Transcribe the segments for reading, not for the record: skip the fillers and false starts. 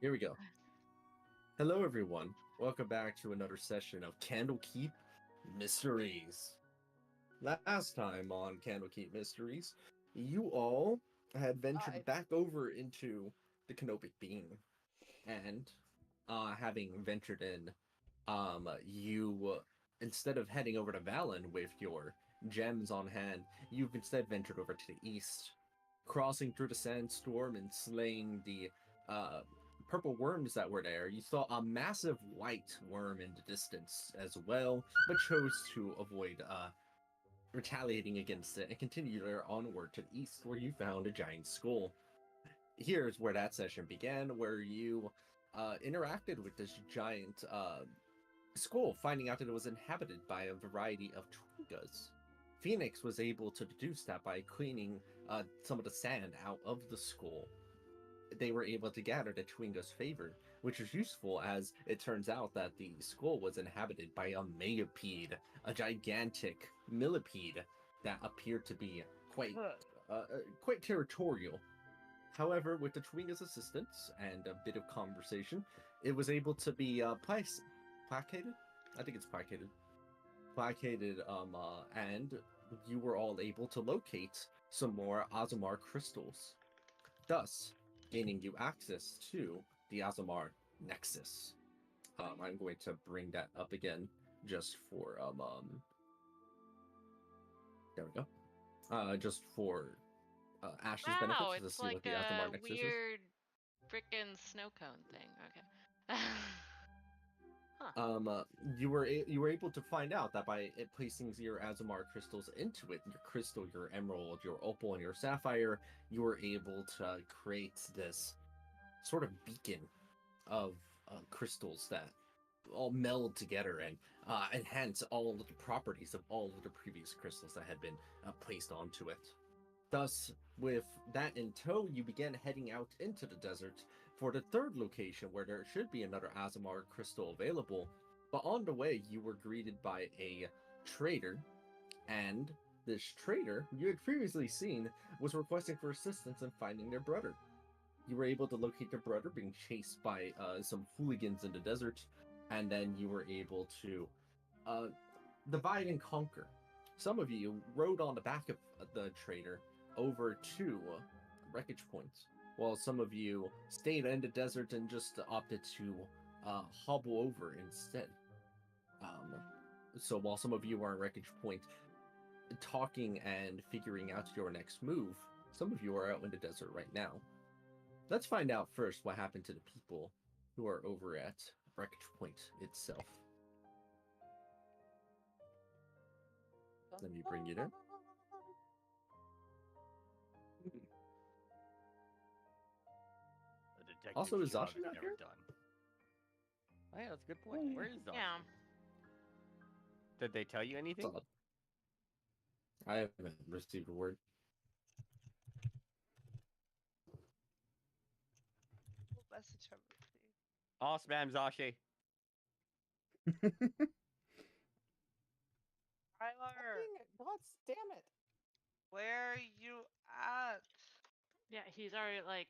Here we go. Hello, everyone. Welcome back to another session of Candlekeep Mysteries. Last time on Candlekeep Mysteries, you all had ventured back over into the Canopic Beam, and having ventured in, you instead of heading over to Valen with your gems on hand, you've instead ventured over to the east, crossing through the sandstorm and slaying the uh, purple worms that were there. You saw a massive white worm in the distance as well, but chose to avoid retaliating against it and continued onward to the east, where you found a giant skull. Here's where that session began, where you interacted with this giant skull, finding out that it was inhabited by a variety of Twingas. Phoenix was able to deduce that by cleaning some of the sand out of the skull. They were able to gather the Twinga's favor, which is useful as it turns out that the skull was inhabited by a Megapede, a gigantic millipede that appeared to be quite territorial. However, with the Twinga's assistance and a bit of conversation, it was able to be placated? I think it's placated. Placated, and you were all able to locate some more Azamar crystals, thus gaining you access to the Azamar Nexus. I'm going to bring that up again just for there we go. Just for Ash's benefit, Wow, to it's see what like the Azamar a Nexus is. weird frickin' snow cone thing. Okay. You were able to find out that by placing your Azamar crystals into it, your crystal, your emerald, your opal, and your sapphire, you were able to create this sort of beacon of crystals that all meld together and enhance all of the properties of all of the previous crystals that had been placed onto it. Thus, with that in tow, you began heading out into the desert for the third location where there should be another Azamar crystal available. But on the way, you were greeted by a trader, and this trader you had previously seen was requesting for assistance in finding their brother. You were able to locate their brother being chased by some hooligans in the desert, and then you were able to divide and conquer. Some of you rode on the back of the trader over to wreckage points, while some of you stayed in the desert and just opted to hobble over instead. So while some of you are at wreckage point talking and figuring out your next move, some of you are out in the desert right now. Let's find out first what happened to the people who are over at wreckage point itself. Let me bring you there. Also, is Zasha not here? Done. Oh, yeah, that's a good point. Where is Zasha? Yeah. Did they tell you anything? I haven't received a word. Message him, please. Oh, spam Zashi. Tyler, God damn it! where are you at? Yeah, he's already like.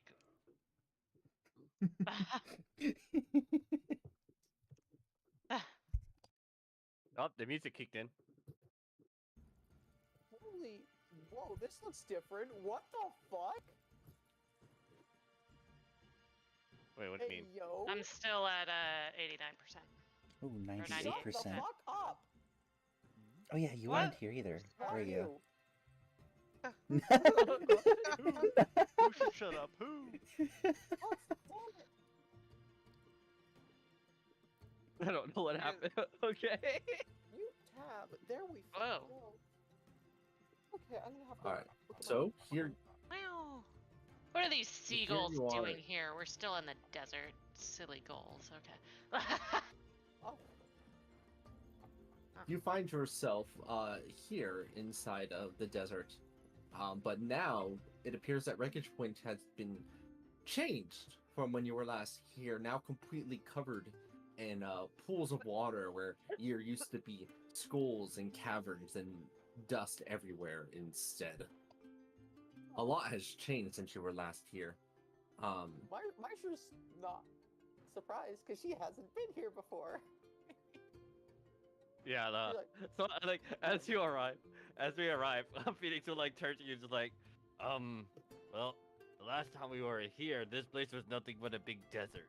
Oh, the music kicked in. Holy, whoa! This looks different. What the fuck? Wait, what do you Hey mean? yo! I'm still at 89%. Ooh, Shut the 98%. fuck up! Oh yeah, you What? weren't here either. Are Were you? Who should shut up? Who? God damn it! I don't know what happened. Okay. You tab. There we Whoa. go. Okay, I'm gonna have to. All right. look at So my- here, Wow. What are these seagulls you are. doing here? We're still in the desert. Silly gulls. Okay. Oh, you find yourself here inside of the desert, but now it appears that wreckage point has been changed from when you were last here. Now completely covered in pools of water where there used to be skulls and caverns and dust everywhere instead. A lot has changed since you were last here. mine's just not surprised because she hasn't been here before. Yeah, You're like, so like as we arrive, Phoenix will like turn to you just like, well, the last time we were here, this place was nothing but a big desert.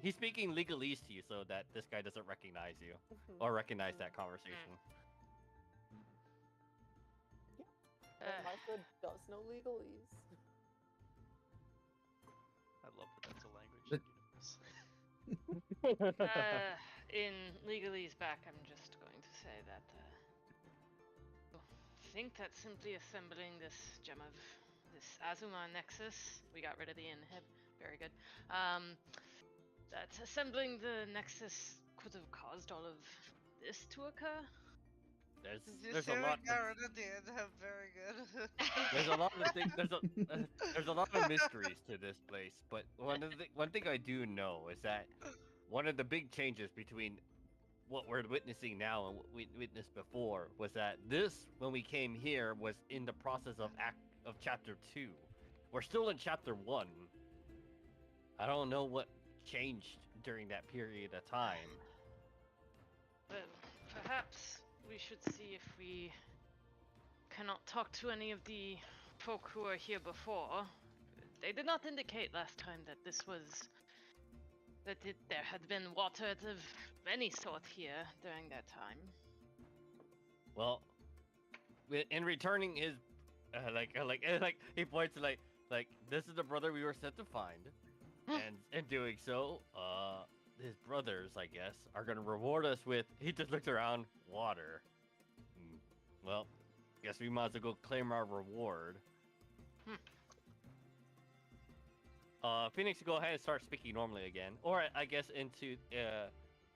He's speaking legalese to you so that this guy doesn't recognize you or recognize that conversation. my friend does know legalese. I love that that's a language. in universe. In legalese back, I'm just going to say that I think that simply assembling this gem of this Azuma Nexus, we got rid of the inhib, very good. That assembling the Nexus could have caused all of this to occur. There's a lot. Very good. There's a lot of things. There's a lot of mysteries to this place. But one thing I do know is that one of the big changes between what we're witnessing now and what we witnessed before was that this, when we came here, was in the process of chapter 2. We're still in chapter 1. I don't know what changed during that period of time. But perhaps we should see if we cannot talk to any of the folk who were here before. They did not indicate last time that there had been water of any sort here during that time. Well, in returning his, he points to like this is the brother we were sent to find, and in doing so, his brothers, I guess, are gonna reward us with. He just looks around, water. Well, guess we might as well go claim our reward. Phoenix, go ahead and start speaking normally again, or I guess into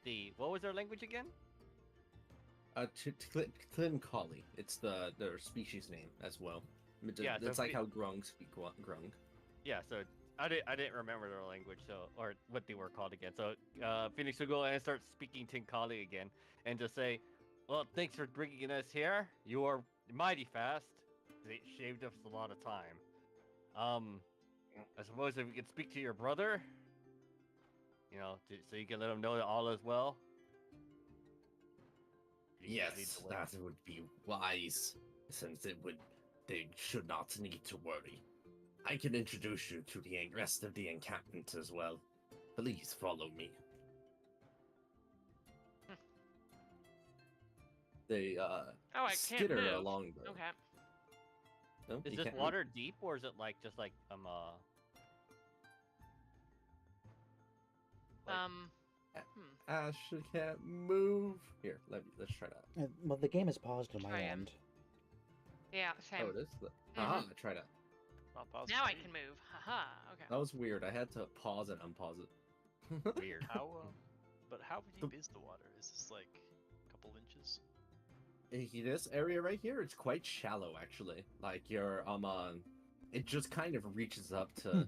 the what was their language again? Candlekeep. It's their species name as well. Yeah, it's so like how Grung speak Grung. Yeah, so I didn't remember their language, so or what they were called again. So Phoenix will go ahead and start speaking Tinkali again, and just say, "Well, thanks for bringing us here. You are mighty fast. They shaved us a lot of time. I suppose if we could speak to your brother, so you can let him know that all is well." Yes, that would be wise, since they should not need to worry. I can introduce you to the rest of the encampment as well. Please follow me. They I can't skitter move. along the. Okay. No, Is you this can't move? water deep, or is it like just like Ash can't move. Here, let's try that. Well, the game is paused on my Try it. end. Yeah, same. Oh, it is. Aha, try that. Not pause Now I screen. can move. Haha. Okay. That was weird. I had to pause and unpause it. weird? But how deep is the water? Is this like a couple inches? This area right here, it's quite shallow actually. Like your it just kind of reaches up to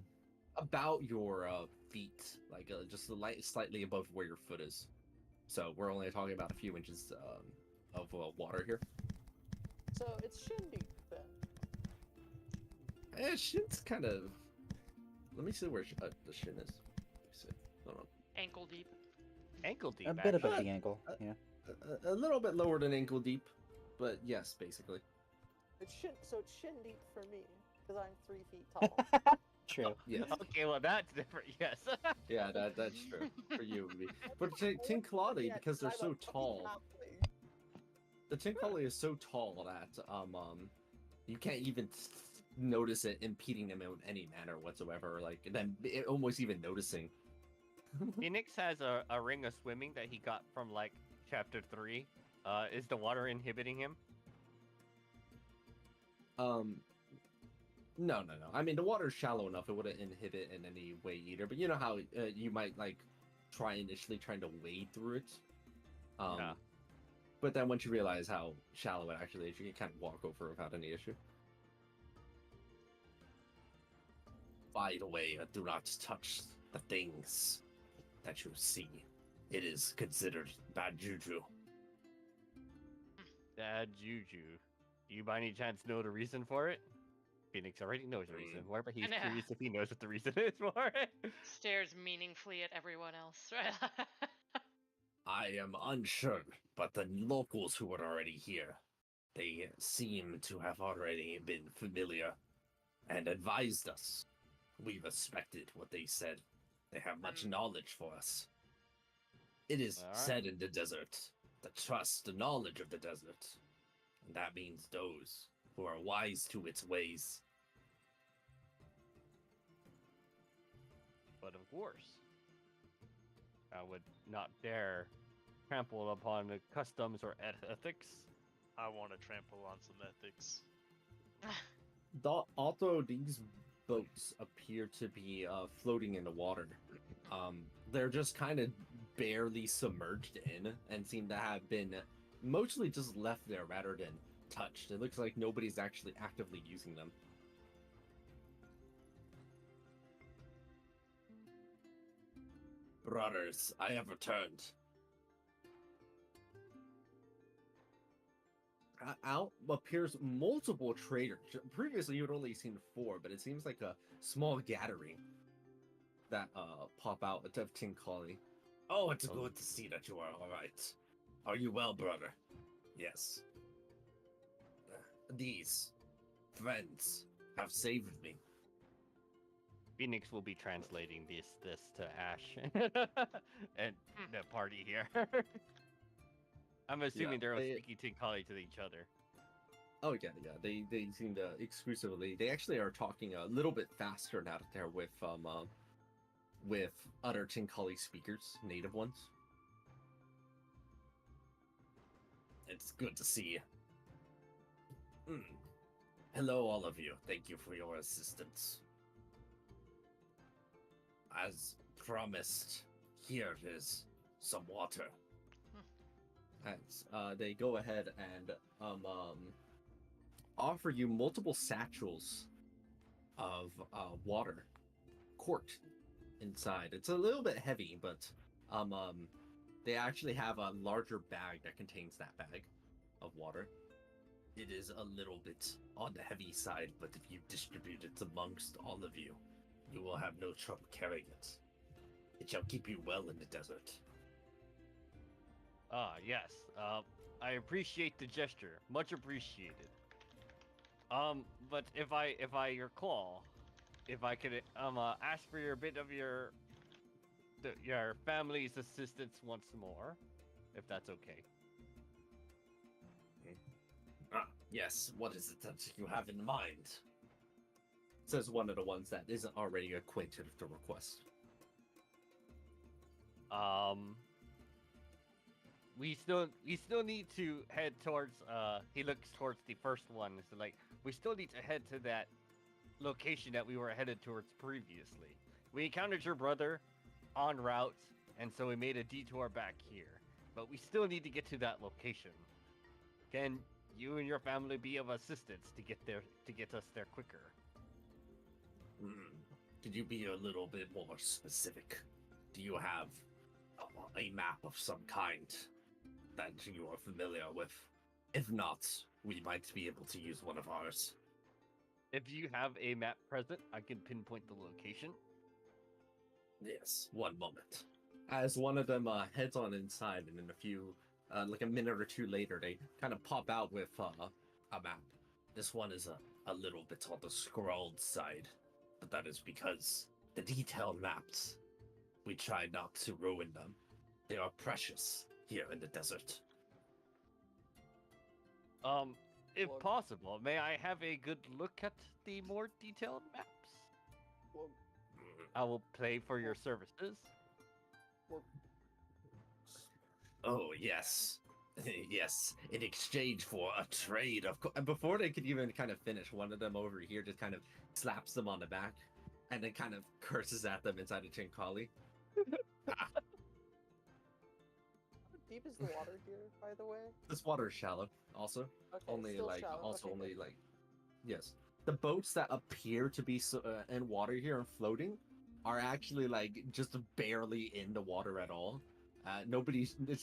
about your feet, like just slightly above where your foot is. So we're only talking about a few inches of water here. So it's shin deep then. Shin's kind of. Let me see where the shin is. Let me see. Hold on. Ankle deep. Ankle deep. A bit above actually. the ankle, yeah. A little bit lower than ankle deep, but yes, basically. It's shin deep for me because I'm 3 feet tall. True. Yes. Okay, well that's different. Yes. Yeah, that's true for you. But Tinkladi, because they're so tall, the Tinkladi is so tall that you can't even notice it impeding them in any manner whatsoever. Like then almost even noticing. Phoenix has a ring of swimming that he got from like chapter 3. Is the water inhibiting him? No. I mean, the water's shallow enough; it wouldn't inhibit in any way either. But you know how you might like try initially trying to wade through it. Yeah. But then once you realize how shallow it actually is, you can kind of walk over without any issue. By the way, do not touch the things that you see. It is considered bad juju. Bad juju. Do you by any chance know the reason for it? Phoenix already knows the reason. Mm. Why, but he's I know. curious if he knows what the reason is for it. Stares meaningfully at everyone else. Right? I am unsure, but the locals who are already here, they seem to have already been familiar and advised us. We respected what they said. They have much knowledge for us. It is All right. said in the desert, to trust the knowledge of the desert. And that means those who are wise to its ways. But of course, I would not dare trample upon the customs or ethics. I want to trample on some ethics. Although these boats appear to be floating in the water, they're just kind of barely submerged in and seem to have been mostly just left there rather than touched. It looks like nobody's actually actively using them. Brothers, I have returned. Out appears multiple traders. Previously, you had only seen 4, but it seems like a small gathering that pop out of Tinkali. Oh, it's good to see that you are all right. Are you well, brother? Yes. These friends have saved me. Phoenix will be translating this to Ash and the party here. I'm assuming they're all speaking Tinkali to each other. Oh yeah. They seem to exclusively. They actually are talking a little bit faster now that they're with other Tinkali speakers, native ones. It's good to see you. Hello, all of you. Thank you for your assistance. As promised, here is some water. As they go ahead and offer you multiple satchels of water, quart inside. It's a little bit heavy, but they actually have a larger bag that contains that bag of water. It is a little bit on the heavy side, but if you distribute it amongst all of you, you will have no trouble carrying it. It shall keep you well in the desert. Yes. I appreciate the gesture. Much appreciated. But if I recall, if I could ask for your bit of your family's assistance once more, if that's okay. Yes, what is it that you have in mind? Says one of the ones that isn't already acquainted with the request. We still need to head towards he looks towards the first one. So like we still need to head to that location that we were headed towards previously. We encountered your brother en route, and so we made a detour back here. But we still need to get to that location. Can you and your family be of assistance to get us there quicker? Could you be a little bit more specific? Do you have a map of some kind that you are familiar with? If not, we might be able to use one of ours. If you have a map present, I can pinpoint the location. Yes, one moment. As one of them heads on inside, and in a few, like a minute or two later, they kind of pop out with a map. This one is a little bit on the scrawled side, but that is because the detailed maps, we try not to ruin them. They are precious here in the desert. If possible, may I have a good look at the more detailed maps? I will pay for your services. Oh, yes. Yes, in exchange for a trade, of course. And before they could even kind of finish, one of them over here just kind of slaps them on the back and then kind of curses at them inside of Chinkali. How deep is the water here, by the way? This water is shallow, also. Okay, Only still like, shallow. also Okay, only good. like, yes. The boats that appear to be in water here and floating are actually like just barely in the water at all. It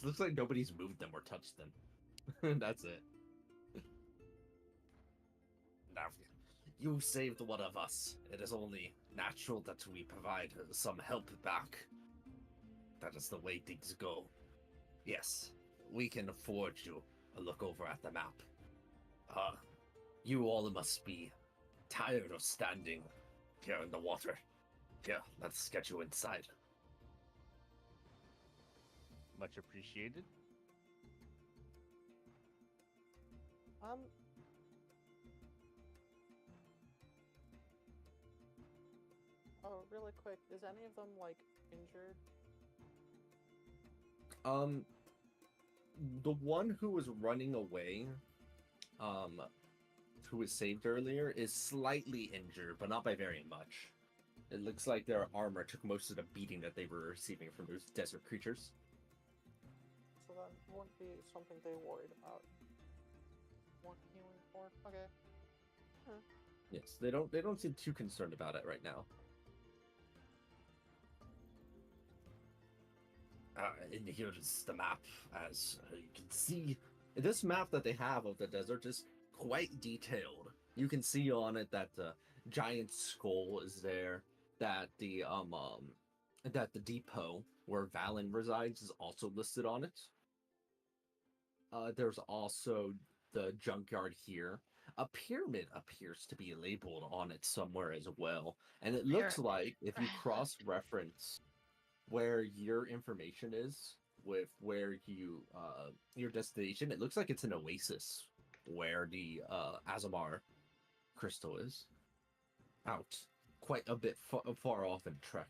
looks like nobody's moved them or touched them. That's it. Now, You saved one of us. It is only natural that we provide some help back. That is the way things go. Yes, we can afford you a look over at the map. You all must be tired of standing here in the water. Here, let's get you inside. Much appreciated. Um. Oh, really quick, is any of them like injured? The one who was running away, who was saved earlier, is slightly injured, but not by very much. It looks like their armor took most of the beating that they were receiving from those desert creatures. So that wouldn't be something they worried about. One healing for? Okay. Yes, they don't seem too concerned about it right now. And here is the map. As you can see, this map that they have of the desert is quite detailed. You can see on it that the giant skull is there, that the depot where Valen resides is also listed on it. There's also the junkyard here. A pyramid appears to be labeled on it somewhere as well, and it looks like if you cross-reference where your information is with where you your destination, it looks like it's an oasis where the Azamar crystal is out quite a bit far off in trek.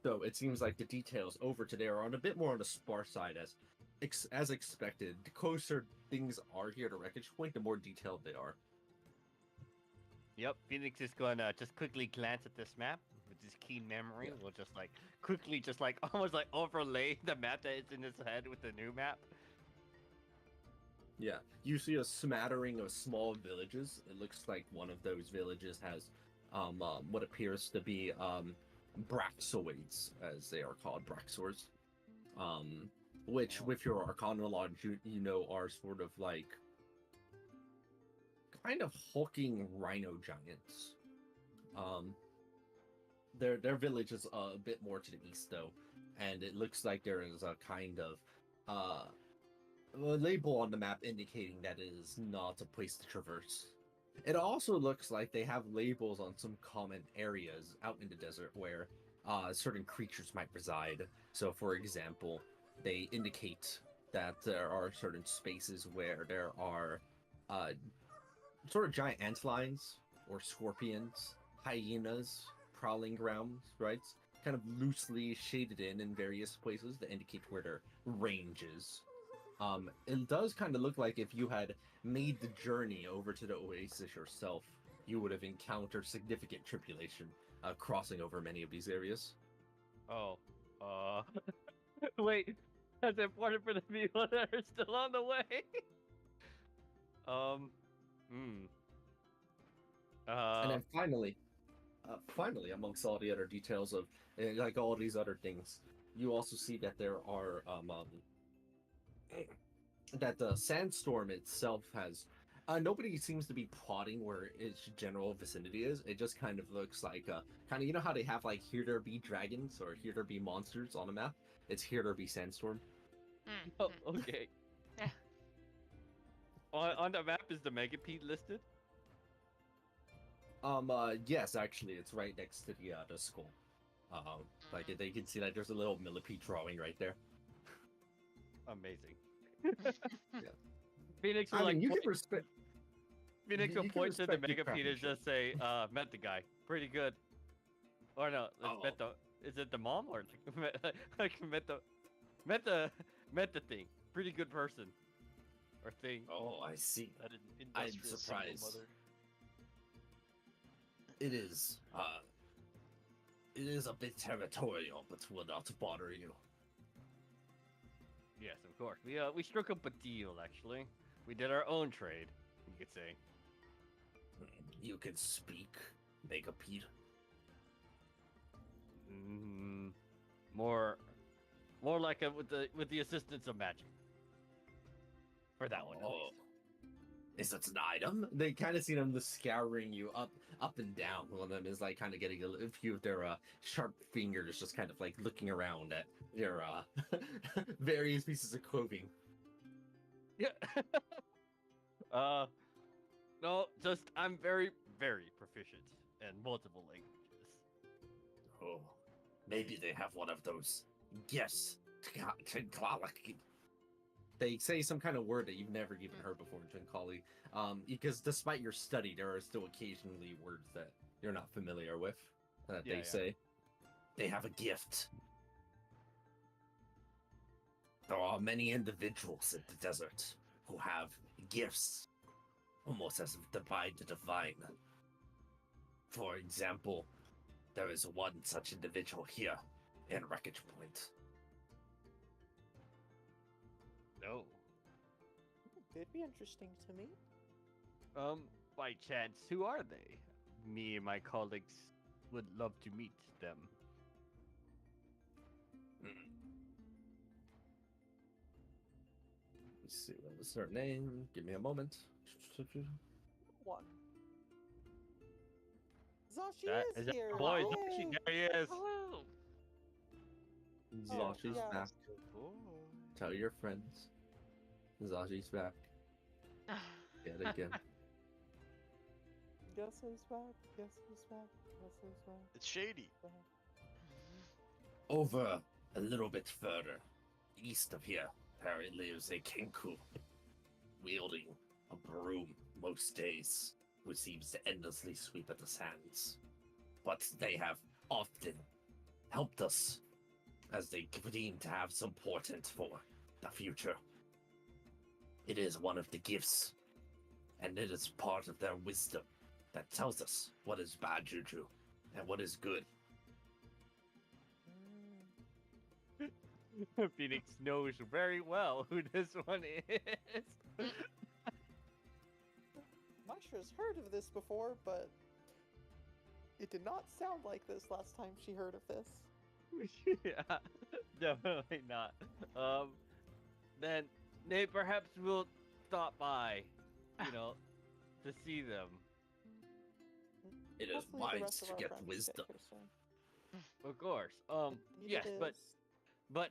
Though it seems like the details over today are on a bit more on the sparse side, as expected. The closer things are here to Wreckage Point, the more detailed they are. Yep, Phoenix is gonna just quickly glance at this map with his keen memory. Yeah. We'll just like quickly, just like almost like overlay the map that is in his head with the new map. Yeah, you see a smattering of small villages. It looks like one of those villages has what appears to be Braxoids, as they are called, Braxors. Which, with your Arcana knowledge, you know are sort of like kind of hulking rhino giants. Their village is a bit more to the east though, and it looks like there is a kind of a label on the map indicating that it is not a place to traverse. It also looks like they have labels on some common areas out in the desert where certain creatures might reside. So, for example, they indicate that there are certain spaces where there are sort of giant antlions or scorpions, hyenas, prowling grounds, right? Kind of loosely shaded in various places that indicate where their range is. It does kind of look like if you had made the journey over to the oasis yourself, you would have encountered significant tribulation crossing over many of these areas. Oh, wait, that's important for the people that are still on the way. And then finally, amongst all the other details of like all these other things, you also see that there are that the sandstorm itself has nobody seems to be plotting where its general vicinity is. It just kind of looks like kind of, you know how they have like here there be dragons or here there be monsters on a map. It's here there be sandstorm. Oh, okay. Yeah. On the map is the Megapede listed? Yes, actually, it's right next to the skull. Like they can see that there's a little millipede drawing right there. Amazing. Yeah. Phoenix will I like mean, you point, can respect. Phoenix will you can point to the respect the Megapede and just say, met the guy. Pretty good. Or no, let's Oh. met the is it the mom or like met the thing. Pretty good person. Or thing. Oh, I see. That an I'm industrial single surprised. mother. It is a bit territorial, but will not bother you. Yes, of course. We struck up a deal actually. We did our own trade, you could say. You can speak, Megapede. More like with the assistance of magic. For that one, at least. Is it an item? They kind of see them just scouring you up and down. One of them is like kind of getting a few of their sharp fingers, just kind of like looking around at their various pieces of clothing. Yeah. No, just I'm very, very proficient in multiple languages. Oh, maybe they have one of those. Yes, Candlekeep. They say some kind of word that you've never even heard before, Jinkali. Because despite your study, there are still occasionally words that you're not familiar with that Yeah, they yeah. say. They have a gift. There are many individuals in the desert who have gifts, almost as if divine to divine. For example, there is one such individual here in Wreckage Point. No. Could be interesting to me. By chance, who are they? Me and my colleagues would love to meet them. Let's see, what was her name? Give me a moment. One. Zashi That is is that here. the boy. Yay! There he is. Woohoo! Zashi's yeah. back. Tell your friends. Zashi's back. Yet again. Guess who's back? Guess who's back? Guess who's back? It's shady. Over a little bit further, east of here, there lives a Kenku, wielding a broom most days, who seems to endlessly sweep at the sands. But they have often helped us, as they deem to have some portent for the future. It is one of the gifts, and it is part of their wisdom that tells us what is bad juju and what is good. Phoenix knows very well who this one is. Maisha's heard of this before, but it did not sound like this last time she heard of this. Yeah, definitely not. Then perhaps we'll stop by, to see them. It is Hopefully the wise rest of to our get friends wisdom. here soon. Of course. Neither Yes, is- but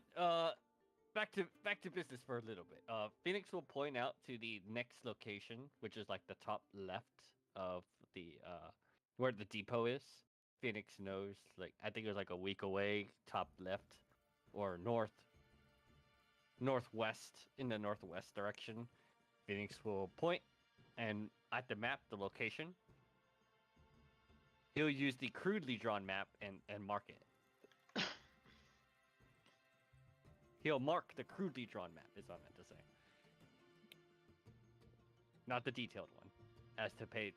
back to business for a little bit. Phoenix will point out to the next location, which is like the top left of the where the depot is. Phoenix knows, like I think it was like a week away, top left or northwest, in the northwest direction. Phoenix will point, and at the map, the location. He'll use the crudely drawn map and mark it. He'll mark the crudely drawn map, is what I meant to say. Not the detailed one, as to be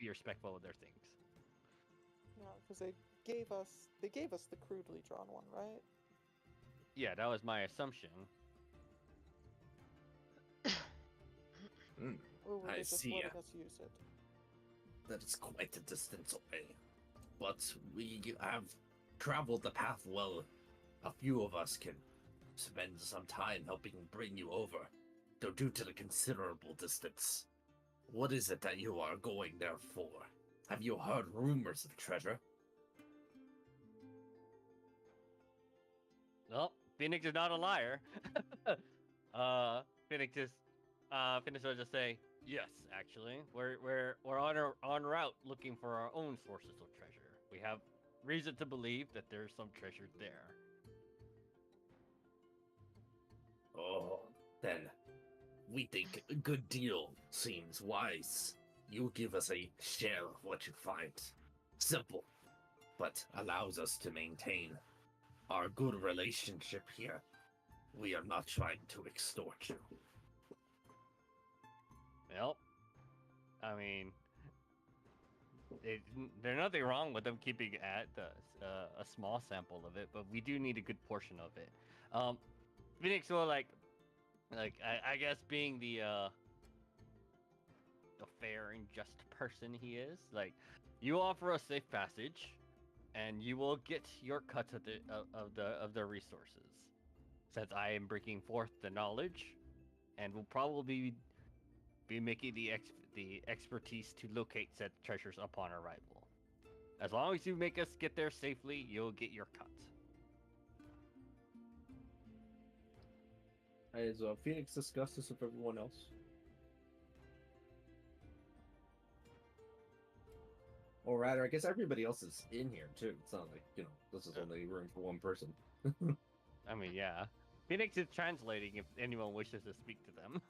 respectful of their things. Yeah, because they gave us the crudely drawn one, right? Yeah, that was my assumption. Or were I they just see, letting yeah. us use it? That is quite a distance away. But we have traveled the path well. A few of us can spend some time helping bring you over, though due to the considerable distance. What is it that you are going there for? Have you heard rumors of treasure? Well, Phoenix is not a liar. Phoenix will just say, yes, actually. We're on route looking for our own sources of treasure. We have reason to believe that there's some treasure there. Oh, then we think a good deal seems wise. You give us a share of what you find. Simple, but allows us to maintain our good relationship here. We are not trying to extort you. Well, I mean, there's nothing wrong with them keeping at a small sample of it, but we do need a good portion of it. Phoenix will like I guess being the fair and just person he is, like you offer us safe passage, and you will get your cut of the resources. Since I am bringing forth the knowledge, and will probably be making the expertise to locate said treasures upon arrival. As long as you make us get there safely, you'll get your cut. Has Phoenix discussed this with everyone else? Or rather, I guess everybody else is in here too. It's not like, this is only room for one person. I mean, yeah. Phoenix is translating if anyone wishes to speak to them.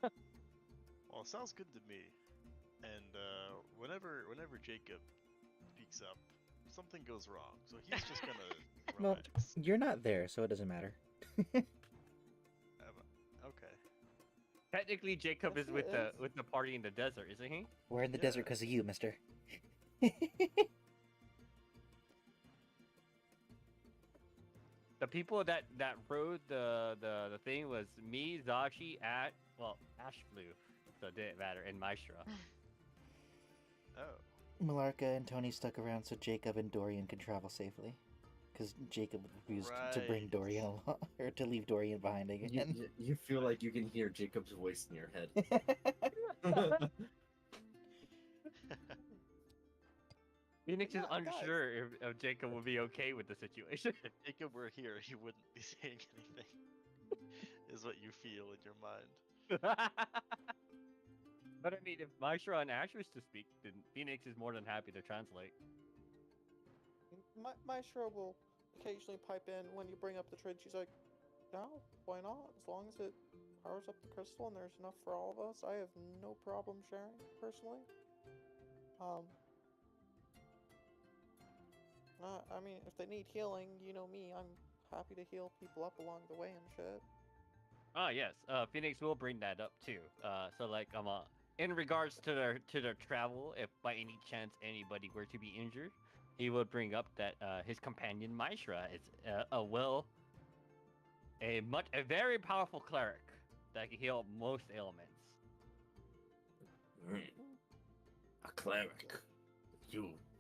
Well, it sounds good to me. And whenever Jacob speaks up, something goes wrong. So he's just gonna Well, relax. you're not there, so it doesn't matter. Okay. Technically, Jacob Yes, is he with is. the party in the desert, isn't he? We're in the Yeah. desert because of you, mister. The people that rode the thing was me, Zashi, Ash flew, so it didn't matter, and Maestro. Oh. Malarka and Tony stuck around so Jacob and Dorian could travel safely. Because Jacob refused to bring Right. Dorian along, or to leave Dorian behind again. You feel like you can hear Jacob's voice in your head. Phoenix is Yeah, guys. unsure if Jacob would be okay with the situation. If Jacob were here, he wouldn't be saying anything. Is what you feel in your mind. But I mean, if Maestro and Ash was to speak, then Phoenix is more than happy to translate. Maestro will occasionally pipe in when you bring up the trade. She's like, "No, why not? As long as it powers up the crystal and there's enough for all of us, I have no problem sharing personally." I mean, if they need healing, you know me, I'm happy to heal people up along the way and shit. Ah, yes. Phoenix will bring that up too. So like, in regards to their travel, if by any chance anybody were to be injured, he would bring up that his companion Maishra is a very powerful cleric that can heal most ailments. A cleric.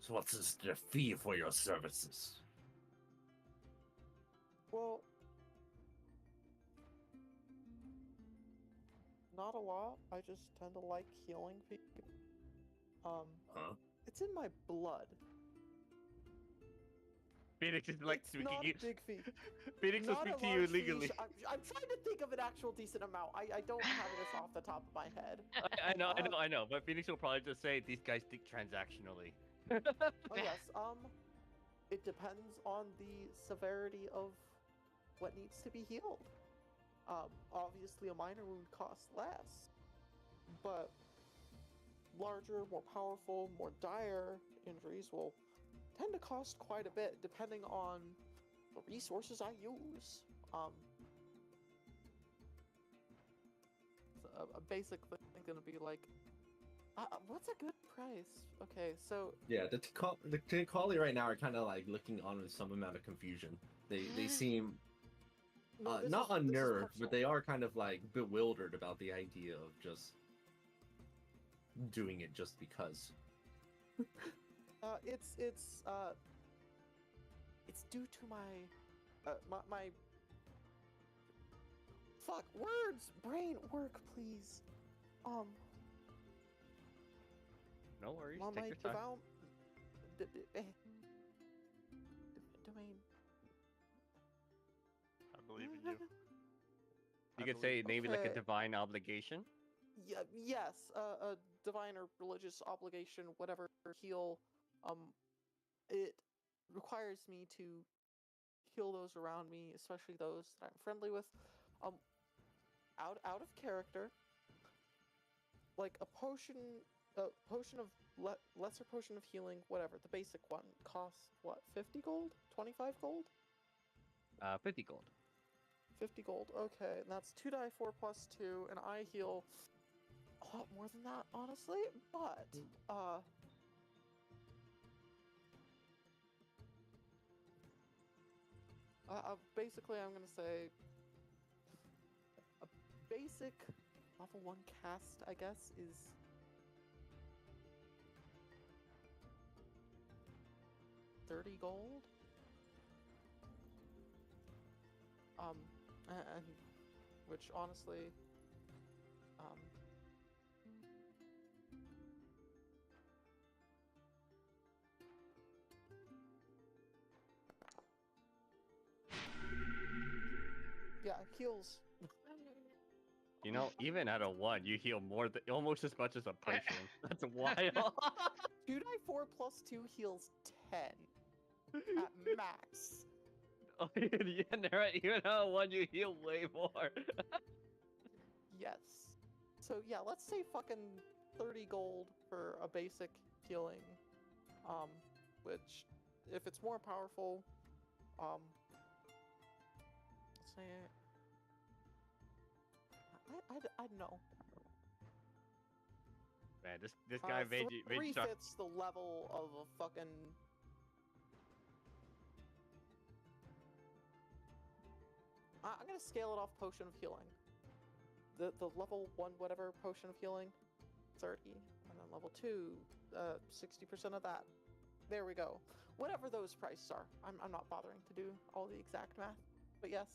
So what's the fee for your services? Well, not a lot. I just tend to like healing people. Huh? It's in my blood. Phoenix is like It's speaking. not a big fee. Phoenix will Not speak a to you large fee. legally. I'm trying to think of an actual decent amount. I don't have this off the top of my head. I know. But Phoenix will probably just say these guys think transactionally. Oh yes. It depends on the severity of what needs to be healed. Obviously a minor wound costs less, but larger, more powerful, more dire injuries will tend to cost quite a bit depending on the resources I use. A basic thing gonna be like, what's a good price? Okay, so Yeah, the Tikali right now are kind of like looking on with some amount of confusion. They seem no, this not is unnerved, personal. but they are kind of like bewildered about the idea of just doing it just because. It's due to my fuck words, brain work, please. No worries. My Take your time. Domain. I believe in you. You I could say believe- maybe like a Okay. divine obligation. Yeah, yes, a divine or religious obligation, whatever, heal. It requires me to heal those around me, especially those that I'm friendly with. Out of character, like a potion of lesser potion of healing, whatever, the basic one costs what, 50 gold, 25 gold, 50 gold. 50 gold. Okay, and that's 2d4 plus 2, and I heal a lot more than that, honestly. But basically, I'm gonna say a basic level 1 cast, I guess, is $30 gold. And which honestly, heals. You know, even at a 1, you heal more than almost as much as a potion. That's wild. 2d4 plus 2 heals 10 at max. Oh, yeah, right. Even at a 1, you heal way more. Yes. So yeah, let's say fucking 30 gold for a basic healing. Which, if it's more powerful, let's say I don't know. Man, this guy made you Three shock. fits the level of a fucking. I'm gonna scale it off potion of healing. The level 1 whatever potion of healing, 30, and then level 2, 60% of that. There we go. Whatever those prices are, I'm not bothering to do all the exact math, but yes,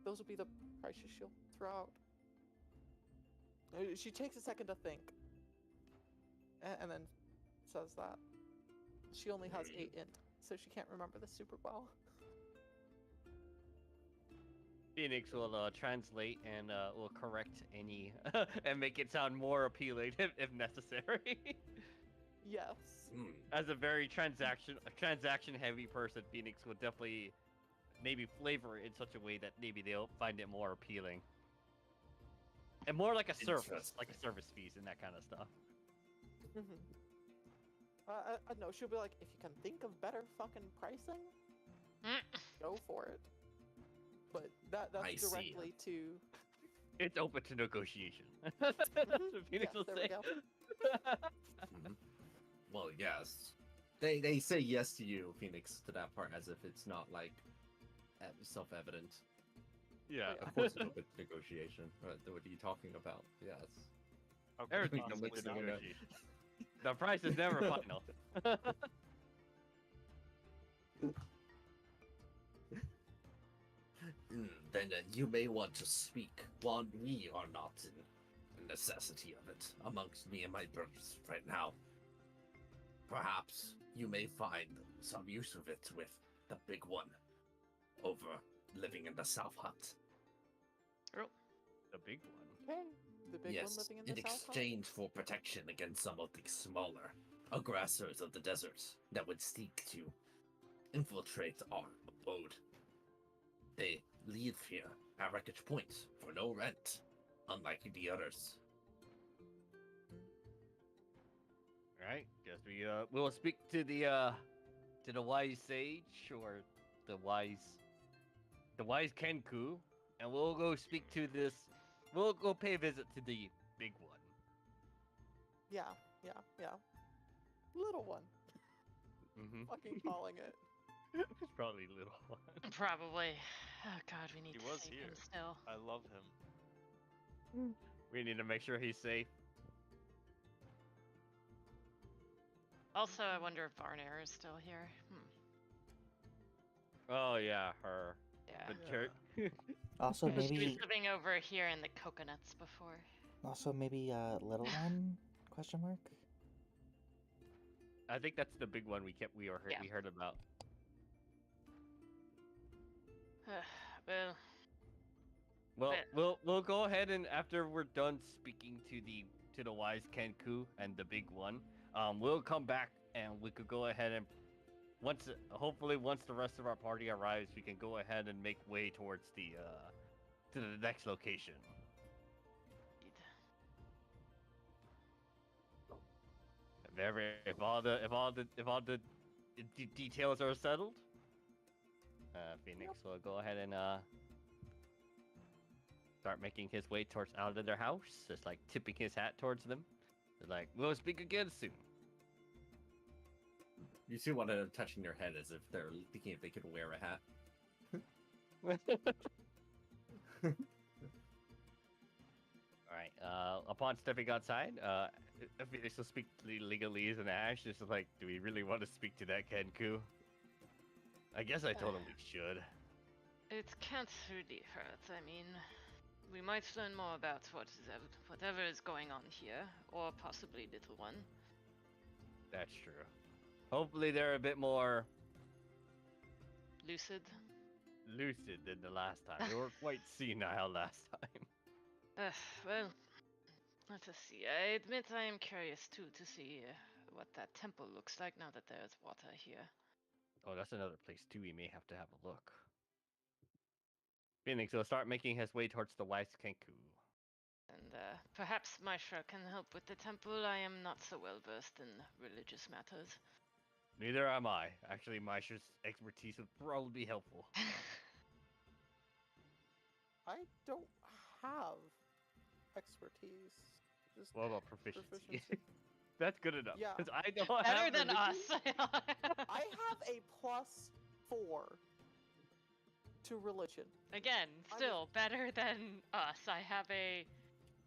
those will be the prices she'll throw out. She takes a second to think, and then says that she only has 8 int, so she can't remember this super well. Phoenix will translate and will correct any and make it sound more appealing if necessary. Yes. As a very transaction heavy person, Phoenix will definitely maybe flavor it in such a way that maybe they'll find it more appealing. And more like a service fees and that kind of stuff. I know, she'll be like, if you can think of better fucking pricing, go for it. But that's directly to... It's open to negotiation. That's what Phoenix will say. Well, yes. They say yes to you, Phoenix, to that part, as if it's not, like, self-evident. Yeah. Of course it's open to negotiation. What are you talking about? Yes. Everything's Possibly open to not. negotiation. The price is never final. Then you may want to speak while we are not in necessity of it amongst me and my brothers right now. Perhaps you may find some use of it with the big one over living in the South Hut. The big one. Okay. The big one Yes, living in in the South Hut? exchange for protection against some of the smaller aggressors of the desert that would seek to infiltrate our abode. They live here at Wreckage Point for no rent, unlike the others. Alright, guess we'll speak to the wise sage or the wise Kenku, and we'll go speak to this. We'll go pay a visit to the big one. Yeah. Little one. Fucking calling it. It's probably little one. Probably. Oh god, we need He to was save here. him still. I love him. We need to make sure he's safe. Also, I wonder if Varner is still here. Oh yeah, her. Yeah. The church. Also, She was maybe, living over here in the coconuts before. little one? Question mark. I think that's the big one we Yeah. heard about. Well, Well, we'll go ahead and after we're done speaking to the wise Kenku and the big one, we'll come back and we could go ahead and hopefully once the rest of our party arrives, we can go ahead and make way towards to the next location. If all the details are settled, Phoenix will go ahead and start making his way towards out of their house, just like tipping his hat towards them. They're like, "We'll speak again soon." You see one of them touching their head as if they're thinking if they could wear a hat. All right. Upon stepping outside, Phoenix will speak to legalese and Ash. Just like, do we really want to speak to that Kenku? I guess I told him we should. it can't really hurt. I mean, we might learn more about whatever is going on here, or possibly Little One. That's true. Hopefully they're a bit more Lucid. lucid than the last time. We were quite senile last time. Well, let us see. I admit I am curious too to see what that temple looks like now that there is water here. Oh, that's another place too. We may have to have a look. Phoenix will start making his way towards the Wise Kenku. And perhaps Maisha can help with the temple. I am not so well versed in religious matters. Neither am I. Actually, Maisha's expertise would probably be helpful. I don't have expertise. Just What about proficiency? proficiency. That's good enough. Yeah. Because I don't Better have than religion. us. I have a +4 to religion. Again, still better than us. I have a.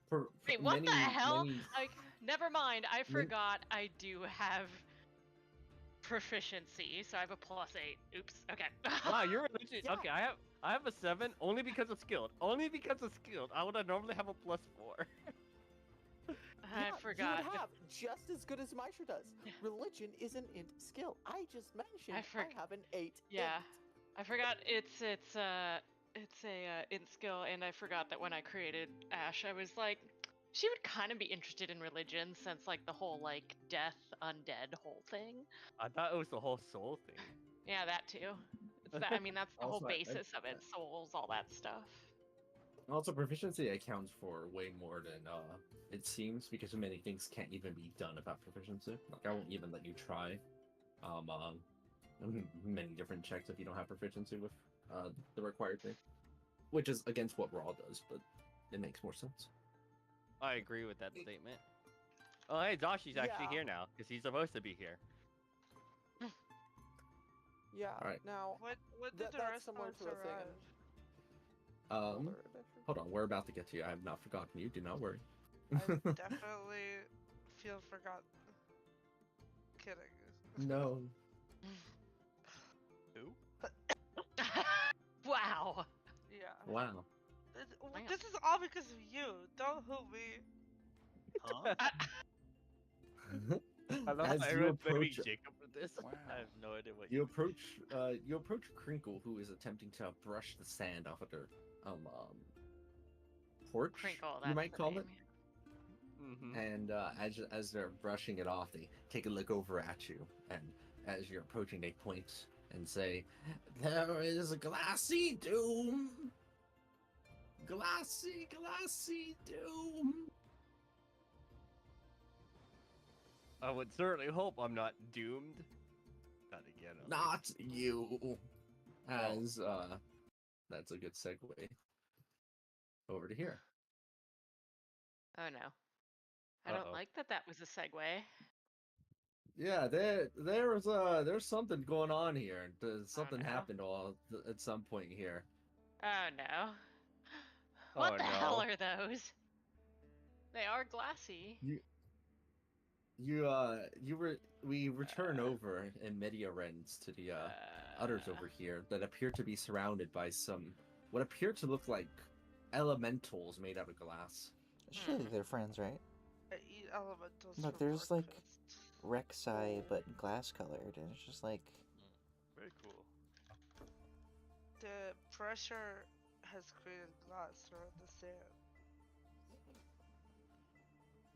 For Wait, what many, the hell? many- Like, never mind. I Min- forgot I do have proficiency, so I have a +8. Oops. Okay. Wow, you're religion. Yeah. Okay, I have a 7 only because of skilled. Only because of skilled. I would normally have a +4. I Yeah, forgot. You would have just as good as Maisha does. Religion is an int skill. I just mentioned I have an 8. Yeah, I forgot it's a int skill, and I forgot that when I created Ash, I was like, she would kind of be interested in religion since like the whole like death undead whole thing. I thought it was the whole soul thing. Yeah, that too. It's that. I mean, that's the whole Also, basis of it. Souls, all that stuff. Also, proficiency accounts for way more than it seems, because many things can't even be done about proficiency. Like, I won't even let you try many different checks if you don't have proficiency with the required thing, which is against what Raw does, but it makes more sense. I agree with that statement. Oh, hey, Zashi's actually Yeah. here now because he's supposed to be here. Yeah. Alright. Now, What did the that's rest similar of us to a thing arrive? in older edition. Hold on, we're about to get to you. I have not forgotten you. Do not worry. I definitely feel forgotten. Kidding. No. Who? Wow. Yeah. Wow. Hang on. This is all because of you. Don't hoot me. Huh? I love As how you everyone's blaming approach, Jacob for this. I have no idea what you approach Crinkle, who is attempting to brush the sand off of her porch. Crinkle. That's You might the call name. it. Mm-hmm. And as they're brushing it off, they take a look over at you, and as you're approaching, they point and say, "There is a glassy doom, glassy doom." I would certainly hope I'm not doomed. Not again. at Not you. As that's a good segue over to here. Oh no. I don't Uh-oh. like that. That was a segue. Yeah, there's something going on here. Something no. happened at some point here. Oh no. What Oh, the hell no. are those? They are glassy. We return over in Media Rens to the others over here that appear to be surrounded by what appear to look like elementals made out of glass. Surely they're friends, right? I eat elementals. Look, for there's, like, breakfast. Rek'Sai, but glass colored, and it's just like, Very cool. The pressure has created glass around the sand.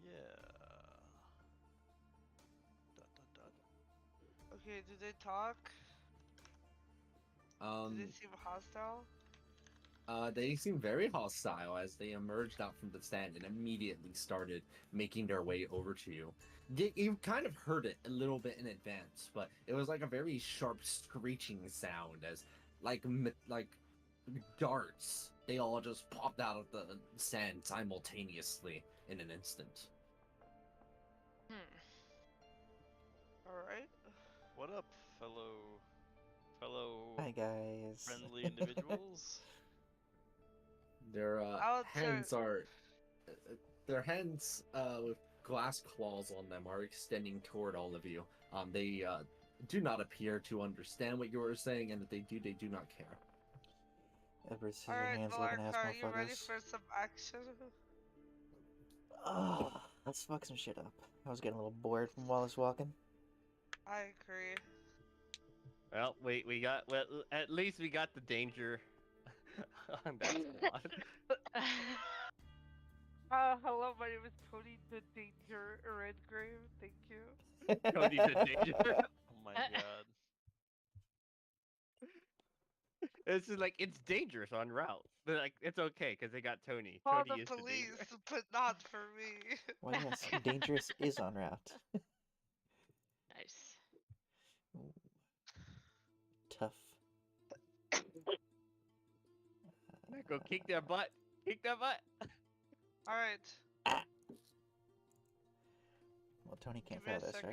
Yeah. Dot dot dot. Okay, do they talk? Do they seem hostile? They seem very hostile as they emerged out from the sand and immediately started making their way over to you. You kind of heard it a little bit in advance, but it was like a very sharp screeching sound as like darts. They all just popped out of the sand simultaneously in an instant. Alright. What up, fellow hi guys. friendly individuals? Their I'll hands their hands with glass claws on them are extending toward all of you. They do not appear to understand what you are saying, and if they do not care. Edward sees your Alright, hands looking ass Malark, are you ready motherfuckers. for some action? Oh, let's fuck some shit up. I was getting a little bored from while I was walking. I agree. Well, we got well. At least we got the danger on that squad. Hello, my name is Tony the Danger Redgrave. Thank you. Tony's a danger. Oh my god. It's just like it's dangerous on route, but like it's okay because they got Tony. Call Tony the is the police, danger. but not for me. Well, yes, dangerous is en route. Nice. Ooh, tough. Go kick their butt. Kick their butt. All right, Well, Tony can't give me throw a this, second.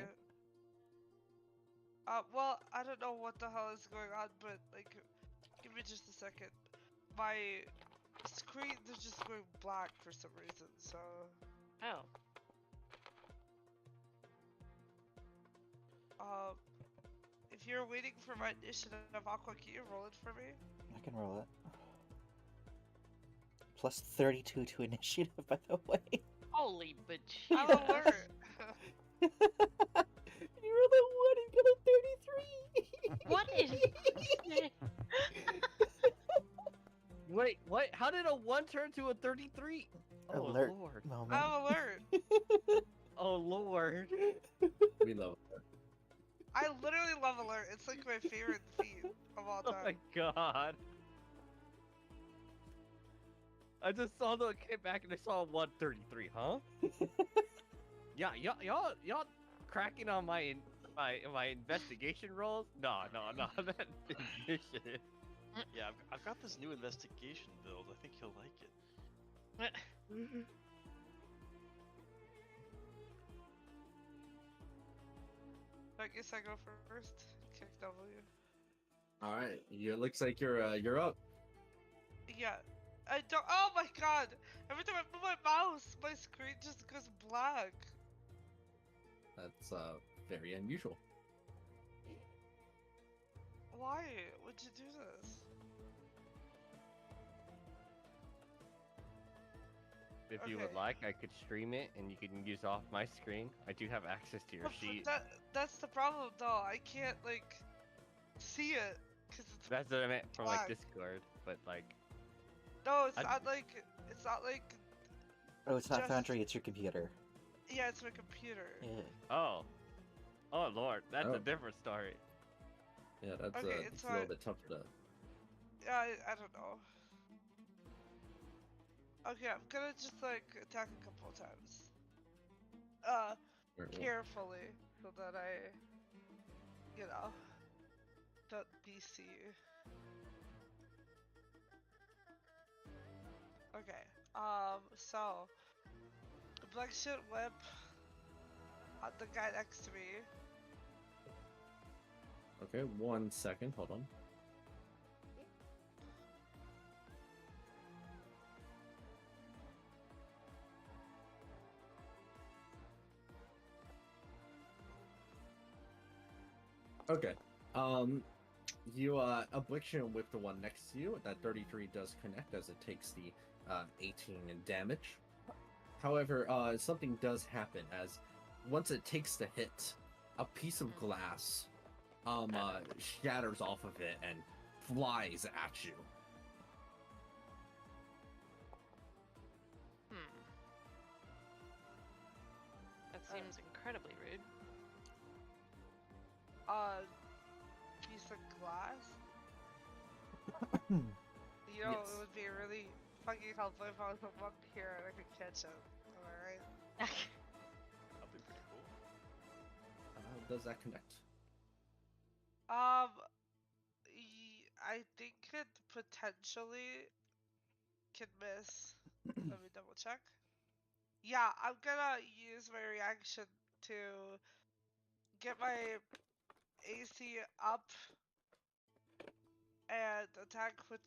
right? Well, I don't know what the hell is going on, but like, give me just a second. My screen is just going black for some reason, so. Oh. If you're waiting for my initiative, Aqua, can you roll it for me? I can roll it. Plus 32 to initiative, by the way. Holy but I'm alert. You rolled a 1 and got a 33! What is Wait, what? How did a 1 turn to a 33? Oh Alert lord. moment. I'm alert. Oh lord. We love her. I literally love alert. It's like my favorite feat of all Oh time. my god. I just saw the kid back and I saw a 133, huh? Yeah, y'all cracking on my investigation rolls? No, that initiative. Yeah, I've got this new investigation build. I think he'll like it. I guess I go first. Kick W. All right, it looks like you're up. Yeah. I don't. Oh my god! Every time I move my mouse, my screen just goes black. That's very unusual. Why would you do this? If you would Okay. like, I could stream it and you can use off my screen. I do have access to your But sheet. that's the problem though. I can't like see it because it's That's what I meant from like black. Discord, but like No, it's I- not like Oh, it's not just- Foundry, it's your computer. yeah, it's my computer. Yeah. oh lord, that's Oh. a different story. Yeah, that's Okay, it's it's a little fine. bit tough to. Yeah, I don't know. Okay, I'm gonna just like attack a couple of times. Carefully, so that I, don't BC. Okay, so, Black Shit Whip on the guy next to me. Okay, 1 second. Hold on. Okay. You affliction with the one next to you. That 33 does connect as it takes the 18 in damage. However, something does happen as once it takes the hit, a piece of glass shatters off of it and flies at you. That seems incredibly rude. Piece of glass. Hmm. You know, Yes. it would be really fucking helpful if I was up here and I could catch him. Am I right? That'd be pretty cool. Does that connect? I think it potentially can miss. Let me double check. Yeah, I'm gonna use my reaction to get my AC up and attack with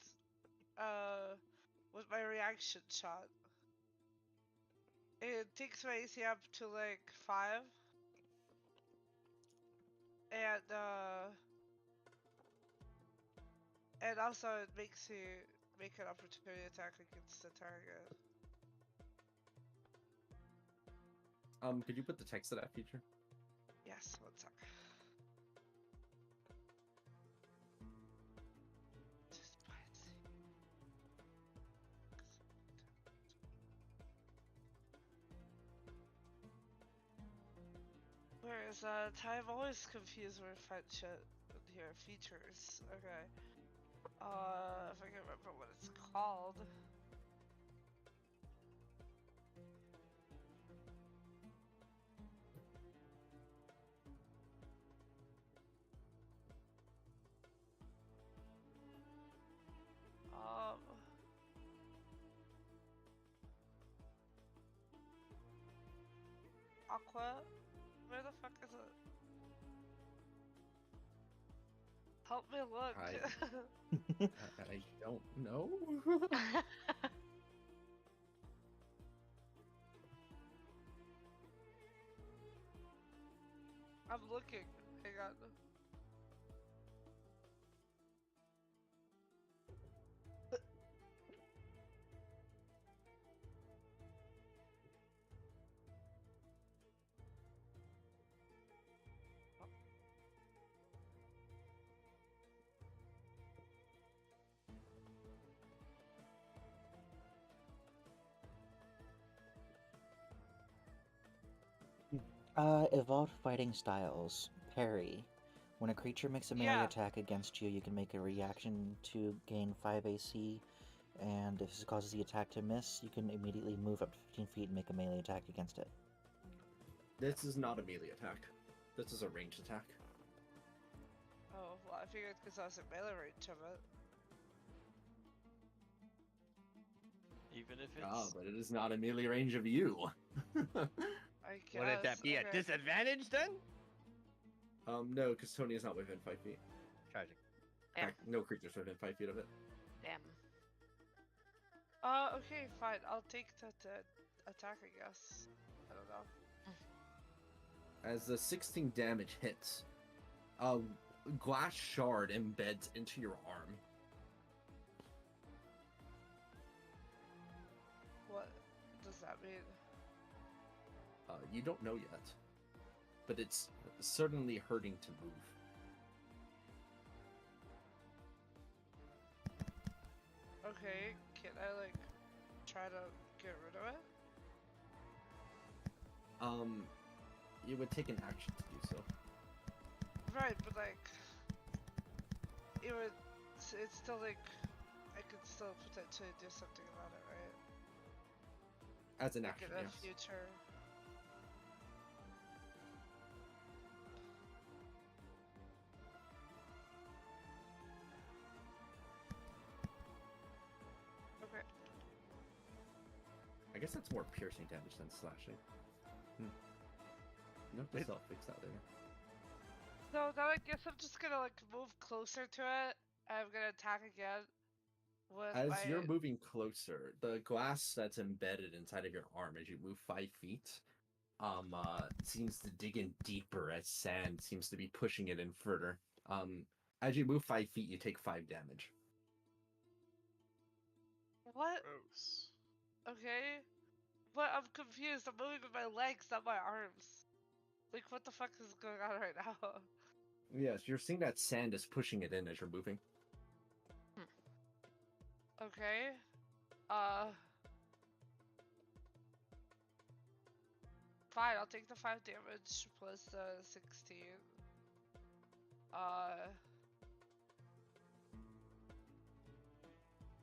my reaction shot. It takes my AC up to like 5. And also it makes you make an opportunity attack against the target. Could you put the text to that feature? Yes, one sec. Where is I'm always confused where find shit in here. Features. Okay. If I can remember what it's called. Um. Aqua? Where the fuck is it? Help me look. I don't know. I'm looking. Hang on. Evolved fighting styles. Parry. When a creature makes a melee Yeah. attack against you, you can make a reaction to gain 5 AC, and if this causes the attack to miss, you can immediately move up to 15 feet and make a melee attack against it. This is not a melee attack. This is a ranged attack. Oh, well, I figured because I was in melee range of it. Even if it's Ah, but it is not a melee range of you. I guess. Would that be at okay. disadvantage then? No, because Tony is not within 5 feet. Tragic. In fact, no creatures within 5 feet of it. Damn. Okay, fine. I'll take that attack, I guess. I don't know. As the 16 damage hits, a glass shard embeds into your arm. What does that mean? You don't know yet, but it's certainly hurting to move. Okay, can I like try to get rid of it? It would take an action to do so. Right, but like, it would. It's still like, I could still potentially do something about it, right? As an Like action, in the yes. future. Okay. I guess that's more piercing damage than slashing. Note to self, fix that later. So now I guess I'm just gonna like move closer to it. I'm gonna attack again. With As my... you're moving closer, the glass that's embedded inside of your arm as you move 5 feet, seems to dig in deeper as sand seems to be pushing it in further. As you move 5 feet, you take 5 damage. What? gross. Okay. But I'm confused. I'm moving with my legs, not my arms. Like, what the fuck is going on right now? Yes, you're seeing that sand is pushing it in as you're moving. Okay. Fine, I'll take the 5 damage plus the 16.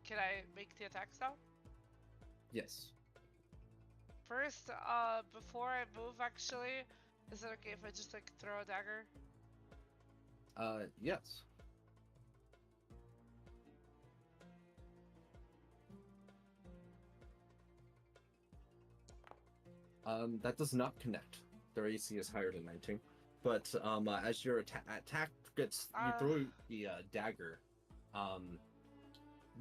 Can I make the attacks now? Yes. First, before I move, actually, is it okay if I just, like, throw a dagger? Yes. That does not connect. Their AC is higher than 19. But, as your attack gets, you throw the, dagger,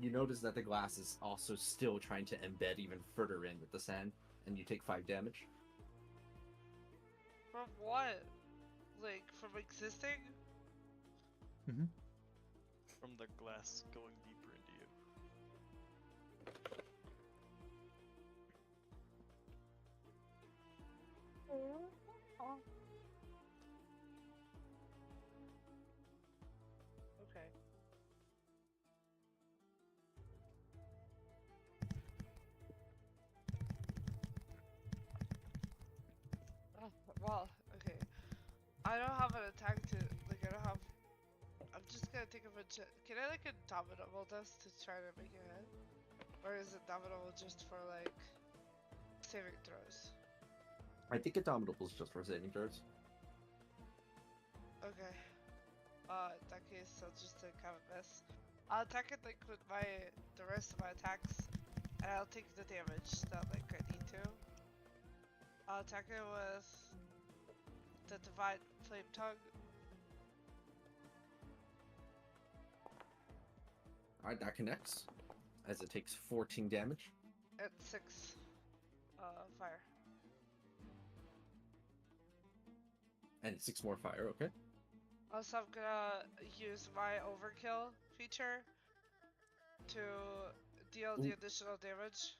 you notice that the glass is also still trying to embed even further in with the sand, and you take 5 damage. From what? Like, from existing? From the glass going deeper into you. Okay. Oh, well, okay. I don't have an attack to like. I don't have. I'm just gonna think of a. Can I like indomitable this to try to make it hit, or is indomitable just for like saving throws? I think Indomitable is just for saving throws. Okay. In that case, I'll just have a miss. I'll attack it like with the rest of my attacks, and I'll take the damage that like I need to. I'll attack it with the Divine Flame Tongue. Alright, that connects. As it takes 14 damage. At 6 fire. And 6 more fire, okay? Also, I'm gonna use my overkill feature to deal the Ooh. additional damage.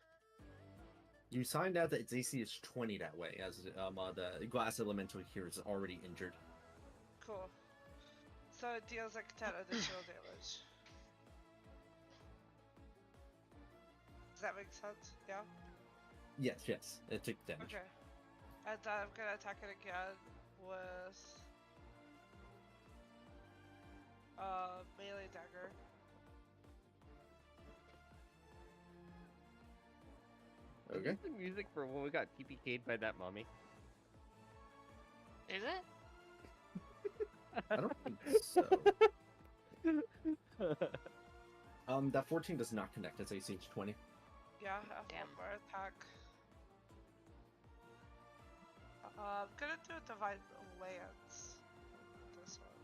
You find out that its AC is 20 that way, as the glass elemental here is already injured. Cool. So it deals like 10 additional damage. Does that make sense? Yeah? Yes, it took damage. Okay. And then I'm gonna attack it again with melee dagger. Okay. Is this the music for when we got TPK'd by that mummy? Is it? I don't think so. That 14 does not connect. It's AC is 20. Yeah, I have Damn. one more attack. I'm gonna do a Divine Lance. This one.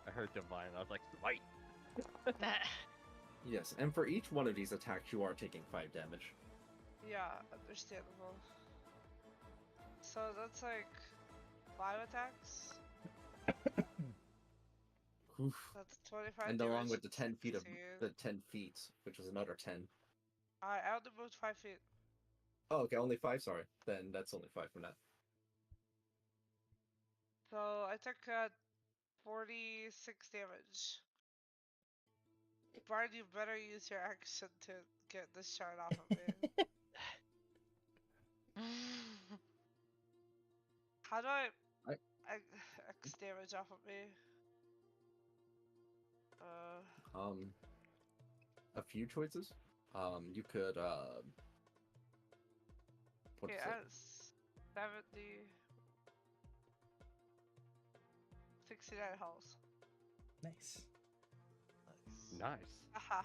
I heard divine. I was like, fight. Yes, and for each one of these attacks, you are taking 5 damage. Yeah, understandable. So that's like 5 attacks. Oof. That's 25 And damage. along with the 10 feet of 16. the 10 feet, which is another 10. I only moved 5 feet. Oh, okay, only 5. Sorry, then that's only 5 from that. So I took 46 damage. Bard, you better use your action to get this shard off of me. How do I X damage off of me? A few choices. You could what Okay, is it? 70, 69 health. Nice. Nice. Aha.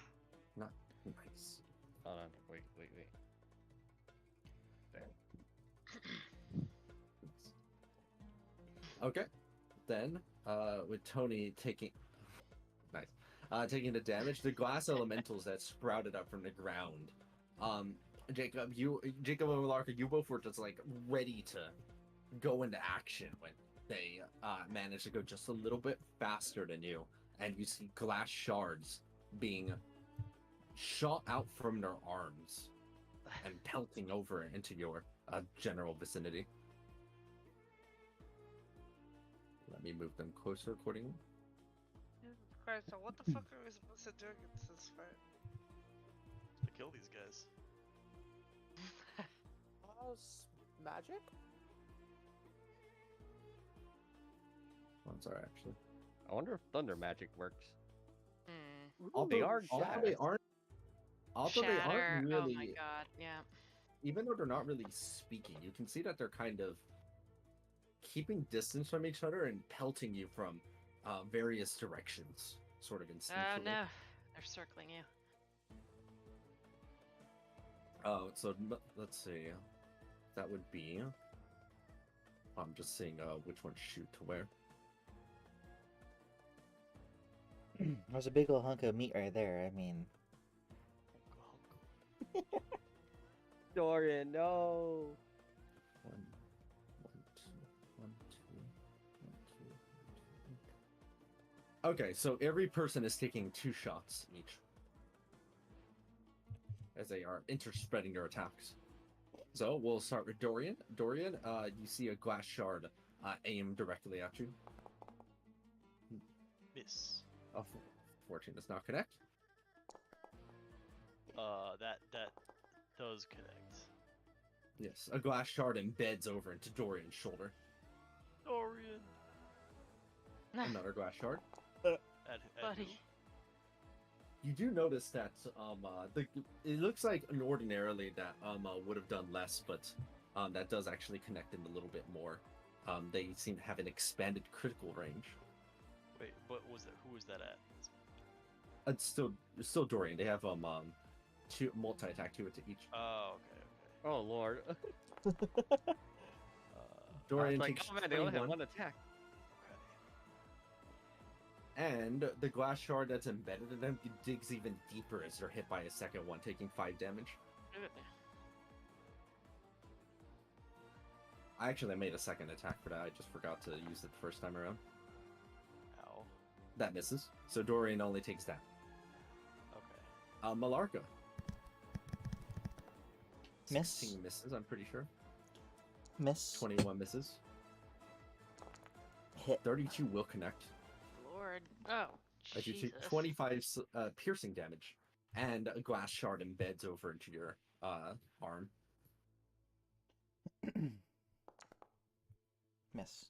Not nice. Hold on. Wait. Okay, then with Tony taking taking the damage, the glass elementals that sprouted up from the ground. Jacob and Malarka, you both were just like ready to go into action when they managed to go just a little bit faster than you, and you see glass shards being shot out from their arms and pelting over into your general vicinity. Let me move them closer accordingly. Jesus Christ, so what the fuck are we supposed to do against this fight? To kill these guys. Magic? I'm sorry, actually. I wonder if thunder magic works. Hmm. They are although glass. they aren't. Although they Shatter. aren't really. Oh my god. Yeah. Even though they're not really speaking, you can see that they're kind of keeping distance from each other and pelting you from various directions, sort of Oh instinctually. no. They're circling you. Oh, so let's see. That would be. I'm just seeing which one shoot to where. There's a big old hunk of meat right there. I mean, Dorian, no. One, two, one, two, one, two. Okay, so every person is taking 2 shots each as they are interspreading their attacks. So we'll start with Dorian. Dorian, you see a glass shard aimed directly at you. Miss. Oh, 14 does not connect. That does connect. Yes, a glass shard embeds over into Dorian's shoulder. Dorian. Another glass shard. At Buddy. who? You do notice that it looks like ordinarily that would have done less, but that does actually connect in a little bit more. They seem to have an expanded critical range. Wait, what was that? Who was that at? It's still Dorian. They have two multi-attack, 2 to each. Oh, okay. Oh lord. Dorian like, takes oh man, they only have 21, one attack. and the glass shard that's embedded in them digs even deeper as they're hit by a second one, taking 5 damage. I made a second attack for that. I just forgot to use it the first time around. Ow. That misses. So Dorian only takes that. Okay. Malarka. Miss. 16 misses, I'm pretty sure. Miss. 21 misses. Hit. 32 will connect. Lord. Oh, As you Jesus. take 25 piercing damage, and a glass shard embeds over into your arm. Miss.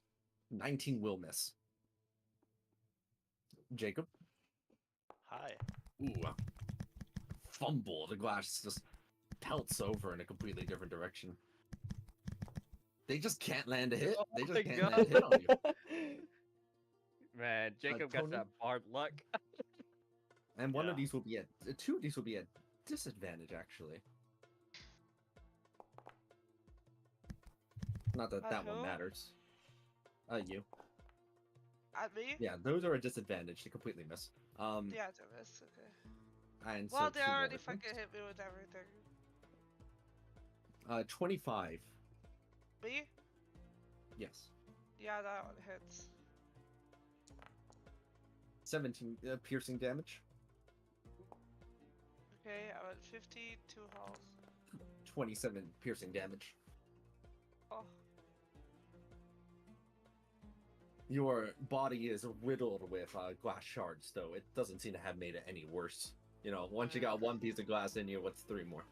19 will miss. Jacob. Hi. Ooh. Fumble. The glass just pelts over in a completely different direction. They just can't land a hit. They just my can't land a hit on you. Man, Jacob got Tony? that bard luck. And one of Yeah. these will be at 2 of these will be at disadvantage, actually. Not that that one who? matters. You. At me? Yeah, those are a disadvantage to completely miss. Yeah, to miss. Okay. And Well, so they 2 more already hit points. fucking hit me with everything. 25. Me? Yes. Yeah, that one hits. 17 piercing damage. Okay, I'm at 52 health. 27 piercing damage. Oh. Your body is riddled with glass shards, though. It doesn't seem to have made it any worse. You know, once you got one piece of glass in you, what's 3 more?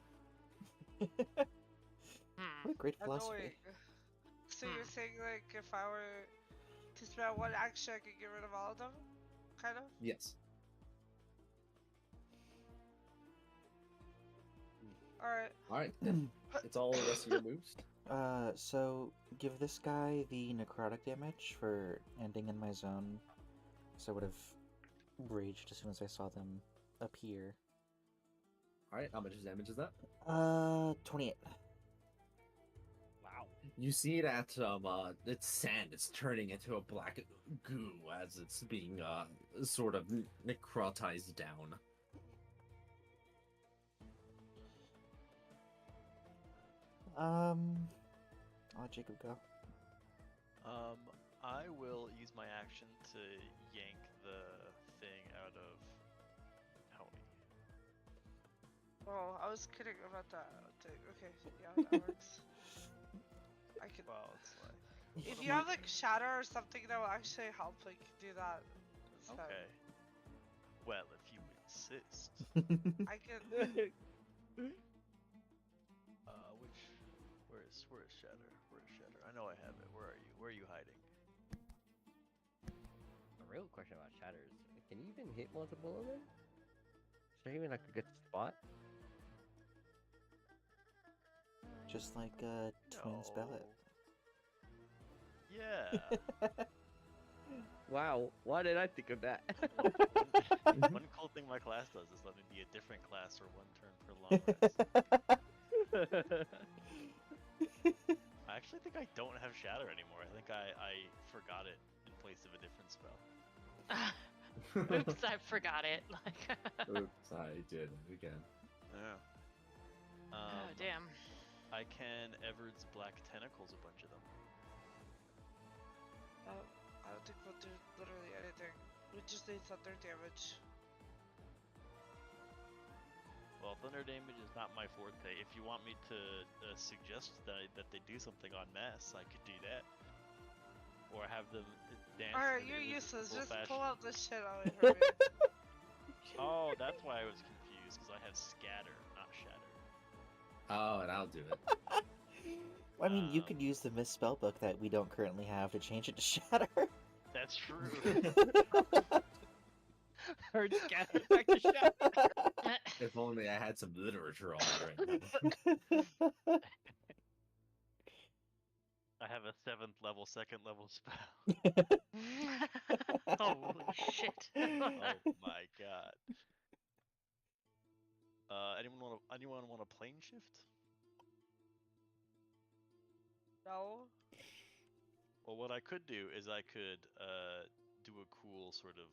Hmm. What a great philosophy. Annoying. So you're saying, like, if I were to spend one action, I could get rid of all of them? Kind of? Yes. Alright. Alright. It's all the rest of your moves. So give this guy the necrotic damage for ending in my zone. So I would have raged as soon as I saw them appear. Alright, how much damage is that? 28. Wow. You see that its sand is turning into a black goo as it's being sort of necrotized down. I'll let Jacob go. I will use my action to yank the thing out of Tony. Oh, I was kidding about that thing. Okay, yeah, that works. I could. Well, it's like If you have like shatter or something that will actually help, like do that. instead. okay. Well, if you insist. I can. Where is Shatter? Where is Shatter? I know I have it. Where are you? Where are you hiding? The real question about Shatter is, can you even hit multiple of them? Is there even like a good spot? Just like twin spell it. Yeah. Wow, why did I think of that? One cool thing my class does is let me be a different class for one turn for long rest. I actually think I don't have Shatter anymore. I think I forgot it in place of a different spell. Oops, I forgot it. Like. Oops, I did it again. Yeah. Oh damn. I can Everard's Black Tentacles a bunch of them. I don't think we'll do literally anything. We just need thunder damage. Well, thunder damage is not my forte. If you want me to suggest that they do something on Mess, I could do that. Or have them dance. Alright, in you're the useless. Elizabeth Just fashion. pull out this shit out of me. Oh, that's why I was confused, because I have Scatter, not Shatter. Oh, and I'll do it. I mean, you could use the misspell book that we don't currently have to change it to Shatter. That's That's true. Heard scatter back to shot. If only I had some literature on it right now. I have a 7th level, 2nd level spell. Holy shit. Oh my god. Anyone want a plane shift? No. Well, what I could do is I could do a cool sort of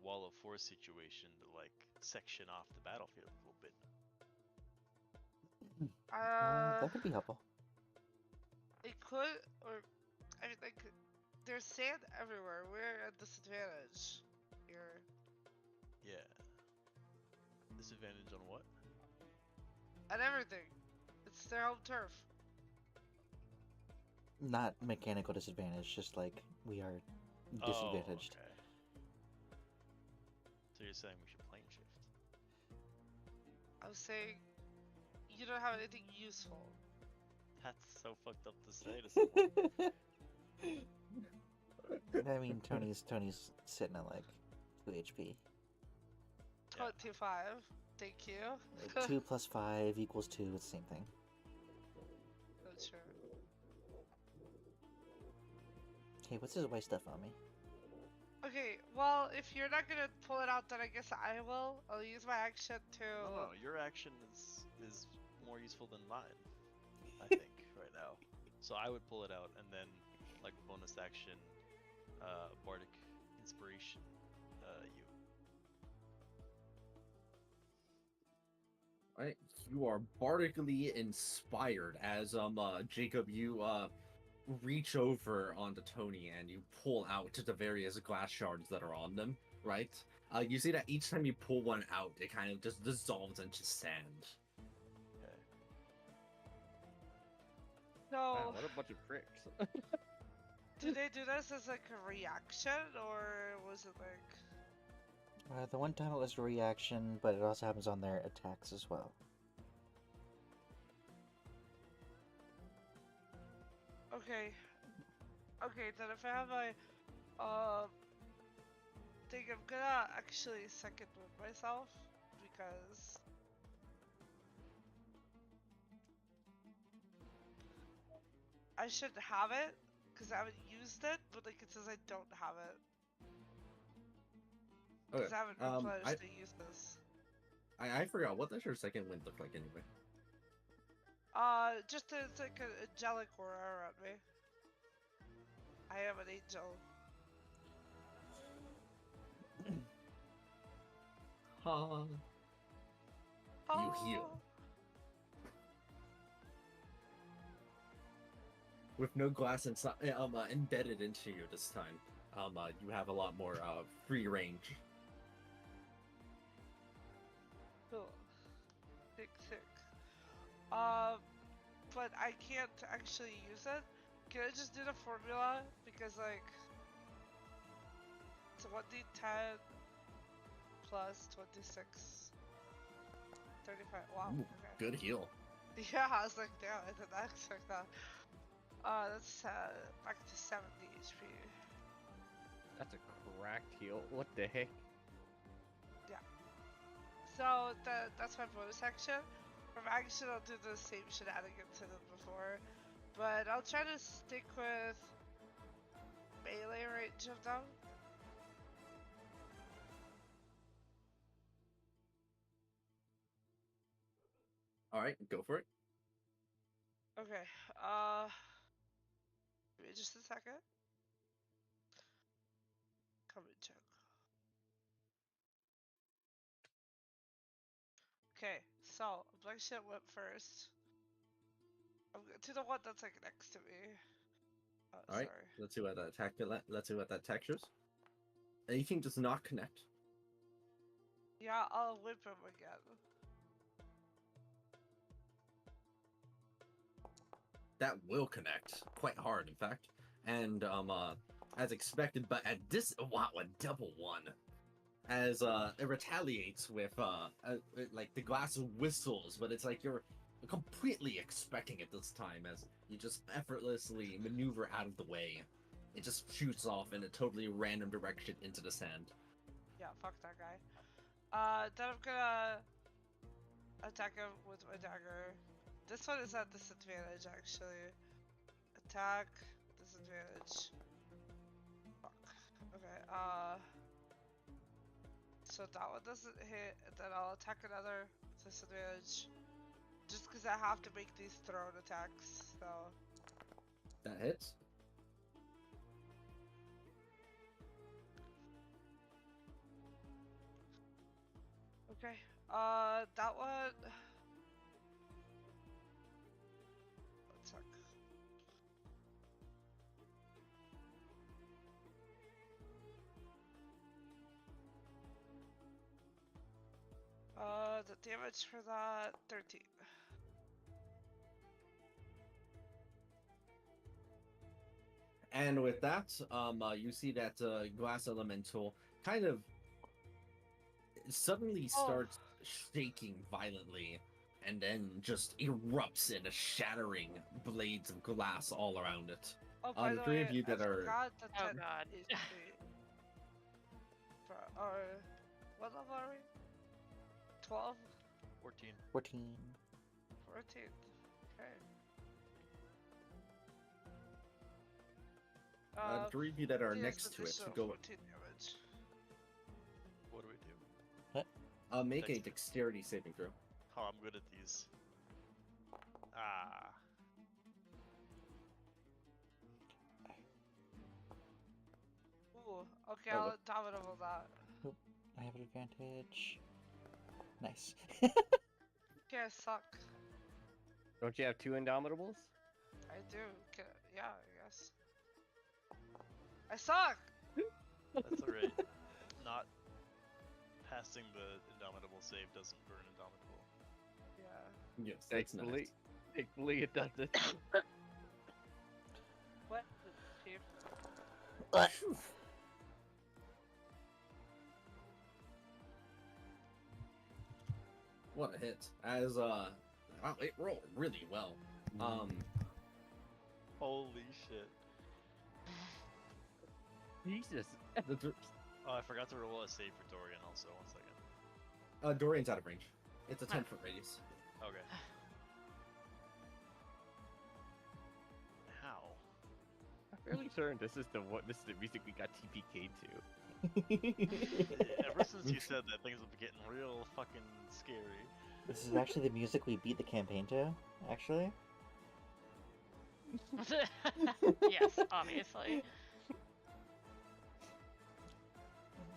wall of force situation to like section off the battlefield a little bit. That could be helpful. It could, or I mean, like, there's sand everywhere. We're at disadvantage here. Yeah. Disadvantage on what? At everything. It's their home turf. Not mechanical disadvantage, just like we are disadvantaged. Oh, okay. So you're saying we should plane shift? I was saying, you don't have anything useful. That's so fucked up to say to someone. I mean, Tony's sitting at like 2 HP. 25. Thank you. 2 plus 5 equals 2. It's the same thing. Not sure. Hey, what's this white stuff on me? Okay, well, if you're not gonna pull it out, then I guess I will. I'll use my action to. No, your action is more useful than mine, I think, right now. So I would pull it out and then, like bonus action, bardic inspiration, you. Right, you are bardically inspired as Jacob, you reach over onto Tony and you pull out the various glass shards that are on them, right? You see that each time you pull one out, it kind of just dissolves into sand. Okay. So, Wow, what a bunch of pricks. do they do this as like a reaction, or was it like? The one time it was a reaction, but it also happens on their attacks as well. Okay. Okay, then if I have my thing, I'm gonna actually second with myself because I should have it because I haven't used it, but like it says I don't have it because I haven't replenished the uses. I forgot, what does your second wind look like anyway? Just it's like an angelic aura around me. I am an angel. You heal. With no glass embedded into you this time, you have a lot more free range. Cool. Sick. But I can't actually use it. Can I just do the formula? Because like, it's 1d10 plus 26. 35. Wow. Ooh, Okay. good heal. Yeah, I was like, damn, I did not expect that. That's back to 70 HP. That's a cracked heal. What the heck? So that's my bonus action. From action, I'll do the same shenanigans I did before, but I'll try to stick with melee range of them. All right, go for it. Okay. Give me just a second. Come and check. Okay, so black shit went first. I'm to the one that's like next to me. Oh, All right, sorry. let's see what that attack. Let's see what that textures. Anything does not connect. Yeah, I'll whip him again. That will connect quite hard, in fact, and as expected, but at this a double one. As it retaliates with like the glass whistles, but it's like you're completely expecting it this time as you just effortlessly maneuver out of the way it just shoots off in a totally random direction into the sand. Yeah, fuck that guy. Then I'm gonna attack him with my dagger. This one is at disadvantage, actually. Attack, disadvantage. Fuck. Okay, so that one doesn't hit, and then I'll attack another disadvantage. Just because I have to make these thrown attacks, so. That hits. Okay, that one. One sec. The damage for that 13. And with that, you see that glass elemental kind of suddenly starts shaking violently, and then just erupts into shattering blades of glass all around it. Oh, by The the three way, of you that I are forgot the Oh 10 god. HP. Or what level are we? 12? 14. 14. 14. Okay. the three of you that are yes, next to it additional go 14 damage. What do we do? make a Dex- dexterity saving throw. Oh, I'm good at these. Ah. Ooh, okay, Oh, I'll what? indomitable that. I have an advantage. Nice. Okay, I suck. Don't you have 2 Indomitables? I do. Yeah, I guess. I suck! That's alright. Not passing the Indomitable save doesn't burn Indomitable. Yeah. Yes, that's nice. Thankfully it doesn't. What? Chief? What a hit! As wow, it rolled really well. Holy shit. Jesus. The th- Oh, I forgot to roll a save for Dorian also. 1 second. Dorian's out of range. It's a 10-foot radius. Okay. How? I'm fairly certain this is the music we got TPK to. Ever since you said that, things have been getting real fucking scary. This is actually the music we beat the campaign to, actually. Yes, obviously.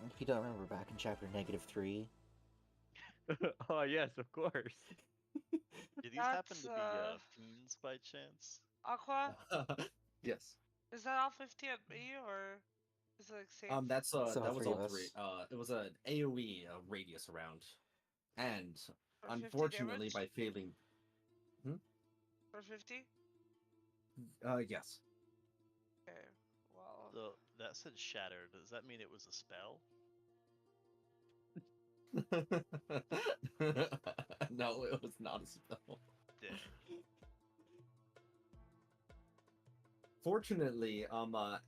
If you don't remember, back in chapter -3. Oh yes, of course. Do these happen to be That's, fiends by chance? Aqua? Yes. Is that all 50 at me, or is it like safe? That's So that all was three all of three. us. It was an AOE radius around, and For 50 unfortunately, damage? by failing, For 50? yes. Okay, well. So that said shatter. Does that mean it was a spell? No, it was not a spell. Dang. Fortunately,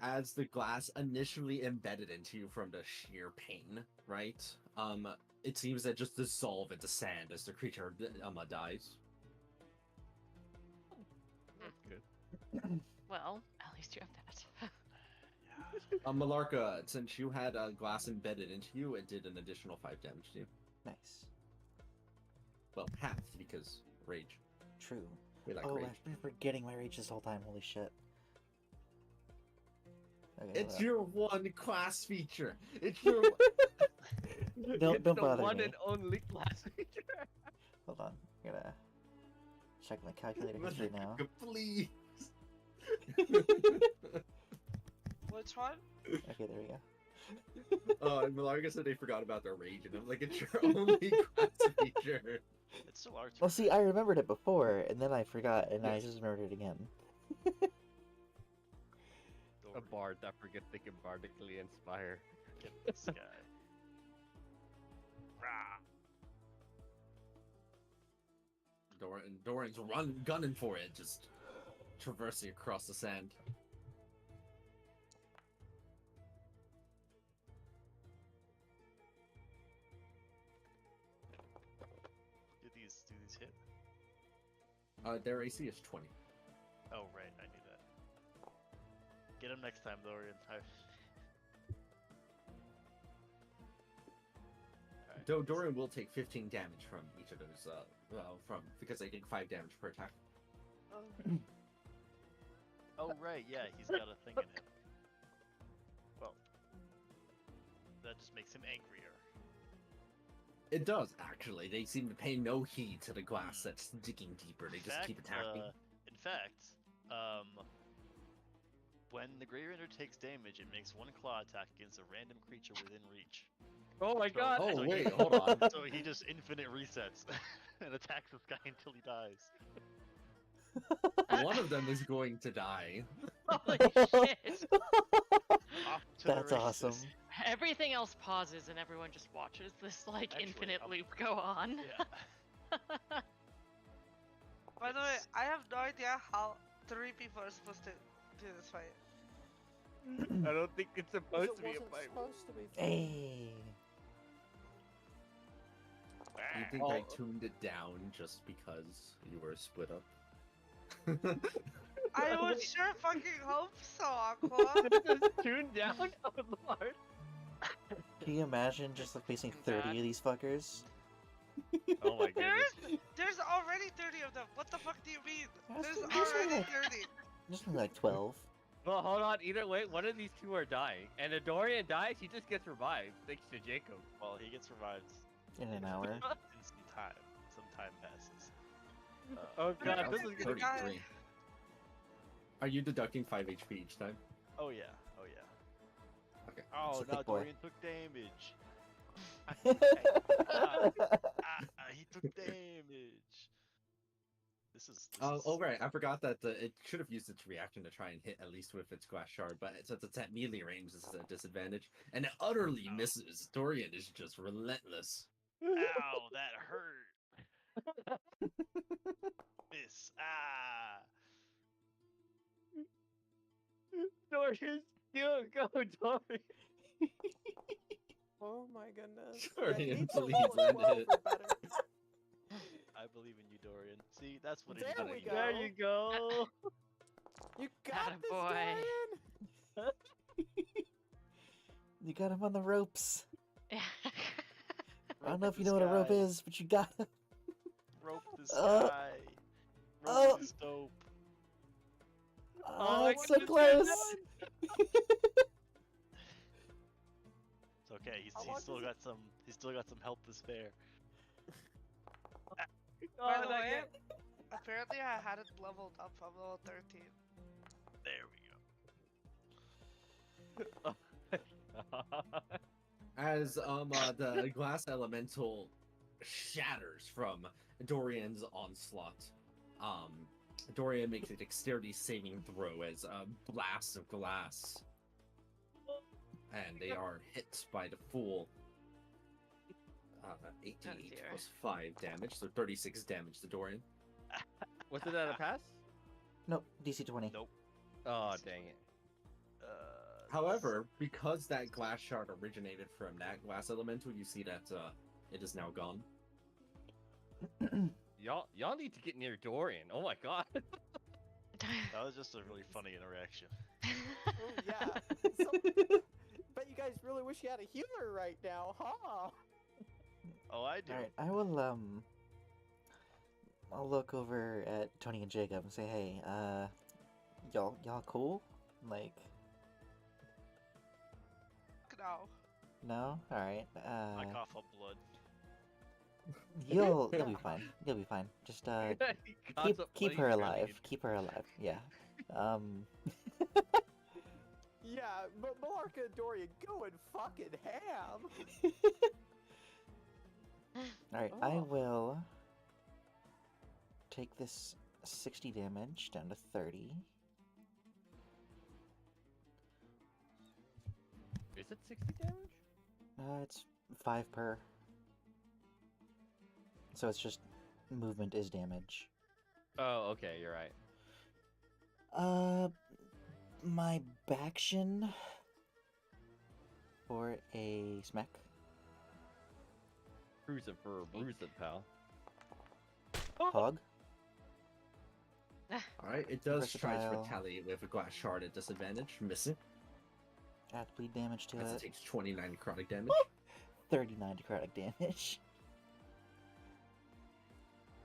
as the glass initially embedded into you from the sheer pain, right? It seems that just dissolve into sand as the creature dies. That's good. Well, at least you have that. Yeah. Malarka, since you had glass embedded into you, it did an additional 5 damage to you. Nice. Well, half because rage. True. We like Oh, rage. I've been forgetting my rage this whole time. Holy shit. Okay, It's hold your one class feature. It's your. Don't It's the bother one me. and only class feature. Hold on. I gotta check my calculator history now. Please. Which one? Okay, there we go. And Malarga said they forgot about their rage, and I'm like, it's your only class feature. It's still our turn. Well, see, I remembered it before, and then I forgot, and I just remembered it again. A bard that forgets they can bardically inspire. Get this guy. Rah. Doran's gunning for it, just traversing across the sand. things hit? Their AC is 20. Oh, right, I knew that. Get him next time, Dorian. Alright. Though Dorian will take 15 damage from each of those, because they take 5 damage per attack. Oh, right, yeah, he's got a thing in him. Well, that just makes him angrier. It does, actually. They seem to pay no heed to the glass that's digging deeper. They just keep attacking. In fact, when the Grey Raider takes damage, it makes one claw attack against a random creature within reach. Oh my god! Oh, so wait, he- hold on. So he just infinite resets and attacks this guy until he dies. One of them is going to die. Holy shit! Off to the That's races. awesome. Everything else pauses and everyone just watches this like Actually, infinite I'm- loop go on. Yeah. By the way, I have no idea how 3 people are supposed to do this fight. I don't think it's supposed It to be a wasn't fight. supposed to be. Hey. You think I tuned it down just because you were split up? I would sure fucking hope so, Aqua. Tuned down? Oh lord! Can you imagine just like facing 30 of these fuckers? Oh my goodness. There's already 30 of them. What the fuck do you mean? That's There's what- already 30. Just like 12. Well, hold on. Either way, one of these two are dying. And if Dorian dies, he just gets revived, thanks to Jacob. Well, he gets revived In an hour. in some time. Some time passes. Oh god, Remember this is the gonna guy- 33. Are you deducting 5 HP each time? Oh yeah, oh yeah. Okay. Oh, It's a now thick boy. Dorian took damage. He took damage. This is. Oh, right. I forgot that it should have used its reaction to try and hit at least with its glass shard, but since it's at melee range, this is a disadvantage. And it utterly misses. Dorian is just relentless. Ow, that hurt. Miss. Ah. Dorian, still go, Dorian. Oh my goodness. Dorian, Yeah, he needs please to roll a end 12 it. or better. I believe in you, Dorian. See, that's what it There is. we go. There you go. You got this, Attaboy. Dorian! You got him on the ropes. Yeah. I don't know if you know what a rope is, but you got him. Rope this Oh. guy. Oh. Rope this dope. Oh, my it's so goodness, close. It's okay. He's How long still does it- got some. He's still got some help to spare. By the not way, yet. apparently I had it leveled up from level 13. There we go. As the glass elemental shatters from Dorian's onslaught, Dorian makes a dexterity saving throw as a blast of glass, and they are hit by the full 8d8 dear. plus 5 damage, so 36 damage to Dorian. Was it at a pass? Nope, DC 20. Nope. Oh, dang it. However, because that glass shard originated from that glass elemental, you see that it is now gone. Y'all need to get near Dorian. Oh my god. That was just a really funny interaction. Oh, yeah. Bet you guys really wish you had a healer right now, huh? Oh, I do. Alright, I will, I'll look over at Tony and Jacob and say, hey, y'all cool? Like, No. no? Alright, I cough up blood. you'll be fine. You'll be fine. Just, keep her alive. Keep her alive, yeah. Yeah, Malarka and Dorian going fucking ham. Alright, I Oh. will take this 60 damage down to 30. Is it 60 damage? It's 5 per. So it's just movement is damage. Oh, okay, you're right. My baction for a smack. Cruise it for a bruise it, pal. Pog. Alright, it does try to Versatile. retaliate with a glass shard at disadvantage, missing. Add bleed damage to As it it. takes 29 necrotic damage. 39 necrotic damage.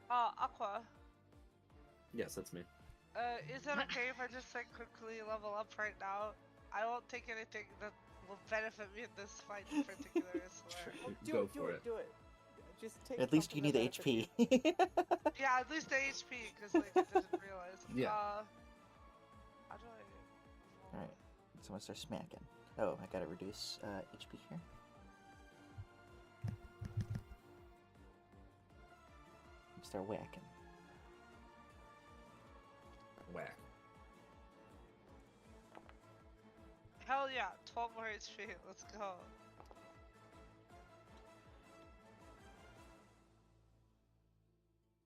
Aqua. Yes, that's me. Is it okay if I just like quickly level up right now? I won't take anything that will benefit me in this fight in particular, I swear. Go for it. Do it. Just take At least you something need that the benefits you. HP. Yeah, at least the HP, because like I didn't realize. Yeah. How do I? Alright, so I'm gonna start smacking. Oh, I gotta reduce HP here. Start whacking. Whack. Hell yeah, 12 more HP. Let's go.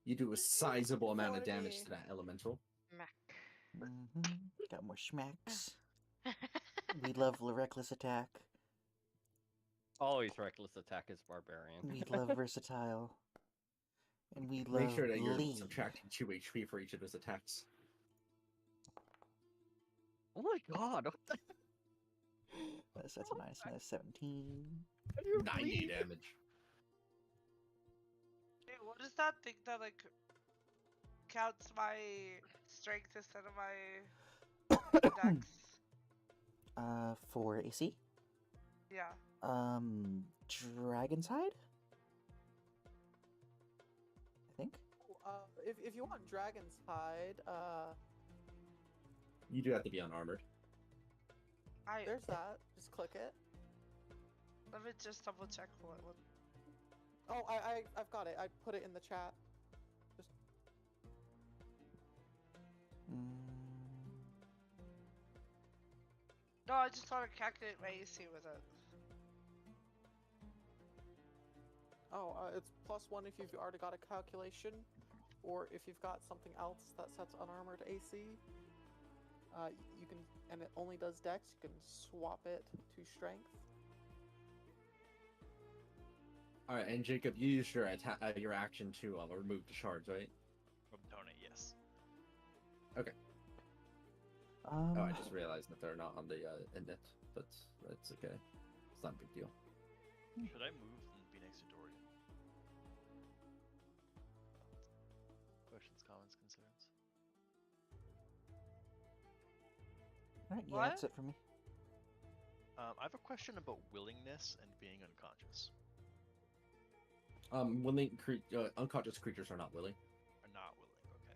You do a sizable amount of damage Funny. to that elemental. Mac. Got more schmacks. We love the reckless attack. Always reckless attack is barbarian. We love versatile. And we love Make sure that you're lead. subtracting 2 HP for each of those attacks. Oh my god! What the... That's a minus 17. 90 damage. Hey, what is that thing that like counts my strength instead of my dex? For AC? Yeah. Dragon's Hide? I think. If you want Dragon's Hide, You do have to be unarmored. there's that. Just click it. Let me just double check what one. Oh, I've got it. I put it in the chat. Just No, I just want to calculate my AC with it. oh, it's +1 if you've already got a calculation, or if you've got something else that sets unarmored AC. You can, and it only does Dex. You can swap it to Strength. Alright, and Jacob, you used your your action to remove the shards, right? From Tony, yes. Oh, I just realized that they're not on the index, but that's okay. It's not a big deal. Should I move and be next to Dorian? Questions, comments, concerns? Alright, yeah, What? that's it for me. I have a question about willingness and being unconscious. Unconscious creatures are not willing. Or not willing, okay.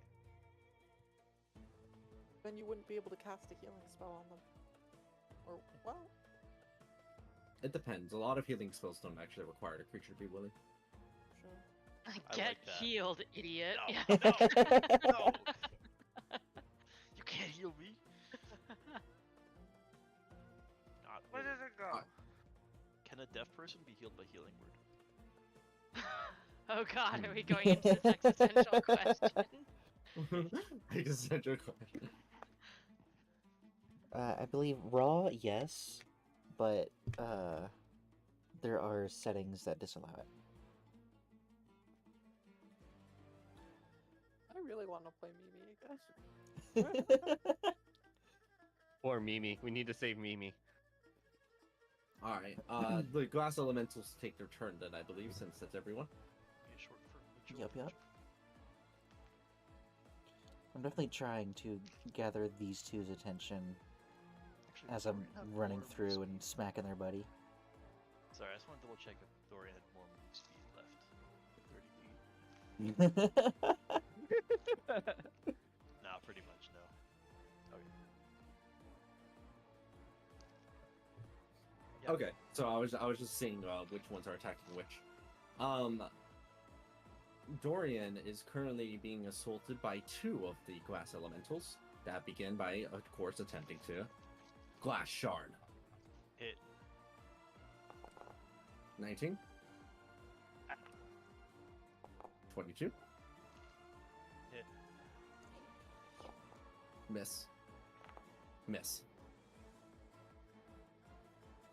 Then you wouldn't be able to cast a healing spell on them. Or, well, It depends. A lot of healing spells don't actually require the creature to be willing. sure. I Get like that. healed, idiot. No, Yeah. no. You can't heal me. Not Where willing. did it go? Can a deaf person be healed by healing word? Oh god, are we going into this existential question? Existential question. I believe raw, yes, but there are settings that disallow I really want to play Mimi, guys. it. Poor Mimi. We need to save Mimi. Alright, the glass elementals take their turn then, I believe, since that's everyone. Be short for Mitchell. Yup, yup. I'm definitely trying to gather these two's attention Actually, as does I'm Dorian have running more through move and speed? smacking their buddy. Sorry, I just want to double check if Dorian had more move speed left. 30 feet. Nah, pretty much no. Okay. Yeah. Okay, so I was just seeing which ones are attacking which. Dorian is currently being assaulted by 2 of the glass elementals that begin by, of course, attempting to glass shard. Hit. 19. 22. Hit. Miss. Miss.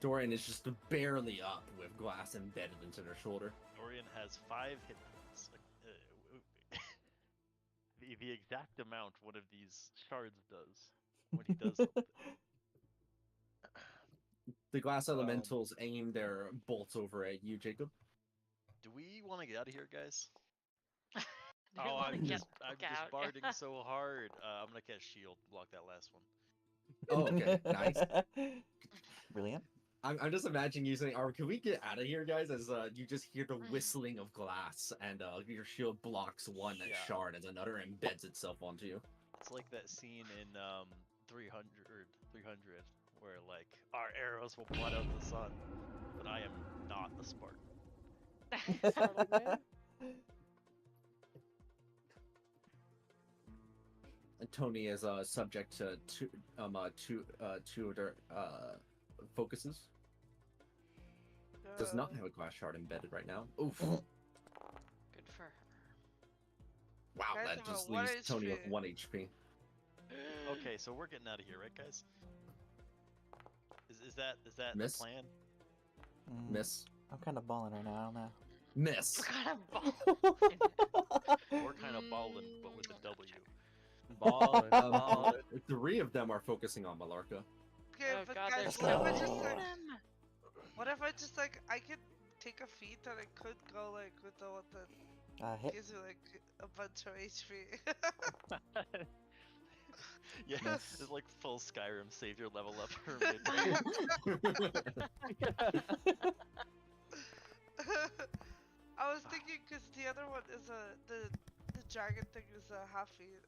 Dorian is just barely up with glass embedded into their shoulder. Dorian has 5 hit points. the exact amount one of these shards does when he does something. The glass elementals aim their bolts over at you, Jacob. Do we want to get out of here, guys? Do we wanna I'm get just the fuck out? barding so hard. I'm gonna cast shield, block that last one. Oh, okay, nice. Brilliant. I'm just imagining you saying, "Can we get out of here, guys?" As you just hear the whistling of glass, and your shield blocks one Yeah. shard as another embeds itself onto you. It's like that scene in 300, where like our arrows will blot out the sun, but I am not a Spartan. And Tony is subject to two other focuses. Does not have a glass shard embedded right now. Oof. Good for her. Wow, Guys that have just a 1 leaves Tony with HP. 1 HP. Okay, so we're getting out of here, right, guys? Is that Miss? the plan? Miss. I'm kind of balling right now. I don't know. Miss. What kind of ball? We're kind of balling, but with a W. Ball and ball. 3 of them are focusing on Malarka. Okay, Oh but god, guys, there's what so if I many just of like, them. what if I just like, I could take a feat and I could go like with the one that Hit. gives me like a bunch of HP. Yeah, Miss. it's like full Skyrim, save your level up for mid. I was thinking because the other one is the dragon thing is a half feat.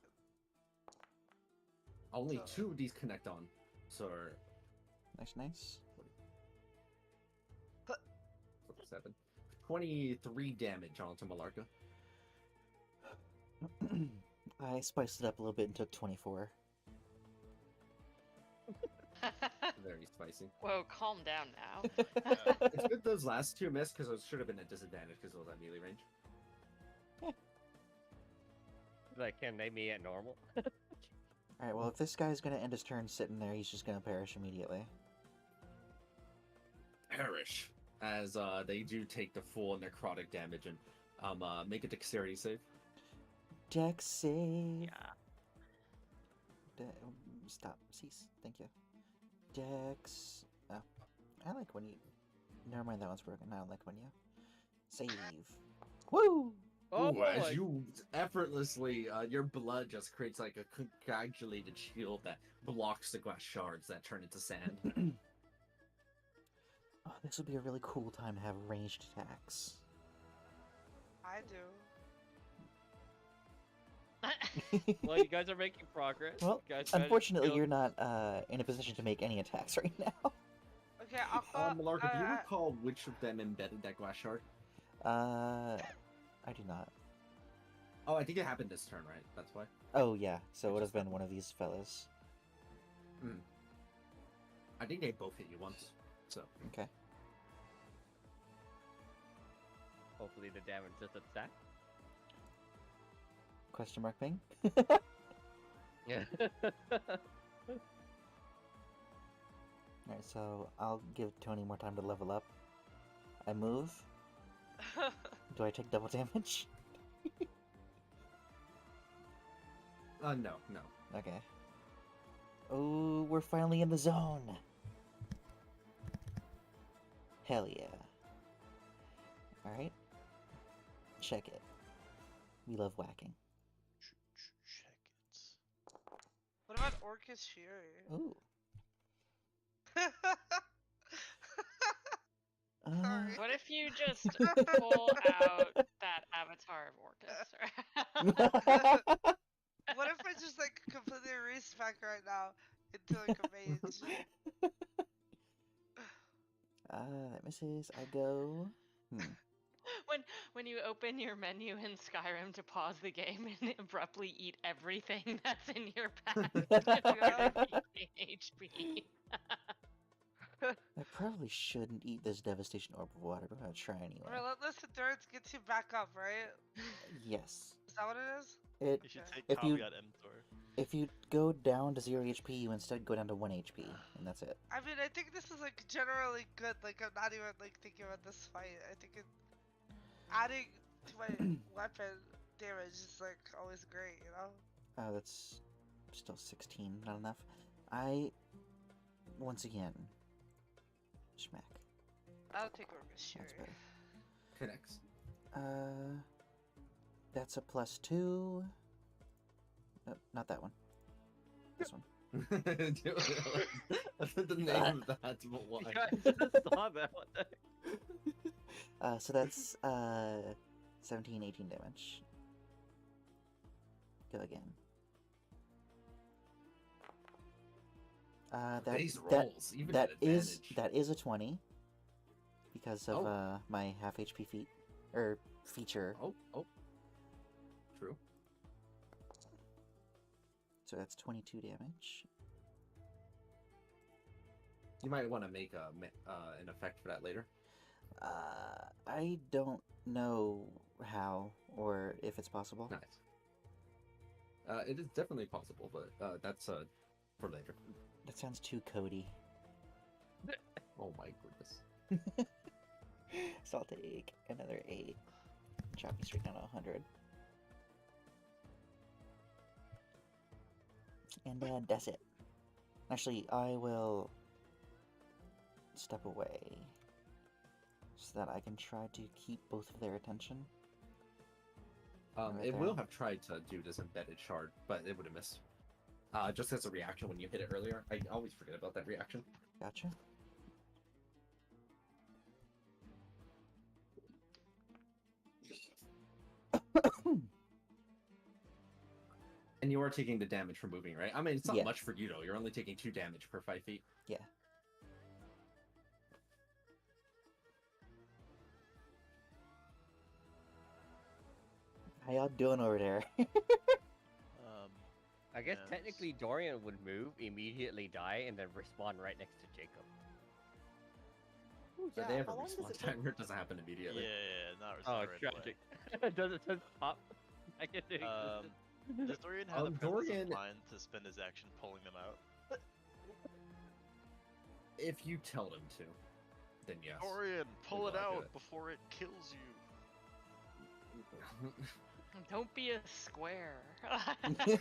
Only So- 2 of these connect on. So Nice. 7. 23 damage onto Malarka. I spiced it up a little bit and took 24. Very spicy. Whoa, calm down now. It's good those last 2 missed because it should have been a disadvantage because it was at melee range. Like, can they be at normal? Alright, well, if this guy's gonna end his turn sitting there, he's just gonna perish immediately. Perish. As they do take the full necrotic damage and make a dexterity save. Dex save. Yeah. Stop. Cease. Thank you. Dex. Oh. I like when you. Never mind, that one's broken. I don't like when you. Save. Woo! Ooh, as my- you effortlessly, your blood just creates like a coagulated shield that blocks the glass shards that turn into sand. Oh, this would be a really cool time to have ranged attacks. I do. Well, you guys are making progress. Well, You guys managed to unfortunately, kill- you're not in a position to make any attacks right now. Okay, Aqua. Malarka, do you recall which of them embedded that glass shard? I do not. Oh, I think it happened this turn, right? That's why. Oh, yeah, so it would have been one of these fellas. I think they both hit you once. So. Okay. Hopefully the damage just attack. Question mark thing? Yeah. Alright, so I'll give Tony more time to level up. I move. Do I take double damage? No. Okay. Oh, we're finally in the zone. Hell yeah. Alright. Check it. We love whacking. Check it. What about Orcus Fury? Ooh. Sorry. What if you just pull out that avatar of Orcus? What if I just like completely erase back right now into like a mage? That misses. I go. When you open your menu in Skyrim to pause the game and abruptly eat everything that's in your path in order to regain HP. I probably shouldn't eat this Devastation Orb of Water, but I'm gonna try anyway. Relentless endurance gets you back up, right? Yes. Is that what it is? It. You should take If you- Caveat Emptor. If you go down to 0 HP, you instead go down to 1 HP, and that's it. I mean, I think this is like generally good. Like, I'm not even like thinking about this fight. I think it adding to my weapon damage is like always great, you know? Oh, that's still 16, not enough. Once again, smack. I'll take a sure. That's better. Connects. That's a +2. Nope, not that one. This one. The name of that's why. I just saw that one. So that's 17, 18 damage. Go again. These rolls, even that at is advantage. a 20 because of my half HP feat or feature. Oh. True. So that's 22 damage. You might want to make an effect for that later. I don't know how or if it's possible. Nice. It is definitely possible, but that's for later. That sounds too Cody. Oh my goodness. So I'll take another 8. Chop me straight down to 100. And that's it. Actually, I will step away so that I can try to keep both of their attention. Right It there. will have tried to do this embedded shard, but it would have missed. Just as a reaction when you hit it earlier. I always forget about that reaction. Gotcha. And you are taking the damage from moving, right? I mean, it's not Yeah. much for you, though. You're only taking 2 damage per 5 feet. Yeah. How y'all doing over there? I guess Yeah, technically Dorian would move, immediately die, and then respawn right next to Jacob. Ooh, But yeah, they have a how long does respawn it take? timer. It doesn't happen Yeah, immediately. not Oh, right away. tragic. Does it just pop? I get it. Does Dorian have the presence Dorian- of mind to spend his action pulling them out? If you tell him to, then yes. Dorian, pull will it do out it. before it kills you. Don't be a square.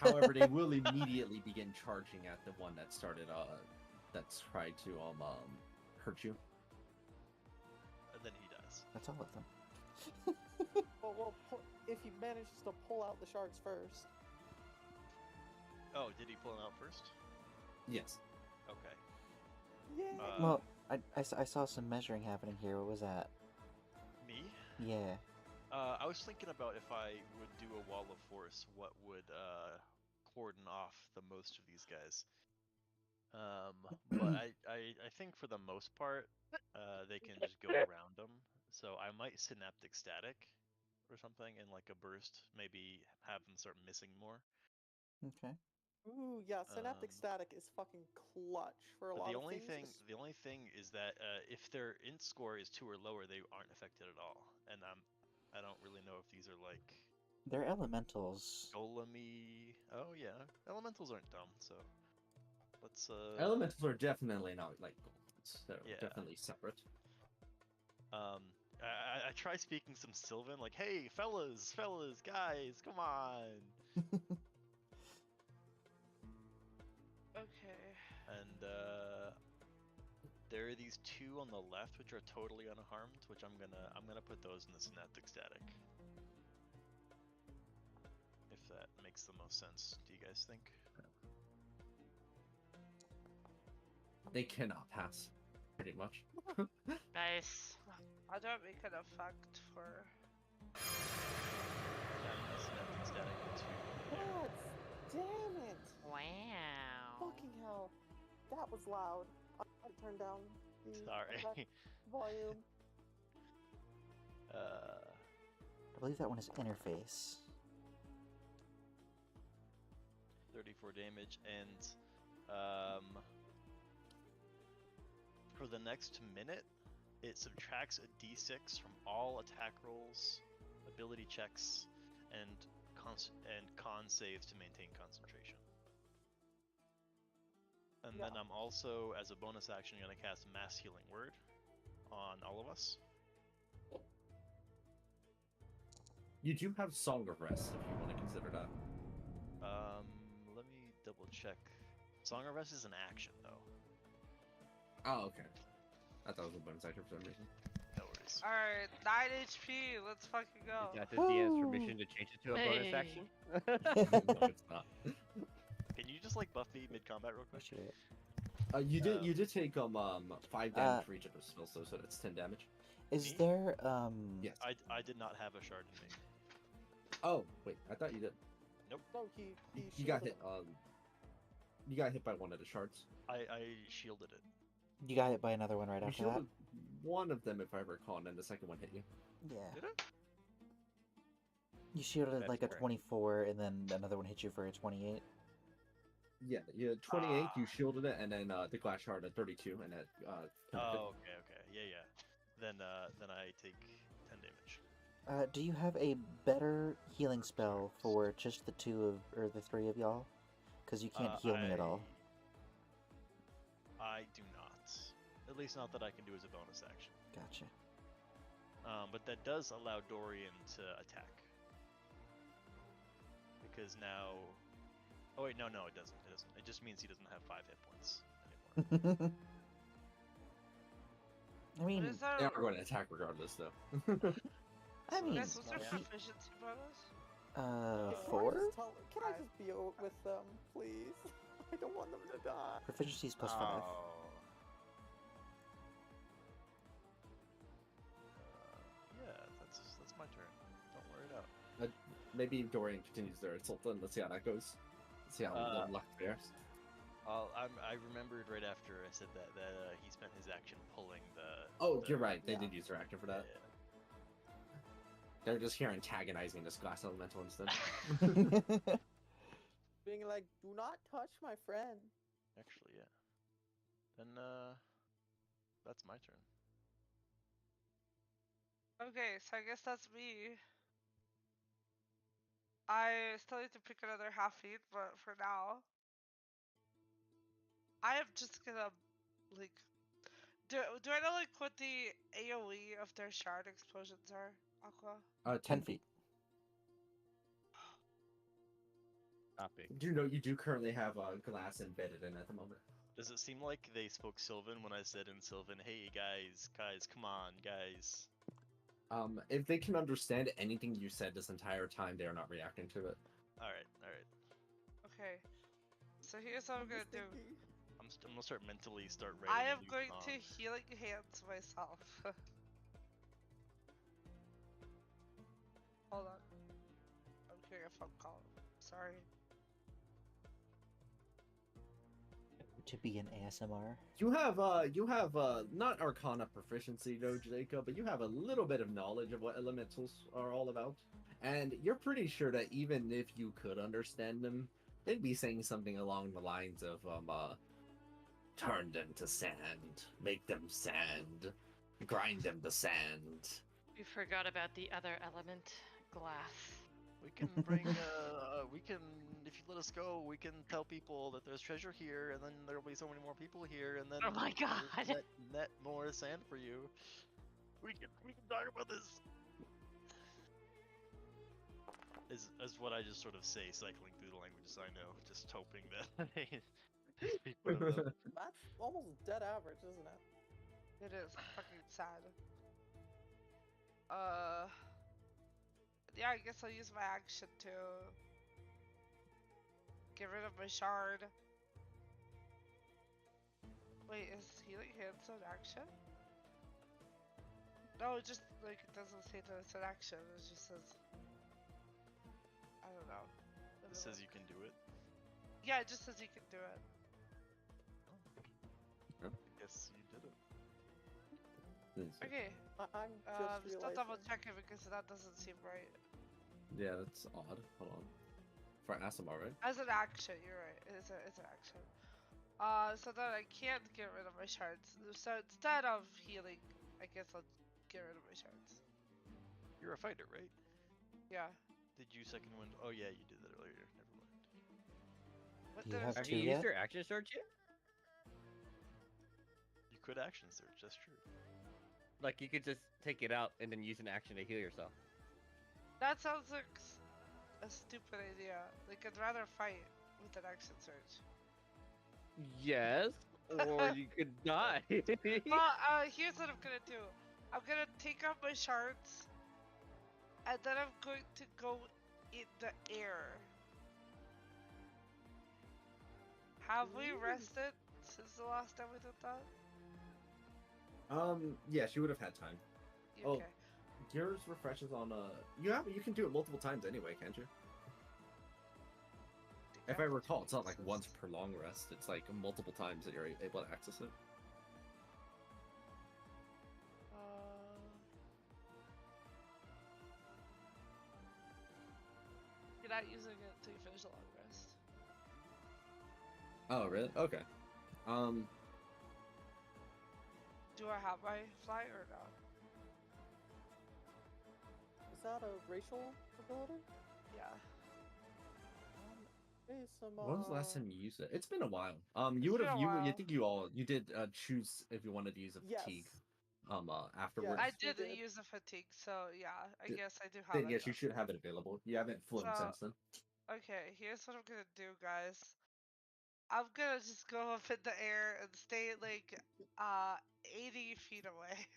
However, they will immediately begin charging at the one that started, that's tried to, hurt you. And then he dies. That's all of them. Well, if he manages to pull out the shards first. Oh, did he pull them out first? Yes. Okay. Yeah. Well, I saw some measuring happening here. What was that? Me? Yeah. I was thinking about if I would do a wall of force, what would cordon off the most of these guys. But I think for the most part, they can just go around them. So I might synaptic static or something in like a burst, maybe have them start missing more. Okay. Ooh, yeah, synaptic Um, static is fucking clutch for a But lot the of only things. thing, the only thing is that if their int score is 2 or lower, they aren't affected at all. And I don't really know if these are like They're elementals. golemy. Oh yeah, elementals aren't dumb. So let's Elementals are definitely not like goblins. They're Yeah. definitely separate. I try speaking some Sylvan, like, hey, fellas, guys, come on. Okay. And there are these 2 on the left, which are totally unharmed, which I'm gonna put those in the synaptic static. If that makes the most sense, do you guys think? They cannot pass, pretty much. Nice. I don't make an effect for. Yeah, I'm gonna synaptic static to God damn it! Wow. Fucking hell. That was loud. I turned down the Sorry. effect volume. I believe that one is interface. 34 damage, and for the next minute, it subtracts a d6 from all attack rolls, ability checks, and con saves to maintain concentration. And then Yeah. I'm also, as a bonus action, going to cast Mass Healing Word on all of us. You do have Song of Rest if you want to consider that. Let me double check. Song of Rest is an action though. Oh, okay. I thought it was a bonus action for some reason. No worries. Alright, 9 HP. Let's fucking go. Is that the DM's Woo. permission to change it to a bonus Hey. action? No, it's not. Can you just like buff me mid combat real quick? Shit. You did take 5 damage for each of those spells, so that's 10 damage. Is Me? there Yes. I did not have a shard in me. Oh wait, I thought you did. No, he You got shielded hit. him. You got hit by one of the shards. I shielded it. You got hit by another one right You after that? shielded one of them, if I recall, and then the second one hit you. Yeah. Did it? You shielded That's like a correct. 24, and then another one hit you for a 28. Yeah, 28. You shielded it, and then the glass shard at 32, and that. Oh, okay. Yeah. Then I take 10 damage. Do you have a better healing spell for just the the three of y'all? Because you can't heal me at all. I do not. At least not that I can do as a bonus action. Gotcha. But that does allow Dorian to attack. Because now... Oh wait, no, it doesn't. It doesn't. It just means he doesn't have 5 hit points anymore. I mean, What is that? They are going to attack regardless, though. I mean, Guys, what's their Yeah. proficiency bonus? Can I 4? just tell- Can I just be with them, please? I don't want them to die. Proficiency is plus 5. Oh. Yeah, that's my turn. Don't worry it out. Maybe Dorian continues their insult, then let's see how that goes. Let's see how luck fares. I remembered right after I said that he spent his action pulling the. Oh, the- you're right. They yeah. did use their action for that. Yeah. They're just here antagonizing this glass elemental instead. Being like, do not touch my friend. Actually, yeah. Then that's my turn. Okay, so I guess that's me. I still need to pick another half feet, but for now, I am just gonna like. Do I know like what the AOE of their shard explosions are, Aqua? 10 feet. Topic. You do currently have glass embedded in at the moment. Does it seem like they spoke Sylvan when I said in Sylvan, "Hey guys, come on, guys"? If they can understand anything you said this entire time, they are not reacting to it. All right. Okay. So here's what I'm gonna do. I'm gonna start mentally writing. I a am new going song. to healing hands myself. Hold on. I'm getting a phone call. Sorry. To be an ASMR. You have not Arcana proficiency, no, Jacob, but you have a little bit of knowledge of what elementals are all about, and you're pretty sure that even if you could understand them, they'd be saying something along the lines of turn them to sand, make them sand, grind them to sand. You forgot about the other element, glass. We can bring. We can. If you let us go, we can tell people that there's treasure here, and then there'll be so many more people here, and then. Oh my we'll God. Net more sand for you. We can talk about this. Is what I just sort of say, cycling through the languages I know, just hoping that they speak one of them. That's almost dead average, isn't it? It is fucking sad. Yeah, I guess I'll use my action to get rid of my shard. Wait, is healing hands an action? No, it just like it doesn't say that it's an action. It just says I don't know. It says you can do it. Yeah, it just says you can do it. I guess you did it. Okay. I'm just Still double realizing. checking because that doesn't seem right. Yeah, that's odd. Hold on. For ASMR, right? As an action, you're right. It's an action. So that I can't get rid of my shards. So instead of healing, I guess I'll get rid of my shards. You're a fighter, right? Yeah. Did you second wind? Oh yeah, you did that earlier. Never mind. What You the have Have two you yet? used your action search yet? You could action search. That's true. Like you could just take it out and then use an action to heal yourself. That sounds like a stupid idea. Like, I'd rather fight with an action surge. Yes, or you could die. Well, here's what I'm gonna do. I'm gonna take out my shards, and then I'm going to go in the air. Have we rested since the last time we did that? Yes, you would have had time. Oh. Okay. Yours refreshes on you can do it multiple times anyway, can't you? If I recall, it's not like once per long rest. It's like multiple times that you're able to access it. You're not using it till you finish a long rest. Oh, really? Okay. Do I have my fly or not? Is that a racial ability? Yeah. Hey, some, When was the last time you used it? It's been a while. It's You would been a have while. I think you did choose if you wanted to use a fatigue. Yes. Afterwards. I you didn't did. use a fatigue, so yeah, I Th- guess I do have Then it. yes, you now. should have it available. You haven't flown So- since then. Okay, here's what I'm gonna do, guys. I'm gonna just go up in the air and stay like 80 feet away.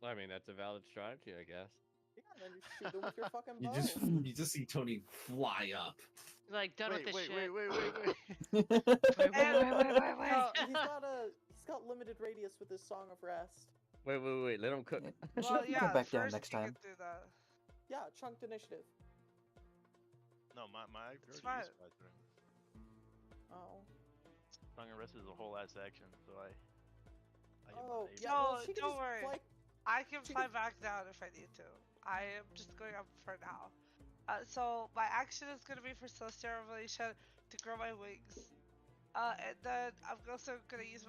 I mean, that's a valid strategy, I guess. Yeah, and then you shoot them with your fucking bow. You just see Tony fly up. Like done with this shit. Wait. Wait. No, He's got limited radius with his Song of Rest. Wait. Let him cook. Actually, well, you yeah, come back down first next you time. can do that. Yeah, chunked initiative. No, my It's already fine. used my turn. Oh. Song of Rest is a whole ass action, so I get Oh, my yeah, well, No, she can don't just worry. fly- I can She fly can- back down if I need to. I am just going up for now. So my action is gonna be for Celestial Revelation to grow my wings. And then I'm also gonna use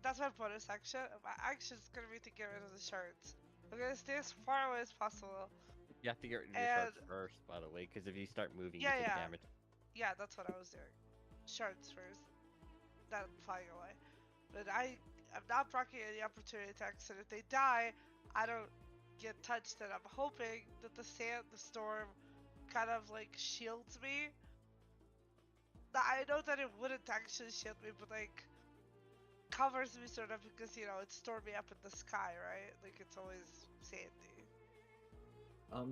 that's my bonus action. My action is gonna be to get rid of the shards. I'm gonna stay as far away as possible. You have to get rid of your shards first, by the way, because if you start moving, Yeah, you take yeah. damage. Yeah, that's what I was doing. Shards first. Then flying away. But I'm not blocking any opportunity attacks, and if they die, I don't get touched. And I'm hoping that the storm, kind of like shields me. I know that it wouldn't actually shield me, but like covers me sort of because it's stormy up in the sky, right? Like it's always sandy.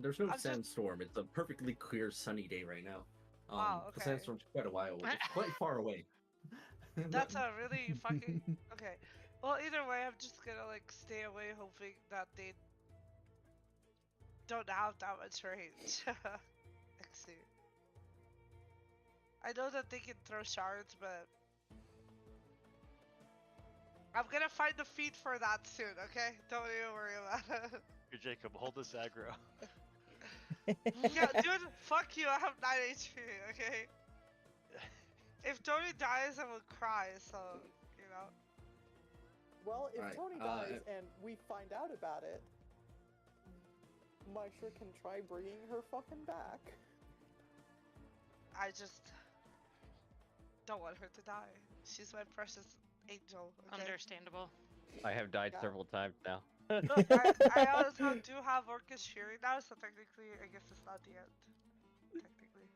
There's no I'm just- sandstorm. It's a perfectly clear, sunny day right now. Wow, The okay. sandstorm's quite a while away. It's quite far away. That's a really fucking okay. Well, either way, I'm just gonna like stay away, hoping that they don't have that much range. Let's see. I know that they can throw shards, but I'm gonna find the feed for that soon. Okay, don't even worry about it. Here, Jacob, hold this aggro. Yeah, dude, fuck you. I have 9 HP. Okay. If Tony dies, I will cry. So Well, if Alright, Tony dies and we find out about it, Maisha can try bringing her fucking back. I just don't want her to die. She's my precious angel. Okay? Understandable. I have died Yeah. several times now. I also do have Orcus Fury now, so technically, I guess it's not the end. Technically.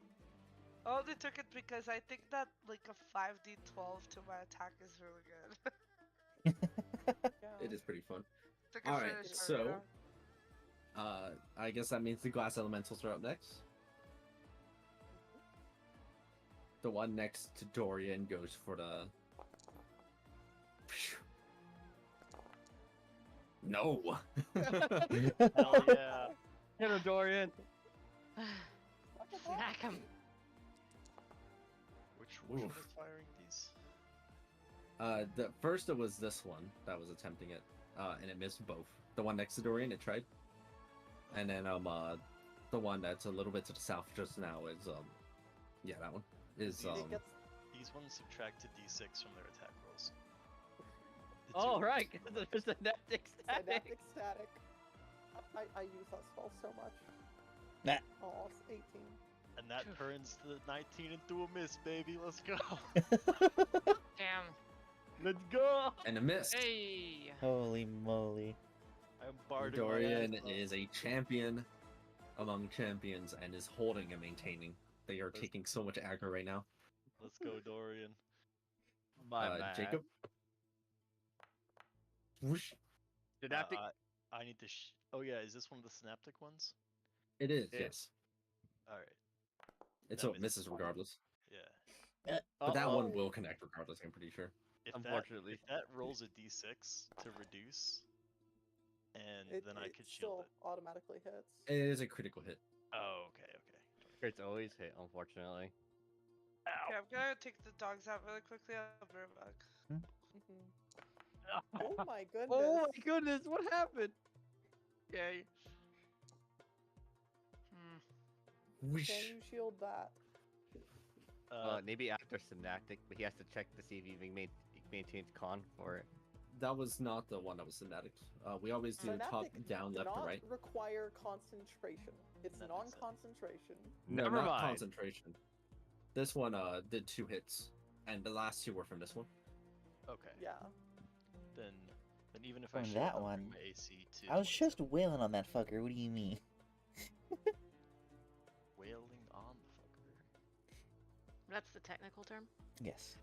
I only took it because I think that like a 5d12 to my attack is really good. Yeah. It is pretty fun. Took a Alright, finish so already, I guess that means the glass elementals are up next. The one next to Dorian goes for the. No. Hell yeah. Hit him, Dorian. Smack him. Which one Oof. is firing these? The first it was this one that was attempting it, and it missed both. The one next to Dorian, it tried, and then the one that's a little bit to the south just now is yeah, that one is It gets These ones subtract to d6 from their attack rolls. The Oh, two- right, 'cause there's a synaptic static. synaptic static. I use that spell so much. Nah. Oh, it's 18. And that turns the 19 into a miss, baby. Let's go. Damn. Let's go. and a miss. Hey. Holy moly. I'm barding my Dorian ass off. is a champion among champions and is holding and maintaining. They are Let's- taking so much aggro right now. Let's go, Dorian. My bad. Jacob. Whoosh. Synaptic. I need to. Oh yeah, is this one of the synaptic ones? It is, It- yes. All right. It's That so it misses regardless. Yeah. But that one oh. will connect regardless, I'm pretty sure. Unfortunately. if that rolls a d6 to reduce, and then I could shield still it. automatically hits. It is a critical hit. Oh, okay. It's always hit, unfortunately. Okay, I'm gonna take the dogs out really quickly. I'll be right back. Mhm. Oh my goodness. Oh my goodness, what happened? Yay. Whoosh. Can you shield that? Maybe after synaptic, but he has to check to see if he maintains con for it. That was not the one that was synaptic. We always do top, Synaptic down, do left, not to right. require concentration. It's That makes sense. non-concentration. No, Never not mind. concentration. This one did 2 hits, and the last 2 were from this one. Okay. Yeah. Then even if From I shield, that I'll bring one, my AC to I was 27. just wailing on that fucker. What do you mean? wailing on the fucker. That's the technical term. Yes,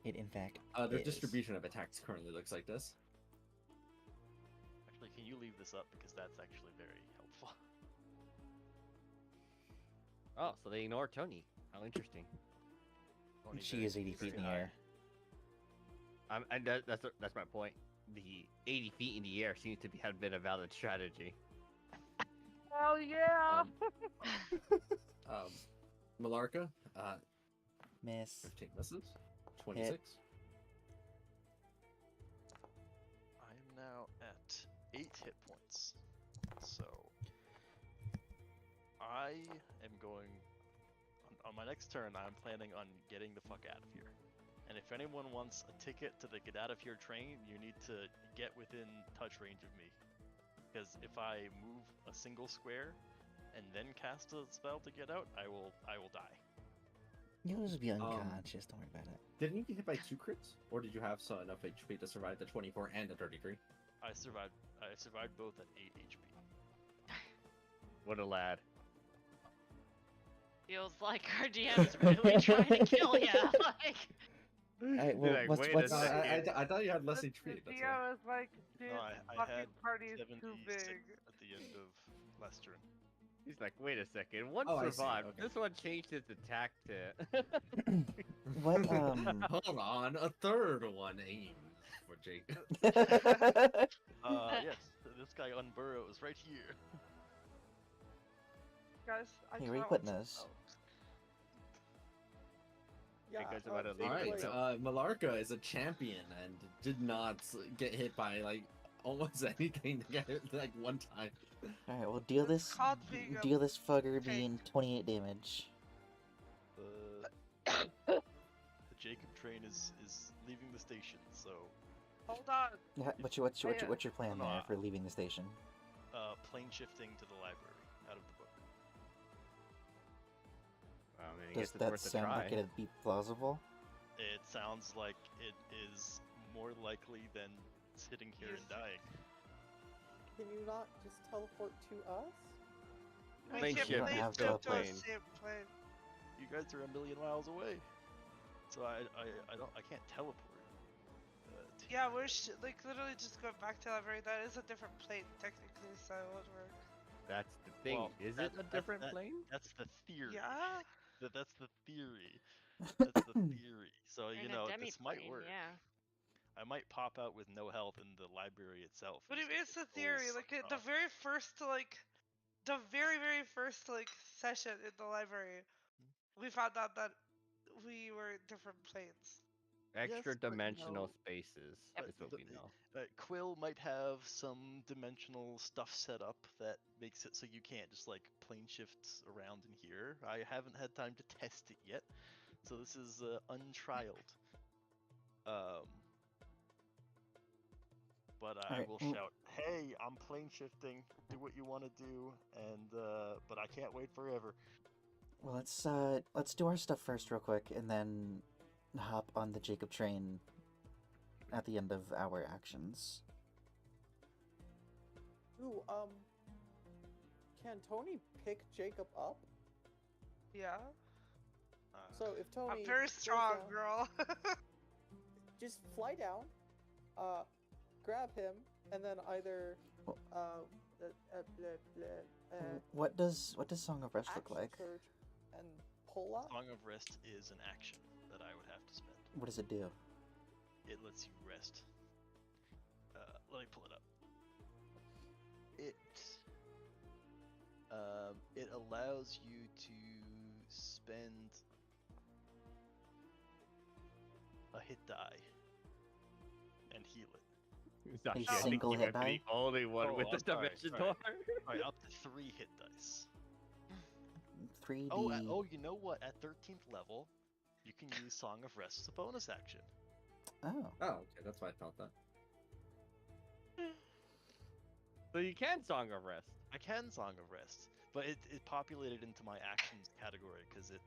it in fact The is. distribution of attacks currently looks like this. Actually, can you leave this up because that's actually very helpful. Oh, so they ignore Tony. How interesting. Tony's She very- is 80 feet in the very air. And that's my point. The 80 feet in the air seems to have been a valid strategy. Oh yeah. Malarka, Miss. 15 misses. 26. I am now at 8 hit points. So I am going on my next turn. I'm planning on getting the fuck out of here. And if anyone wants a ticket to the get out of here train, you need to get within touch range of me. Because if I move a single square and then cast a spell to get out, I will die. You'll just be unconscious. Don't worry about it. Didn't you get hit by 2 crits? Or did you have enough HP to survive the 24 and the 33? I survived both at 8 HP. What a lad. Feels like our DM's really trying to kill ya. Like, Alright, well, Like, what's wait a what's second. I thought you had less The HP. That's Theo all. was like, dude, No, the I fucking had party is 76 too big. at the end of last turn. He's like, wait a second. One Oh, I see, survived. okay. This one changed its attack to. what Hold on, a third one aimed for Jake. Yes, this guy unburrows right here. Guys, I Hey, where you can't putting also- those? Yeah. guys about to leave All Wait, right, wait. Malarka is a champion and did not get hit by like almost anything to get hit like one time. Alright, well deal It's this called being a deal this fucker tank. being 28 damage. The Jacob train is leaving the station, so Hold on. What's your plan No, there for leaving the station? plane shifting to the library out of the book. I mean, I Does guess it's that worth a sound try. like it'd be plausible? It sounds like it is more likely than sitting here and dying. Can you not just teleport to us? We Plane can't shift plane is jump to a plane. same plane. You guys are a million miles away, so I can't teleport. To Yeah, we're like literally just going back to library. That is a different plane technically, so it would work. That's the thing. Well, Is that- it a that- different that- plane? That's the theory. Yeah. That's the theory. That's the theory. So in you a know this might demi-plane, work. Yeah. I might pop out with no health in the library itself. But and it just is get a the theory. souls Like sucked the off. very first session in the library, we found out that we were in different planes. Extra but, you dimensional know, spaces Yep. is what we know. Quill might have some dimensional stuff set up that makes it so you can't just like plane shift around in here. I haven't had time to test it yet, so this is untrialed. But I Alright, will well- shout, "Hey, I'm plane shifting. Do what you want to do, and but I can't wait forever." Well, let's do our stuff first real quick and then hop on the Jacob train at the end of our actions. Ooh, can Tony pick Jacob up? Yeah. So if Tony I'm very goes strong, down, girl. just fly down, grab him, and then either What does Song of Rest look action like? surge and pull up. Song of Rest is an action that I would have to spend. What does it do? It lets you rest. Let me pull it up. It allows you to spend a hit die and heal it. It's actually, A I think single you hit might be die? the only one Oh, with I'm the sorry, dimension sorry. door. Alright, up to 3 hit dice. 3D. Oh, you know what? At 13th level, you can use Song of Rest as a bonus action. Oh. Oh, okay, that's why I thought that. So you can Song of Rest. I can Song of Rest, but it populated into my actions category because it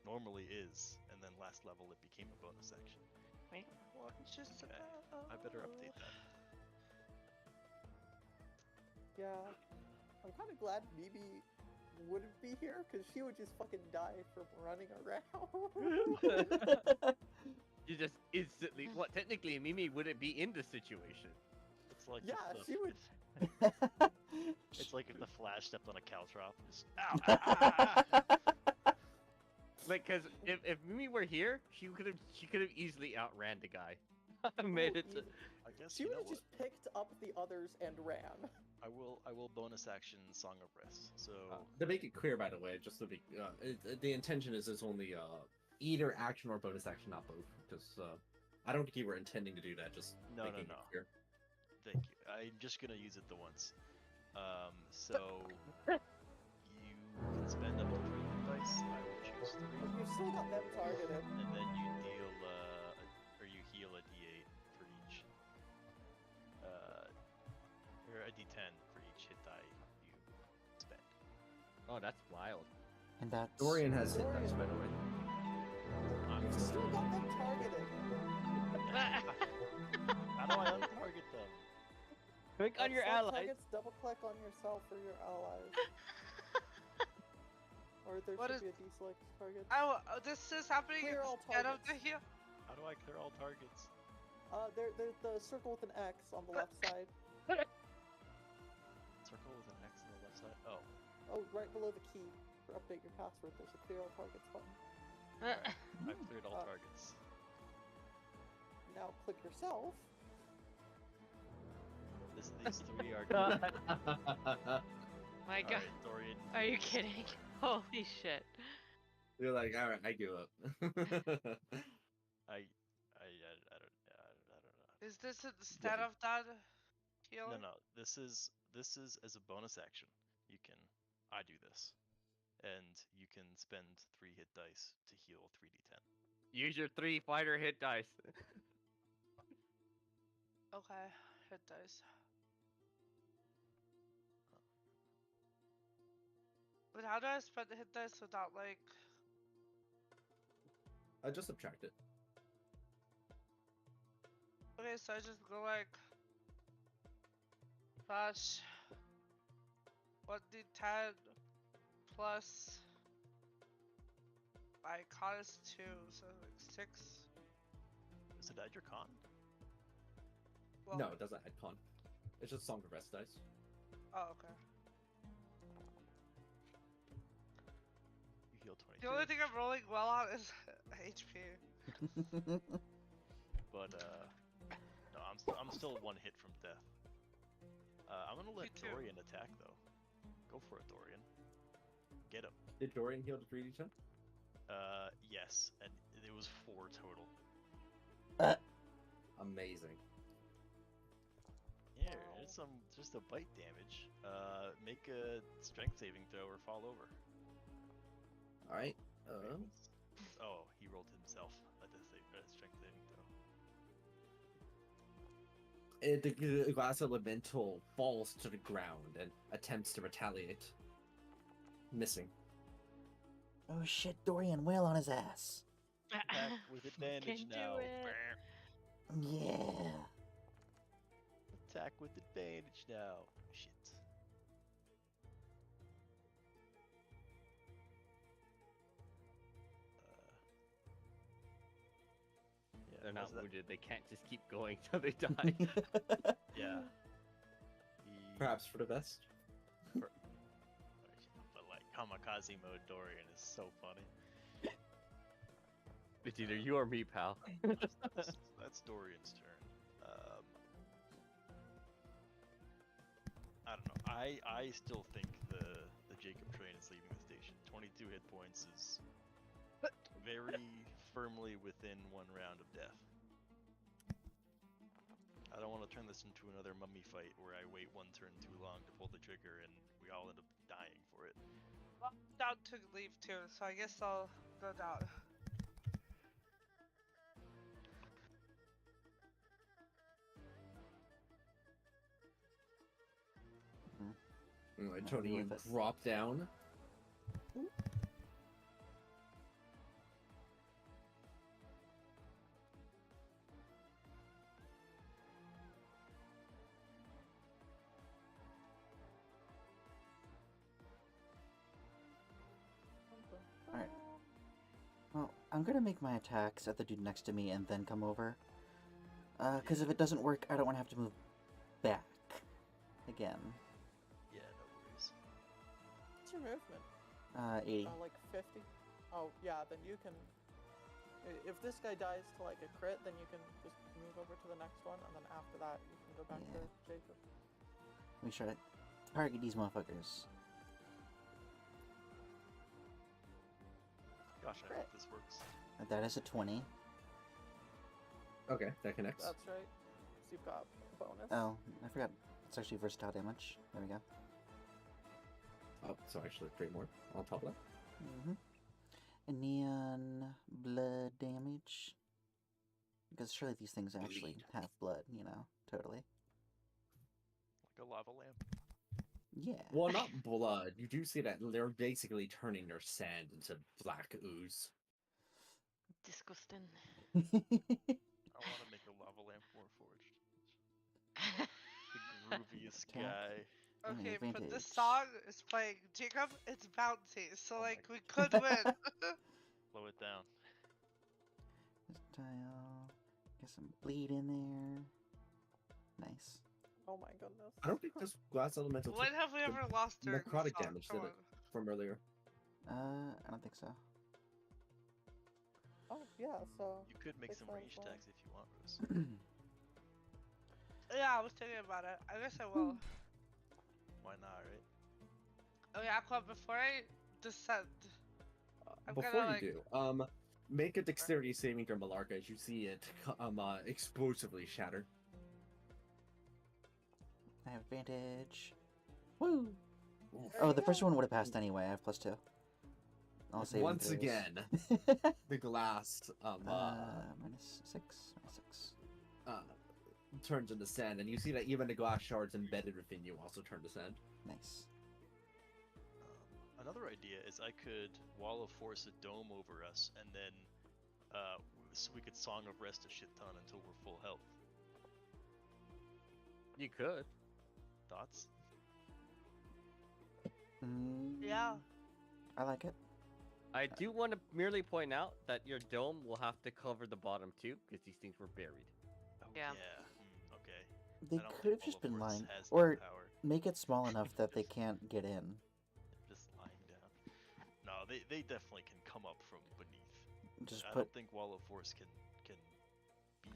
normally is, and then last level it became a bonus action. Wait. Watch just Okay, I better update that. Yeah, I'm kind of glad Mimi wouldn't be here because she would just fucking die from running around. You just instantly. What? Technically, Mimi wouldn't be in this situation. It's like Yeah, if the, she would- It's like if the Flash stepped on a caltrop. Just ow, ah, ah, ah. Like, cause if Mimi were here, she could have easily outran the guy. Made it. To... I guess She you would know have what? just picked up the others and ran. I will bonus action Song of Rest. So To make it clear, by the way, just to be, the intention is it's only either action or bonus action, not both. Because I don't think you were intending to do that. Just No, making no. it clear. thank you. I'm just gonna use it the once. So you can spend up to 3 hit dice. I will choose 3, You've still got them targeted. and then you deal or you heal a D8 for each. Or a D10 for each hit die you spend. Oh, that's wild. And that's Dorian has hit dice, by the way. You've still got them targeted. How do I untarget them? Click on your Some allies. targets, double click on yourself or your allies. Or there What should is- be a deselect target. Oh, this is happening Clear all instead of the targets. heal. How do I clear all targets? There's the circle with an X on the left side. Circle with an X on the left side. Oh, Oh, right below the key for update your password. There's a clear all targets button. I've cleared all Uh, targets. Now click yourself. These 3 are. My God. Alright, Dorian. Are you kidding? Holy shit. You're like, all right, I give up. I don't know. Is this instead of that healing? No. This is as a bonus action. You can. I do this, and you can spend 3 hit dice to heal 3d10. Use your 3 fighter hit dice. Okay, hit dice. But how do I spend the hit dice without like? I just subtract it. Okay, so I just go like slash 1d10 plus my con is 2, so like 6. Does it add your con? Well, No, it doesn't add con. It's just Song of Rest dice. Oh, okay. You heal 22. The only thing I'm rolling well on is HP. But no, I'm still 1 hit from death. I'm gonna let Me too. Dorian attack though. Go for it, Dorian. Get him. Did Dorian heal to 3d10? Yes, and it was 4 total. Amazing. Yeah, there's just a bite damage. Make a strength saving throw or fall over. All right. Oh, he rolled himself a strength saving throw. The glass elemental falls to the ground and attempts to retaliate. Missing. Oh shit, Dorian wail on his ass. Attack with advantage Can do now. it. Yeah. Attack with advantage now. Shit. Yeah, They're what not was that? wounded. They can't just keep going till they die. Yeah. Perhaps for the best. But like kamikaze mode Dorian is so funny. It's either you or me, pal. That's Dorian's turn. I don't know. I still think the Jacob train is leaving the station. 22 hit points is very firmly within 1 round of death. I don't want to turn this into another mummy fight where I wait 1 turn too long to pull the trigger and we all end up dying for it. Well, down took leave too, so I guess I'll go down. Alright, I'll Tony, deal you with it. drop down. Alright. Well, I'm gonna make my attacks at the dude next to me and then come over. Because if it doesn't work, I don't want to have to move back again. Yeah, no worries. What's your movement? 80. Like 50? Oh, yeah, then you can... If this guy dies to like a crit, then you can just move over to the next one, and then after that, you can go back to Yeah. Jacob. Let me try to target these motherfuckers. Gosh, I hope this works. That is a 20. Okay, that connects. That's right. So you've got bonus. Oh, I forgot. It's actually versatile damage. There we go. Oh, so actually 3 more on top of that. Mm-hmm. And neon blood damage. Because surely these things actually Bleed. have blood, you know, totally. Like a lava lamp. Yeah. Well, not blood. You do see that they're basically turning their sand into black ooze. Disgusting. I want to make a lava lamp more forged. The grooviest Attack. guy. An Okay, but advantage. this song is playing Jacob. It's bouncy, so Oh my like we could win. Slow it down. This tile. Get some bleed in there. Nice. Oh my goodness. I don't think this glass elemental When took have we the ever lost during this necrotic song? damage, Come did it? From earlier. I don't think so. Oh, yeah, so... You could make Take some that as range well. attacks if you want, Rose. on. Yeah, I was thinking about it. I guess I will. Why not, right? Oh yeah, Aqua, before I descend, I'm Before gonna you like... do, make a dexterity saving throw, Malarka, as you see it explosively shatter. I have advantage. Woo! Oof. Oh, the first one would have passed anyway. I have +2. I'll save Once again, the glass -6. -6. turns into sand, and you see that even the glass shards embedded within you also turn to sand. Nice. Another idea is I could Wall of Force a dome over us, and then so we could Song of Rest a shit ton until we're full health. You could. Thoughts? Yeah. I like it. I do want to merely point out that your dome will have to cover the bottom too, because these things were buried. Oh, Yeah. Okay. They I don't could have think just Wall of been Force lying, has that or power. make it small enough that they can't get in. Just lying down. No, they definitely can come up from beneath. Just I put. don't think Wall of Force can be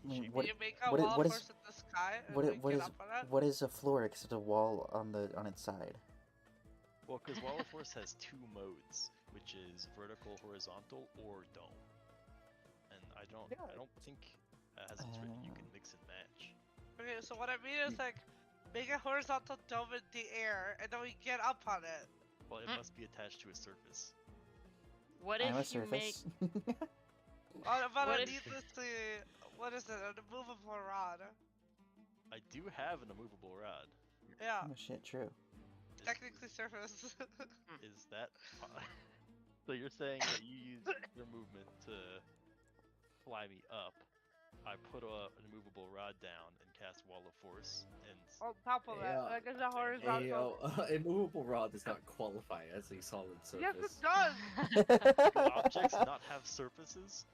I mean, shaped. what- You make a what is- wall what of is- force in the sky and What like, what get is up on it? what is a floor except a wall on its side? Well, because Wall of Force has 2 modes, which is vertical, horizontal, or dome. And I don't think as it's written you can mix and match. Okay, so what I mean is like, make a horizontal dome in the air, and then we get up on it. Well, it must be attached to a surface. What I'm a if you make surface. But What I if- need this to, what is it, an immovable rod? I do have an immovable rod. Yeah, Oh shit, true. technically surface. Is that so? You're saying that you use your movement to fly me up, I put an immovable rod down and cast Wall of Force, and On top of Yeah. it, like it's a A horizontal. immovable rod does not qualify as a solid Yes, it surface. does. do objects not have surfaces?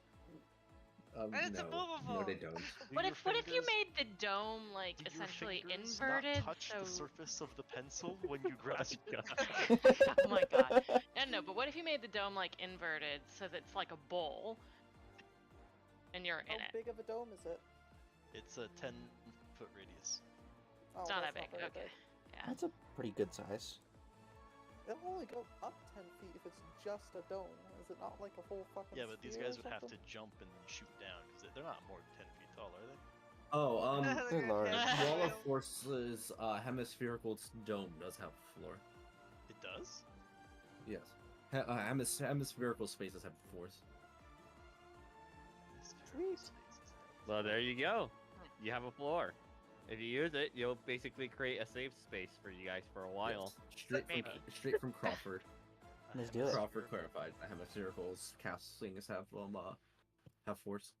And it's No, they immovable. don't. Do What your if you fingers- made the dome like do your essentially fingers inverted? not touch So the surface of the pencil when you grasp it? oh my god. No, but what if you made the dome like inverted so that it's like a bowl and you're How in it? big of a dome is it? It's a 10-foot radius. Oh, It's not that's that big. very Okay. Yeah. That's a pretty good size. It'll only go up 10 feet if it's just a dome. Is it not like a whole fucking Yeah, but these sphere or guys would have to something? jump and shoot down because they're not more than 10 feet tall, are they? Oh, They're large. Wall of Force's hemispherical dome does have a floor. It does? Yes. Hemispherical spaces have floors. Sweet. Well, there you go. You have a floor. If you use it, you'll basically create a safe space for you guys for a while. Yes. Maybe. Straight from Crawford. Let's do it. Crawford clarified that hemispherical castings have floors.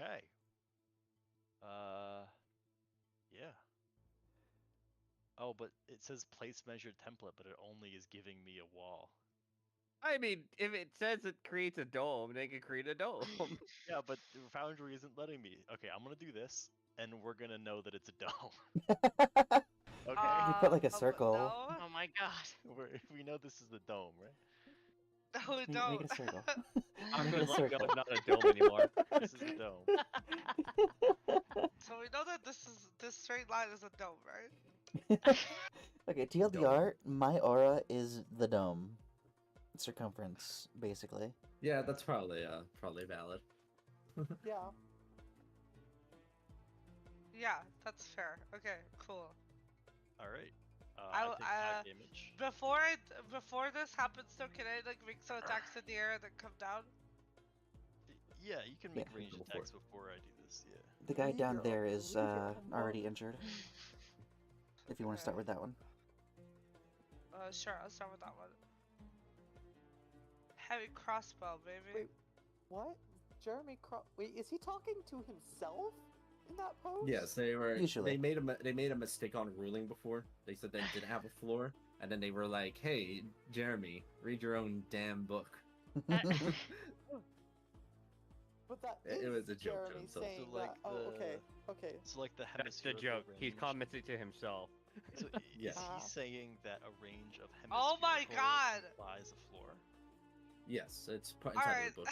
Okay. Yeah. Oh, but it says place measured template, but it only is giving me a wall. I mean, if it says it creates a dome, they can create a dome. Yeah, but the Foundry isn't letting me. Okay, I'm gonna do this, and we're gonna know that it's a dome. Okay? You put, like, a circle. No, Oh my god. We know this is the dome, right? no, we Make don't. it a circle. I'm Make gonna it a let go. circle. It's not a dome anymore. This is a dome. So we know that this straight line is a dome, right? Okay, TLDR, my aura is the dome. Circumference, basically. Yeah, that's probably valid. Yeah. Yeah, that's fair. Okay, cool. All right. I I w- take 5 damage. Before this happens, though, can I like make some attacks in the air and then come down? Yeah, you can make Yeah. ranged Go for attacks it. before I do this. Yeah. The guy Leave down your- there is leave your already own. injured. If you want to start Okay. with that one. Sure, I'll start with that one. Heavy crossbow, baby. Wait, what? Wait, is he talking to himself in that pose? Yes, they were. Usually. They made a mistake on ruling before. They said they didn't have a floor, and then they were like, "Hey, Jeremy, read your own damn book." But that It is was a joke to Jeremy himself. saying So, like, that. Oh, okay. Okay. So like the That's the hemispherical joke. He's range- commenting to himself. So Yeah. is he saying that a range of hemispherical Oh my God! implies a floor? Yes, it's All inside right. of the book.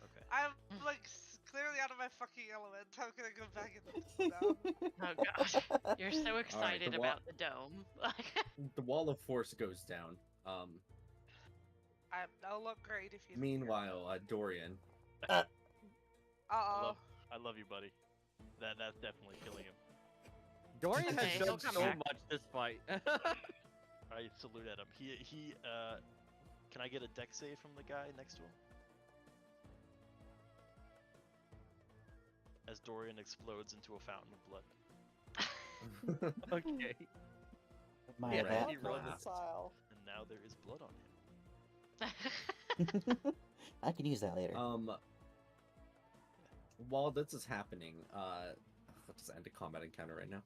Okay. I'm like clearly out of my fucking element. I'm gonna go back in the now. Oh god. You're so excited the about the dome. The wall of force goes down. That'll look great if you. Meanwhile, Dorian. Uh I oh. love you, buddy. That's definitely killing him. Dorian Okay, has he'll done come so back. much this fight. I salute at him. He can I get a deck save from the guy next to him? As Dorian explodes into a fountain of blood. Okay. My Yeah, bad. he rolled it. Style. And now there is blood on him. I can use that later. While this is happening, let's just end a combat encounter right now.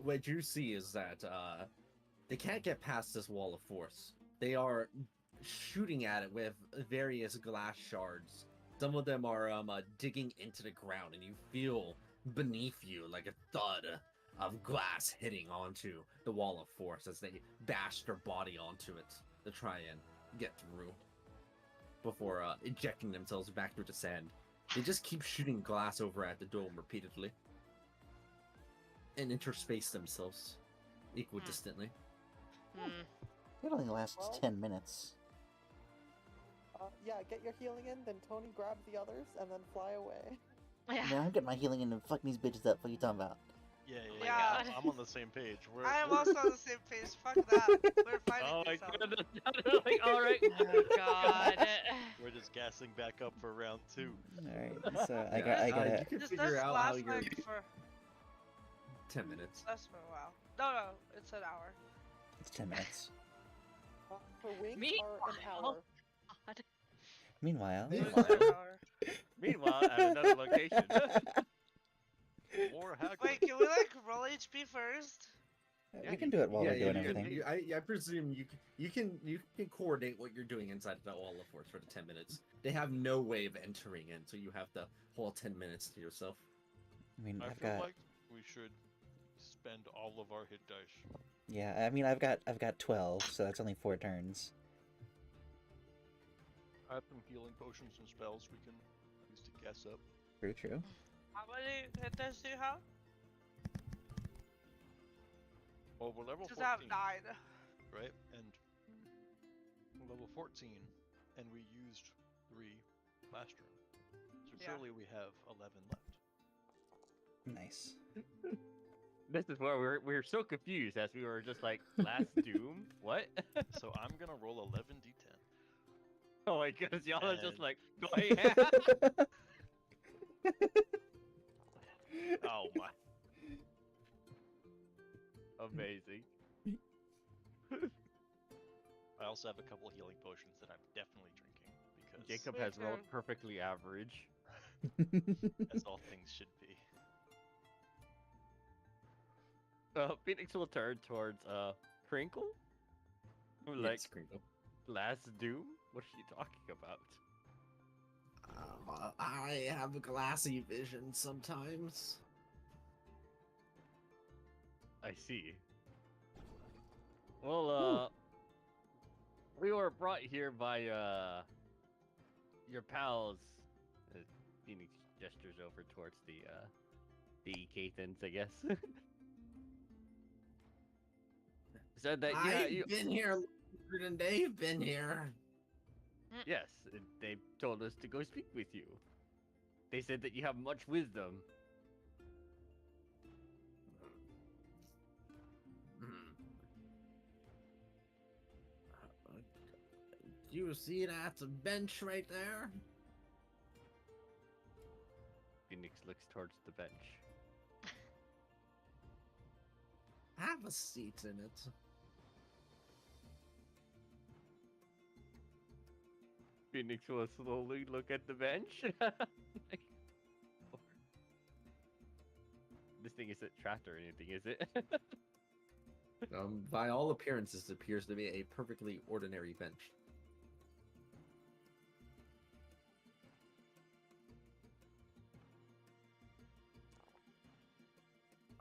What you see is that they can't get past this wall of force. They are shooting at it with various glass shards. Some of them are digging into the ground, and you feel beneath you like a thud of glass hitting onto the wall of force as they bash their body onto it to try and get through before ejecting themselves back through the sand. They just keep shooting glass over at the dome repeatedly and interspace themselves equidistantly. Hmm. It only lasts Well- 10 minutes. Yeah, get your healing in, then Tony grab the others, and then fly away. Yeah. Man, I'm getting my healing in and fuck these bitches up. What are you talking about? Yeah, my Yeah. God. I'm on the same page. I am also on the same page. Fuck that. We're fighting Oh my each other. goodness. Like, all right. Oh god. We're just gassing back up for round 2. Alright, so I Yeah, got you it. can This figure does out how last you're like for 10 minutes. last for a while. No, it's an hour. It's 10 minutes. For wings Me? are an hour. God. Meanwhile, Me? Wings are an hour. Meanwhile, at another location. More hack. Wait, can we like roll HP first? Yeah, We can do it while yeah, we're doing you everything. Can, I presume you can coordinate what you're doing inside the wall of force for the 10 minutes. They have no way of entering in, so you have the whole 10 minutes to yourself. I mean, I I've feel got like we should spend all of our hit dice. yeah. I mean, I've got 12, so that's only 4 turns. I have some healing potions and spells we can use to gas up. True. How many hit dice do you have? Well, we're level Because I have 14, 9. right? And we're level 14, and we used 3 last turn. So Yeah. surely we have 11 left. Nice. This is where we're so confused as we were just like, last doom? What? So I'm gonna roll 11d10. Oh my goodness, y'all are just And- like, going ham. Oh my. Amazing. I also have a couple healing potions that I'm definitely drinking because Jacob Me has rolled too. perfectly average. as all things should be. Phoenix will turn towards Crinkle. Like Yes, Crinkle. last doom? What are you talking about? I have glassy vision sometimes. I see. Well, we were brought here by your pals. Phoenix gestures over towards the Cathans, I guess. Said that I've been here longer than they've been here. yes, they told us to go speak with you. They said that you have much wisdom. Do you see that bench right there? Phoenix looks towards the bench. Have a seat in it. Phoenix will slowly look at the bench. Like, this thing isn't trapped or anything, is it? By all appearances, it appears to be a perfectly ordinary bench.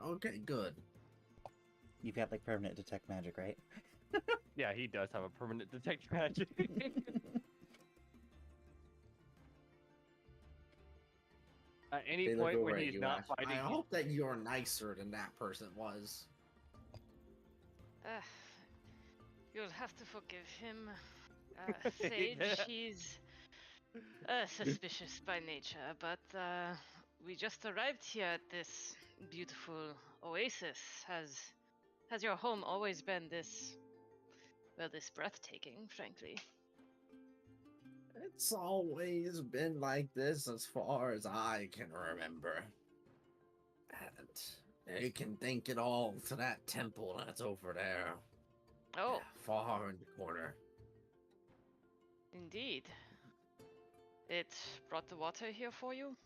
Okay, good. You've got like permanent detect magic, right? Yeah, he does have a permanent detect magic. At any They look point over when at he's you, not Ash. fighting, I hope that you're nicer than that person was. You'll have to forgive him. Sage, he's suspicious by nature, but we just arrived here at this beautiful oasis. Has your home always been this, well, this breathtaking, frankly? It's always been like this as far as I can remember. And you can thank it all to that temple that's over there. Oh, Far in the corner. indeed. It brought the water here for you?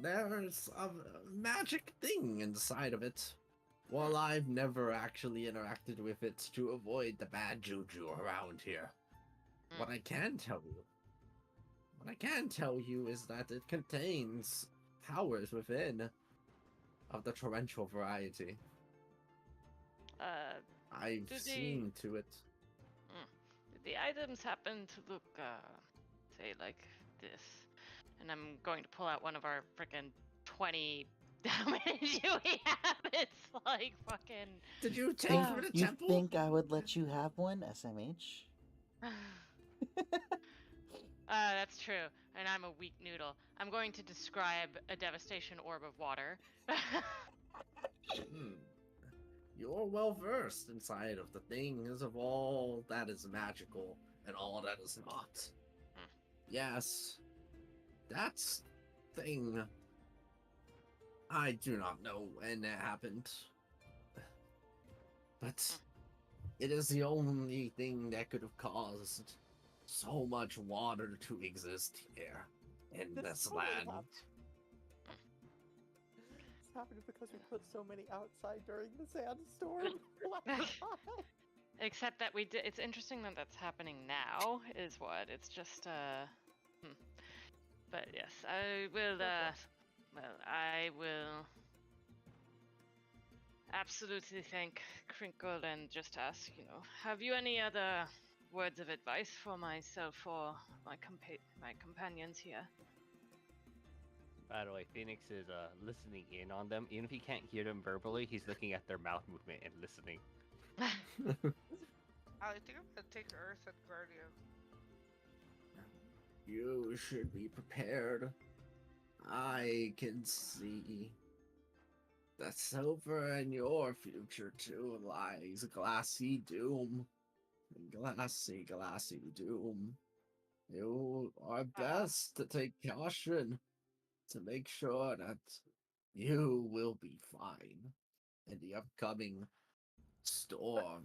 There's a magic thing inside of it. Well, I've never actually interacted with it to avoid the bad juju around here. What I can tell you is that it contains powers within of the torrential variety. I've do seen to it. The items happen to look, say, like this. And I'm going to pull out one of our frickin' 20 damage we have. It's like fucking. Did you take from the You temple? think I would let you have one, SMH? That's true. And I'm a weak noodle. I'm going to describe a devastation orb of water. You're well versed inside of the things of all that is magical and all that is not. Yes, that's thing. I do not know when it happened, but it is the only thing that could have caused so much water to exist here in this totally land. happened. This happened because we put so many outside during the sandstorm last time. Except that we did. It's interesting that that's happening now. Is what? It's just But yes, I will. Well, I will absolutely thank Crinkle and just ask. Have you any other words of advice for myself or my companions here? By the way, Phoenix is listening in on them. Even if he can't hear them verbally, he's looking at their mouth movement and listening. I think I'm gonna take Earth and Guardian. You should be prepared. I can see that silver in your future too lies glassy doom. Glassy, glassy doom. You are best to take caution to make sure that you will be fine in the upcoming storm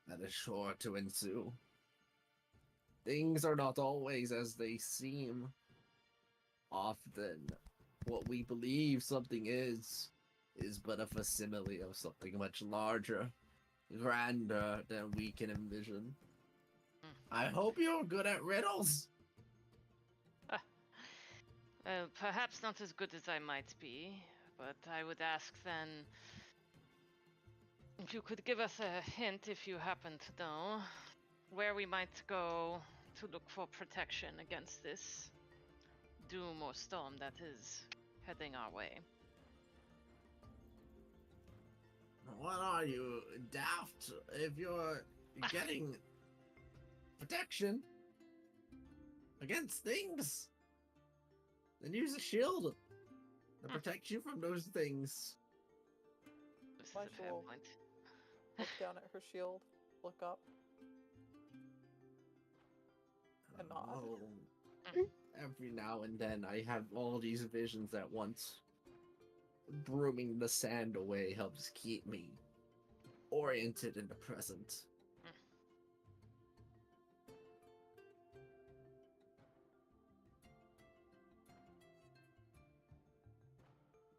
that is sure to ensue. Things are not always as they seem. Often, what we believe something is but a facsimile of something much larger, grander than we can envision. I hope you're good at riddles. Well, perhaps not as good as I might be, but I would ask then if you could give us a hint, if you happen to know, where we might go to look for protection against this doom or storm that is heading our way. What are you, daft? If you're getting protection against things, then use a shield to protect you from those things. This is a fair Michael. point. Look down at her shield, look up, and nod. Oh, every now and then I have all these visions at once. Brooming the sand away helps keep me oriented in the present.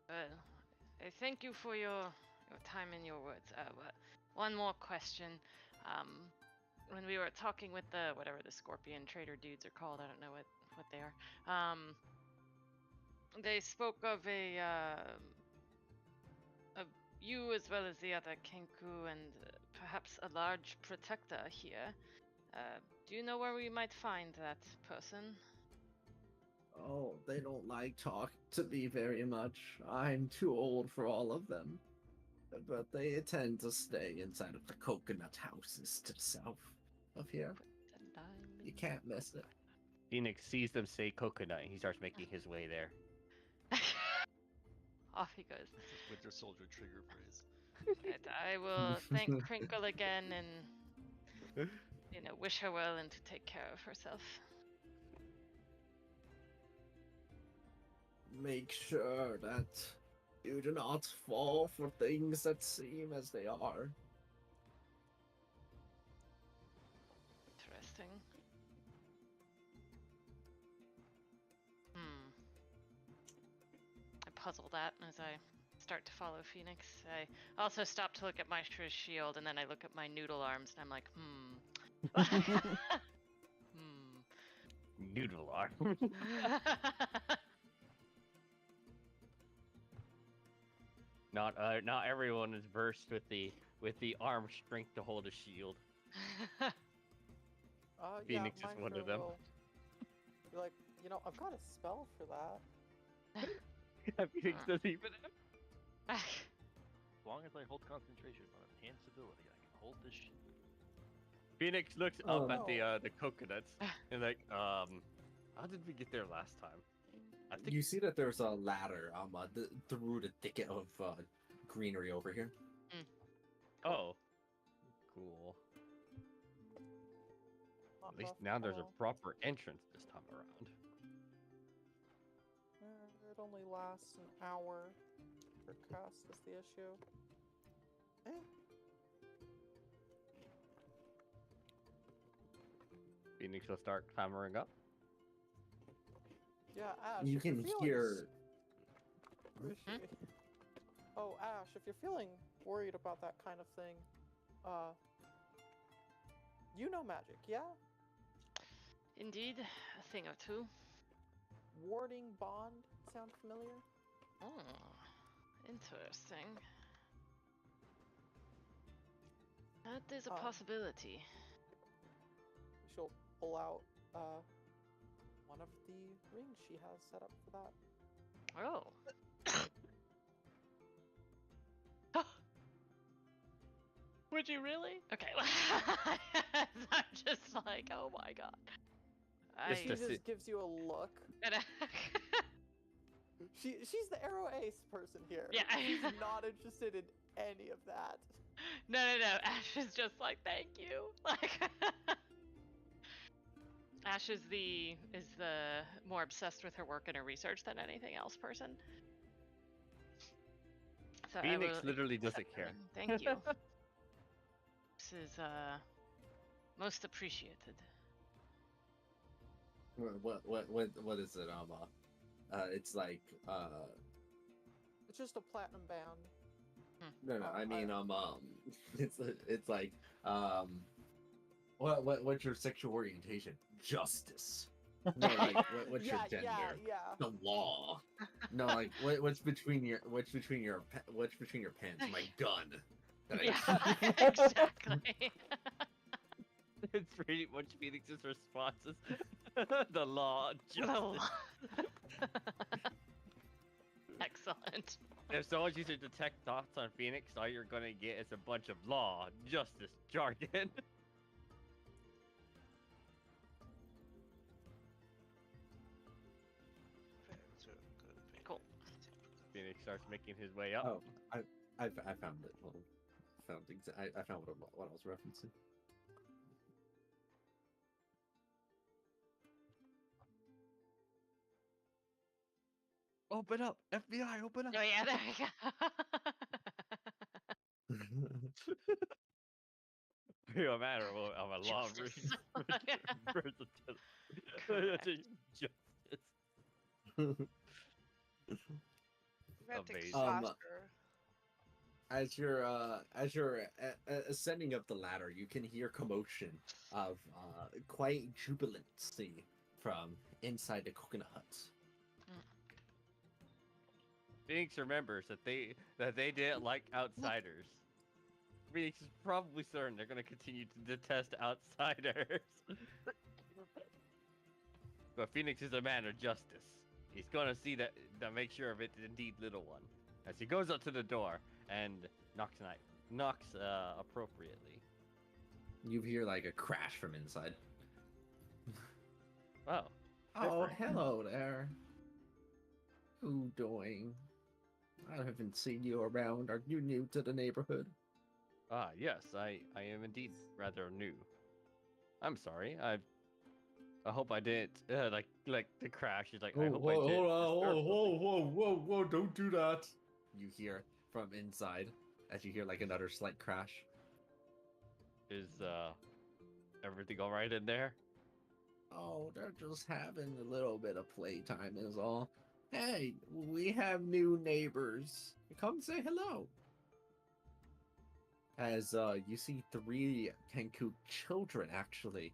Well, I thank you for your time and your words. But one more question. When we were talking with the whatever the scorpion trader dudes are called, I don't know what they are. They spoke of you as well as the other Kenku and perhaps a large protector here. Do you know where we might find that person? Oh, they don't like talk to me very much. I'm too old for all of them. But they tend to stay inside of the coconut houses to the south of here. You can't miss it. Phoenix sees them say coconut, and he starts making his way there. Off he goes. That's his Winter Soldier trigger phrase. And I will thank Crinkle again and wish her well and to take care of herself. Make sure that you do not fall for things that seem as they are. Interesting. I puzzle that as I start to follow Phoenix. I also stop to look at my shield, and then I look at my noodle arms, and I'm like, Noodle arm. Not everyone is versed with the arm strength to hold a shield. Phoenix yeah, is one of them. You're like, I've got a spell for that. Phoenix doesn't even have. As long as I hold concentration on enhanced ability, I can hold this shield. Phoenix looks up at no. the coconuts and like, how did we get there last time? I think You see that there's a ladder through the thicket of greenery over here. Oh, cool. Not At least rough now there's all. a proper entrance this time around. It only lasts an hour per cast is the issue. Phoenix will start clambering up. Yeah, Ash. You if you're can feeling hear. Where is she? Oh, Ash, if you're feeling worried about that kind of thing, you know magic, yeah? Indeed, a thing or two. Warding bond sound familiar? Oh, interesting. That is a possibility. She'll pull out one of the rings she has set up for that. Oh. Would you really? Okay. I'm just like, oh my god. She just gives you a look. She's the arrow ace person here. Yeah. She's not interested in any of that. No. Ash is just like, thank you. Like, Ash is the more obsessed with her work and her research than anything else person. So Phoenix literally doesn't care. Thank you. This is most appreciated. What is it? It's like It's just a platinum band. No, I mean it's like what's your sexual orientation? Justice. No, like what's your gender? Yeah. The law. No, like what's between your pants? My gun. Yeah, exactly. It's pretty much Phoenix's responses. The law, justice. Excellent. If someone uses to detect thoughts on Phoenix, all you're gonna get is a bunch of law, justice, jargon. Cool. Phoenix starts making his way up. Oh, I found it. Hold on. I found what I was referencing. Open up, FBI! Open up! Oh yeah, there we go. You're a matter of a law Justice. Justice. We have to take Amazing. faster. As you're ascending up the ladder, you can hear commotion of quite jubilancy from inside the coconut huts. Phoenix remembers that they didn't like outsiders. Phoenix is probably certain they're gonna continue to detest outsiders. But Phoenix is a man of justice. He's gonna see that make sure of it indeed little one. As he goes up to the door and knocks appropriately. You hear like a crash from inside. Oh. Oh, hello there. Who doing? I haven't seen you around. Are you new to the neighborhood? Ah, yes, I am indeed rather new. I'm sorry. I hope I didn't like the crash is like I hope I didn't. Hold on, whoa! Don't do that. You hear from inside as you hear like another slight crash. Is everything all right in there? Oh, they're just having a little bit of playtime is all. Hey, we have new neighbors. Come say hello. As you see 3 Candlekeep children actually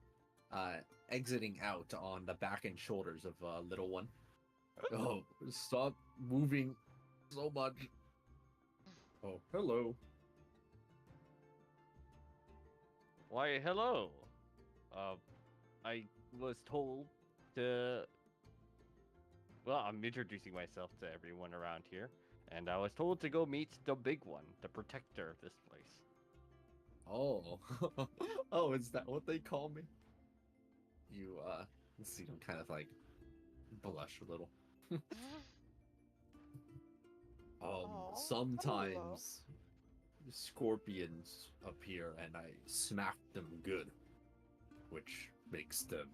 exiting out on the back and shoulders of little one. Oh, stop moving so much. Oh, hello. Why, hello. I was told to. Well, I'm introducing myself to everyone around here, and I was told to go meet the big one, the protector of this place. Oh, oh, is that what they call me? You see them kind of like blush a little. Aw, Sometimes scorpions appear and I smack them good, which makes them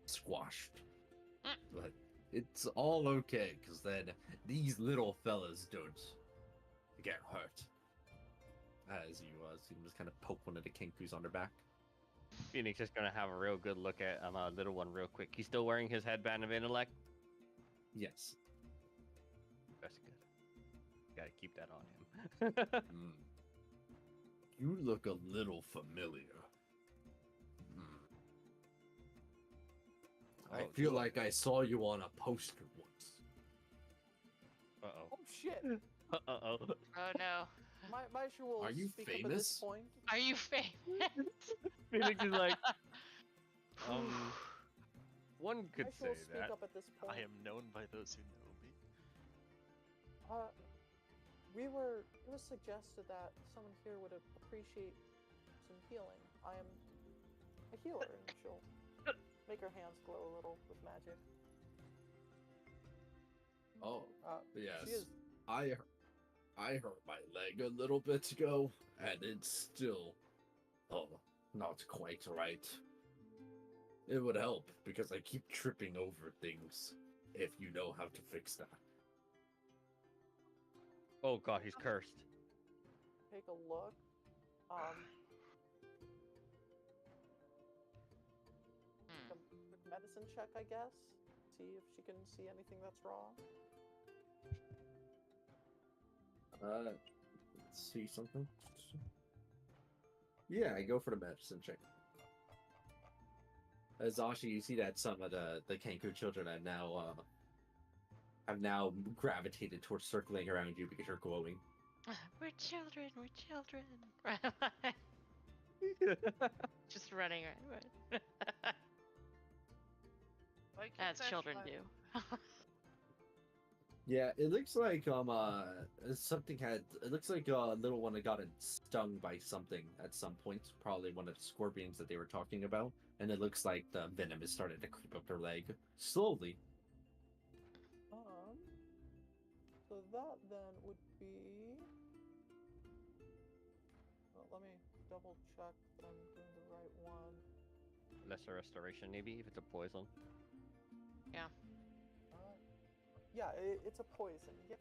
squashed. But it's all okay, because then these little fellas don't get hurt. As you see them just kind of poke one of the Kenkus on their back. Phoenix is gonna have a real good look at little one real quick. He's still wearing his headband of intellect. Yes. That's good. Gotta keep that on him. Hmm. You look a little familiar. Hmm. I Oh, feel do I? like I saw you on a poster once. Uh-oh. Oh shit! Uh-oh. Oh no. My Maestro will Are you speak up at this famous? point. Are you famous? Phoenix is like, one could Maestro say will speak that. up at this point. I am known by those who know me. It was suggested that someone here would appreciate some healing. I am a healer, and she'll make her hands glow a little with magic. Oh, She yes. is. I hurt my leg a little bit ago, and it's still, not quite right. It would help because I keep tripping over things. If you know how to fix that. Oh god, he's cursed. Take a look. A quick medicine check, I guess. See if she can see anything that's wrong. Let's see something. Yeah, I go for the medicine check. Zashi, you see that some of the Kenku children have now gravitated towards circling around you because you're glowing. We're children. We're children. Just running right. Like As children like- do. Yeah, it looks like something had. It looks like a little one had gotten stung by something at some point, probably one of the scorpions that they were talking about, and it looks like the venom has started to creep up their leg slowly. So that then would be. Well, let me double check that I'm doing the right one. Lesser restoration, maybe, if it's a poison. Yeah, it's a poison. Yep.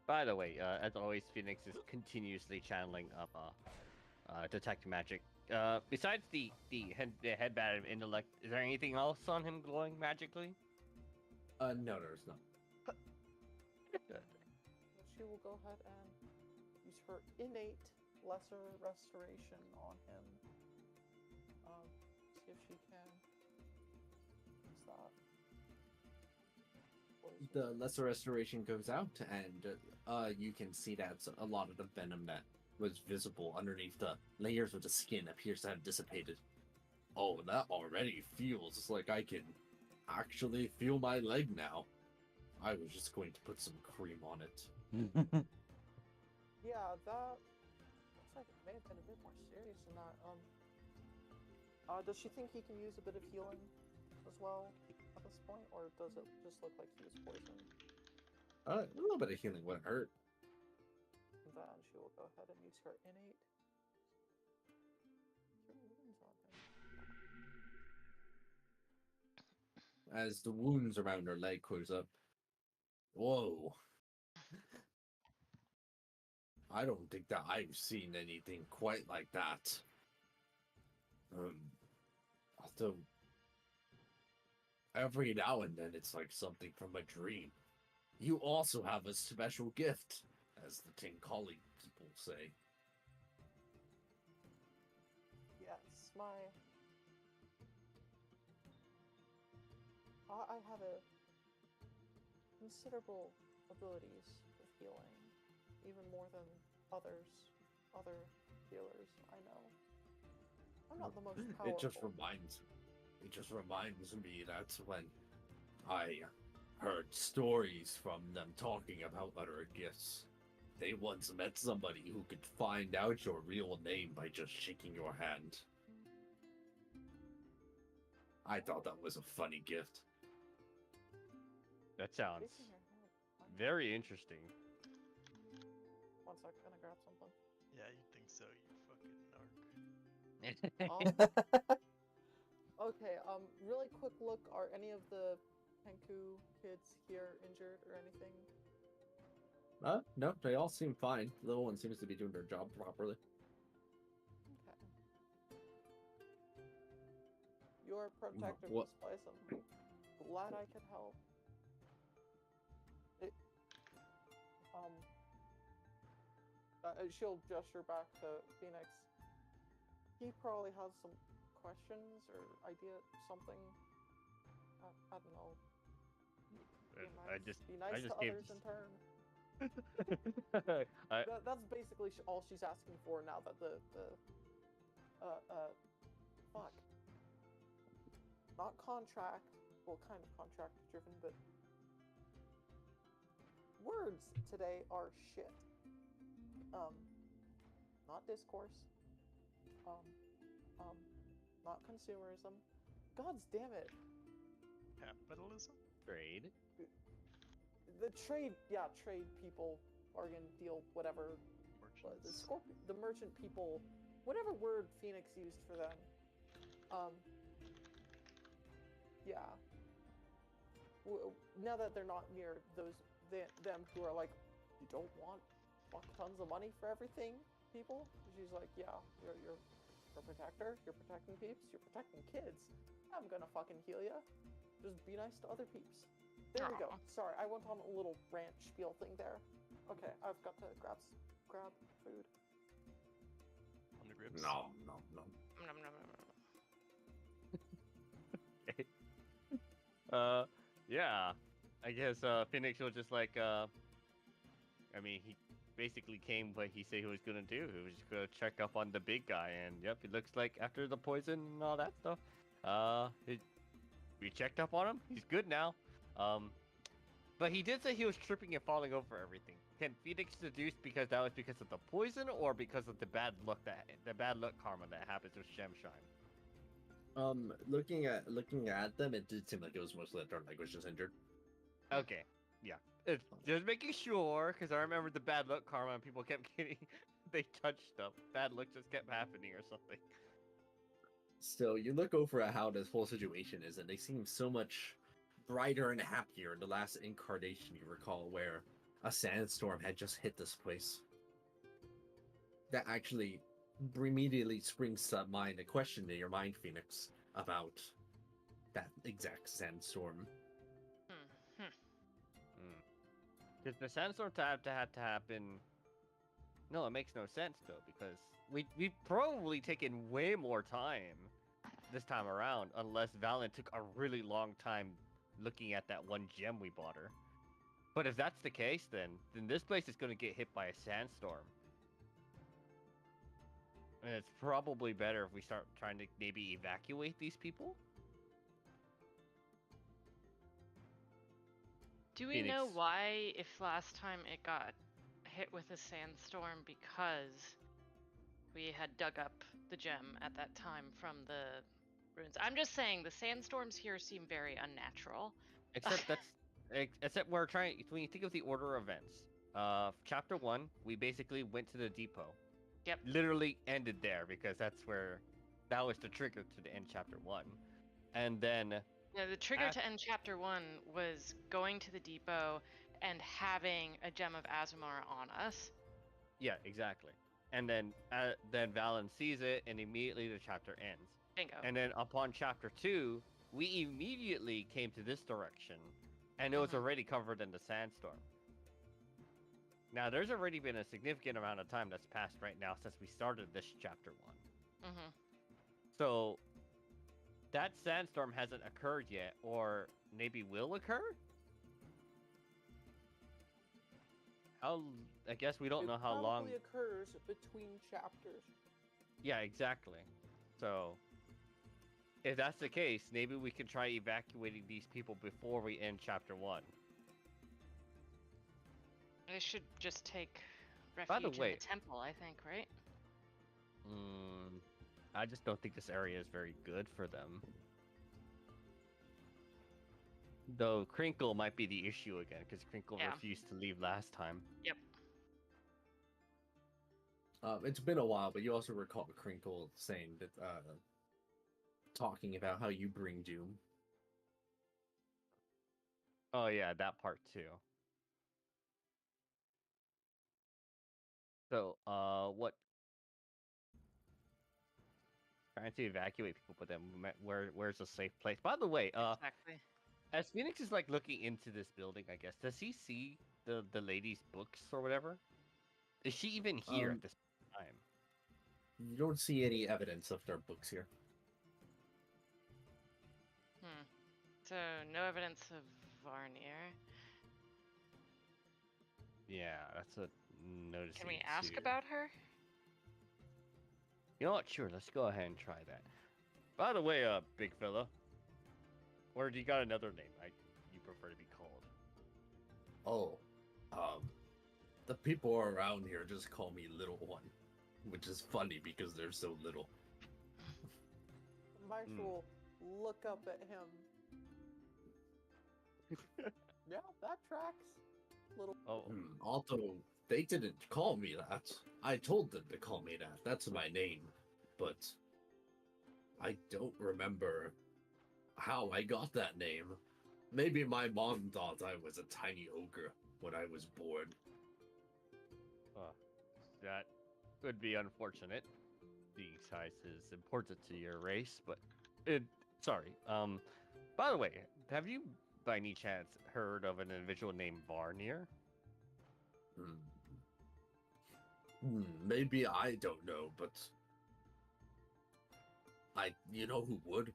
By the way, as always, Phoenix is continuously channeling up detect magic. Besides the headband of intellect, is there anything else on him glowing magically? No, there's not. Good. She will go ahead and use her innate lesser restoration on him. See if she can use that. Poison. The lesser restoration goes out, and you can see that a lot of the venom that was visible underneath the layers of the skin appears to have dissipated. Oh, that already feels like I can actually feel my leg now. I was just going to put some cream on it. Yeah, that looks like it may have been a bit more serious than that. Does she think he can use a bit of healing as well at this point, or does it just look like he was poisoned? A little bit of healing wouldn't hurt. And then she will go ahead and use her innate cure wounds on him. As the wounds around her leg close up. Whoa. I don't think that I've seen anything quite like that. Although every now and then it's like something from a dream. You also have a special gift, as the Tinkali people say. Yes, I have a considerable abilities with healing, even more than other healers I know. I'm not the most powerful. It just reminds me that when I heard stories from them talking about other gifts, they once met somebody who could find out your real name by just shaking your hand. I thought that was a funny gift. That sounds Shaking her head. very interesting. One sec, gonna grab something. Yeah, you think so, you fucking narc. Okay, really quick look, are any of the Kenku kids here injured or anything? No, they all seem fine. The little one seems to be doing their job properly. Okay. You're protective What? of this place. I'm glad I could help. It, she'll gesture back to Phoenix. He probably has some questions or idea, something. I don't know. Be nice to others in turn. That's basically all she's asking for now that fuck. Not contract, well, kind of contract driven, but words today are shit. Not discourse. Not consumerism. God's damn it. Capitalism? Trade. The trade people, bargain, deal, whatever. Merchants. The merchant people, whatever word Phoenix used for them. Yeah. Now that they're not near them who are like, you don't want fuck tons of money for everything, people. She's like, yeah, you're a protector. You're protecting peeps. You're protecting kids. I'm gonna fucking heal ya. Just be nice to other peeps. There we go. Sorry, I went on a little rant spiel thing there. Okay, I've got to grab food. On the grips? No. Nom, nom, nom, nom. Yeah. I guess Phoenix was just like I mean, he basically came what he said he was gonna do. He was just gonna check up on the big guy, and yep, it looks like after the poison and all that stuff, we checked up on him. He's good now. But he did say he was tripping and falling over everything. Can Phoenix deduce because that was because of the poison or because of the bad luck karma that happens with Shemshine? Looking at them, it did seem like it was mostly that their leg was just injured. Okay, yeah. It's just making sure, because I remember the bad luck karma and people kept getting, they touched stuff. Bad luck just kept happening or something. Still, you look over at how this whole situation is, and they seem so much brighter and happier in the last incarnation you recall, where a sandstorm had just hit this place. That actually immediately springs to mind a question in your mind, Phoenix, about that exact sandstorm. Because the sandstorm had to happen. No, it makes no sense though, because we've probably taken way more time this time around, unless Valen took a really long time looking at that one gem we bought her. But if that's the case, then this place is going to get hit by a sandstorm. And it's probably better if we start trying to maybe evacuate these people. Do we know why, if last time it got hit with a sandstorm because we had dug up the gem at that time from the ruins? I'm just saying the sandstorms here seem very unnatural. Except we're trying. When you think of the order of events, chapter 1, we basically went to the depot. Yep. Literally ended there because that was the trigger to end chapter 1, and then. No, the trigger to end chapter 1 was going to the depot and having a gem of Azumar on us. Yeah, exactly. And then Valen sees it, and immediately the chapter ends. Bingo. And then upon chapter 2, we immediately came to this direction, and it was already covered in the sandstorm. Now, there's already been a significant amount of time that's passed right now since we started this chapter 1. So that sandstorm hasn't occurred yet, or maybe will occur? I guess we don't know how long. It probably occurs between chapters. Yeah, exactly. So, if that's the case, maybe we can try evacuating these people before we end chapter 1. They should just take refuge in the temple, I think, right? I just don't think this area is very good for them. Though Crinkle might be the issue again, because Crinkle refused to leave last time. Yep. It's been a while, but you also recall Crinkle saying that, talking about how you bring doom. Oh yeah, that part too. So, what? Trying to evacuate people, but then where's a safe place? By the way, Exactly. as Phoenix is like looking into this building, I guess, does he see the lady's books or whatever? Is she even here at this time? You don't see any evidence of their books here. So no evidence of Varnier. Yeah, that's a noticing. Can we ask too. about her? You know what? Sure, let's go ahead and try that. By the way, big fella, or do you got another name you prefer to be called? Oh, the people around here just call me Little One, which is funny because they're so little. Marsh will look up at him. Yeah, that tracks. Little. Oh, Although they didn't call me that, I told them to call me that. That's my name, but I don't remember how I got that name. Maybe my mom thought I was a tiny ogre when I was born. that would be unfortunate, being size is important to your race. But sorry. By the way, have you by any chance heard of an individual named Varnier? Maybe I don't know, but you know who would?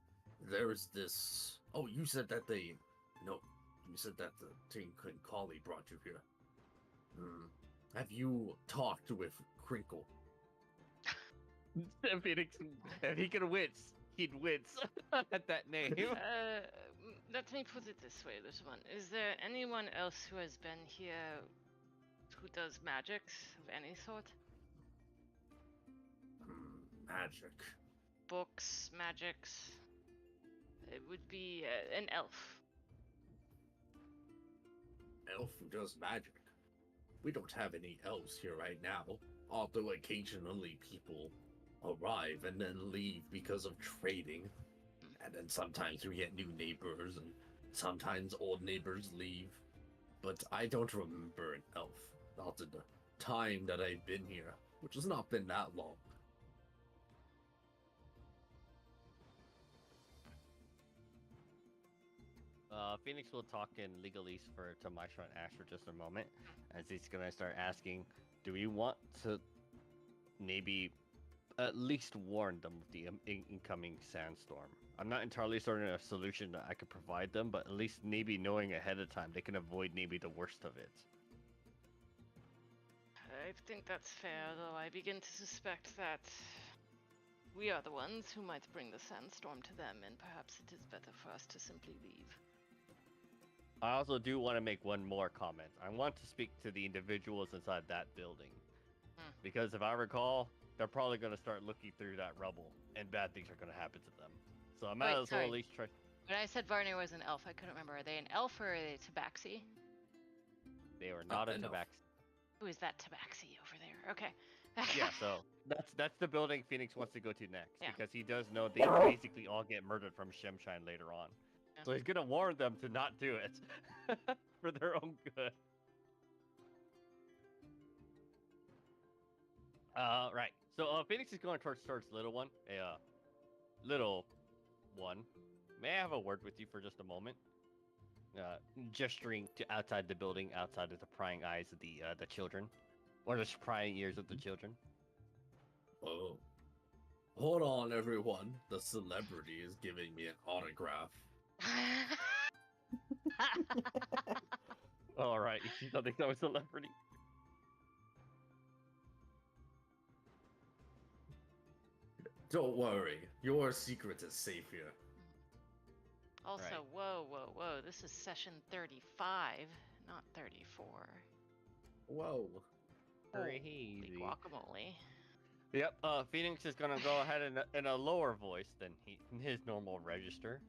There's this. Oh, you said that they. No, you said that the Team Collie brought you here. Have you talked with Crinkle? Phoenix, if he could wince, he'd wince at that name. Let me put it this way, little one. Is there anyone else who has been here who does magics of any sort? Magic. Books, magics. It would be an elf. Elf who does magic. We don't have any elves here right now, although occasionally people arrive and then leave because of trading. And then sometimes we get new neighbors, and sometimes old neighbors leave. But I don't remember an elf, not in the time that I've been here, which has not been that long. Phoenix will talk in legalese to Maestro and Ash for just a moment, as he's gonna start asking, do we want to maybe at least warn them of the incoming sandstorm? I'm not entirely certain of a solution that I could provide them, but at least maybe knowing ahead of time, they can avoid maybe the worst of it. I think that's fair, though I begin to suspect that we are the ones who might bring the sandstorm to them, and perhaps it is better for us to simply leave. I also do want to make one more comment. I want to speak to the individuals inside that building. Because if I recall, they're probably going to start looking through that rubble, and bad things are going to happen to them. So I might as well at least try. When I said Varney was an elf, I couldn't remember. Are they an elf or are they tabaxi? They are not a tabaxi. Who is that tabaxi over there? Okay. Yeah, so that's the building Phoenix wants to go to next, Yeah. because he does know they basically all get murdered from Shemshine later on. Yeah. So he's gonna warn them to not do it for their own good. Right. So Phoenix is going towards little one. Little one, may I have a word with you for just a moment? Gesturing to outside the building, outside of the prying eyes of the children, or the prying ears of the children. Oh. Hold on, everyone. The celebrity is giving me an autograph. All right, you don't think that was a celebrity? Don't worry, your secret is safe here. Also, Right. whoa. This is session 35, not 34. Whoa. Holy Crazy. guacamole. Yep. Phoenix is gonna go ahead in a lower voice than his normal register.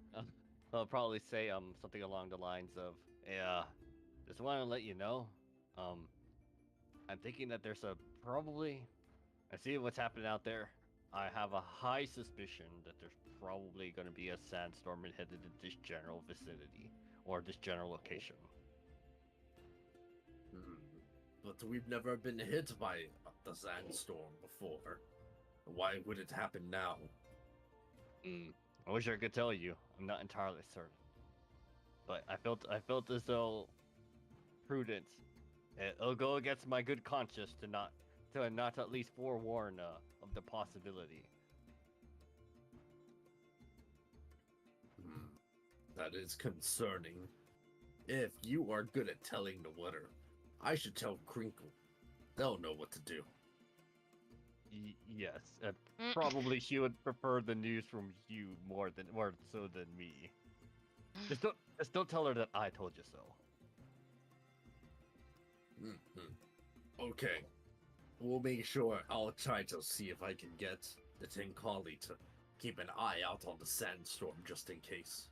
I'll probably say something along the lines of, just want to let you know, I'm thinking that there's I see what's happening out there. I have a high suspicion that there's probably going to be a sandstorm headed in this general vicinity, or this general location. but we've never been hit by the sandstorm before. Why would it happen now? I wish I could tell you. I'm not entirely certain. But I felt as though prudence. It'll go against my good conscience to not at least forewarn of the possibility. Hmm, that is concerning. If you are good at telling the weather, I should tell Crinkle. They'll know what to do. Yes, probably she would prefer the news from you more so than me. Just don't tell her that I told you so. Okay. We'll make sure. I'll try to see if I can get the Tinkali to keep an eye out on the sandstorm just in case.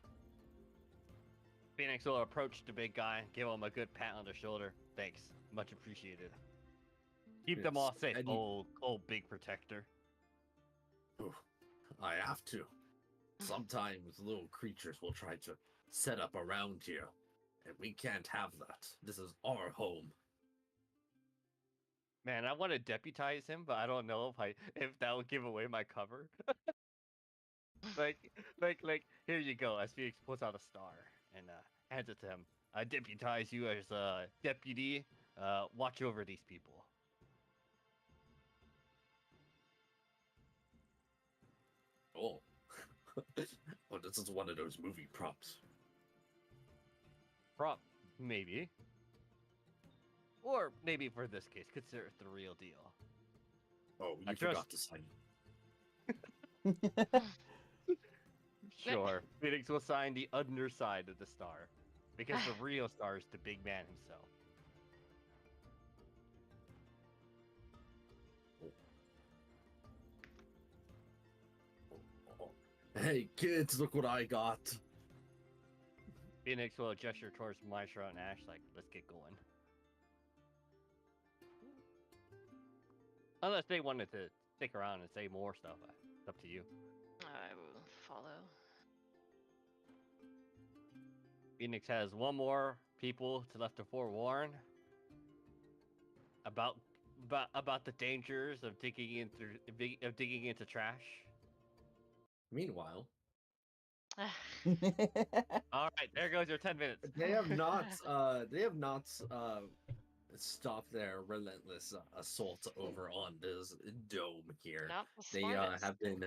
Phoenix will approach the big guy, give him a good pat on the shoulder. Thanks, much appreciated. Keep them all safe, old big protector. Ooh, I have to. Sometimes little creatures will try to set up around here, and we can't have that. This is our home. Man, I want to deputize him, but I don't know if that would give away my cover. like, here you go. As Phoenix pulls out a star and hands it to him. I deputize you as a deputy. Watch over these people. Oh. Oh, this is one of those movie props. Prop, maybe. Or maybe for this case, consider it the real deal. Oh, I you forgot to sign it. Sure, Phoenix will sign the underside of the star, because the real star is the big man himself. Hey kids, look what I got. Phoenix will gesture towards Maestro and Ash, like, let's get going. Unless they wanted to stick around and say more stuff, it's up to you. I will follow. Phoenix has one more people to left to forewarn about the dangers of digging into trash. Meanwhile, All right, there goes your 10 minutes. they have not stopped their relentless assault over on this dome here. Not the They smartest. have been.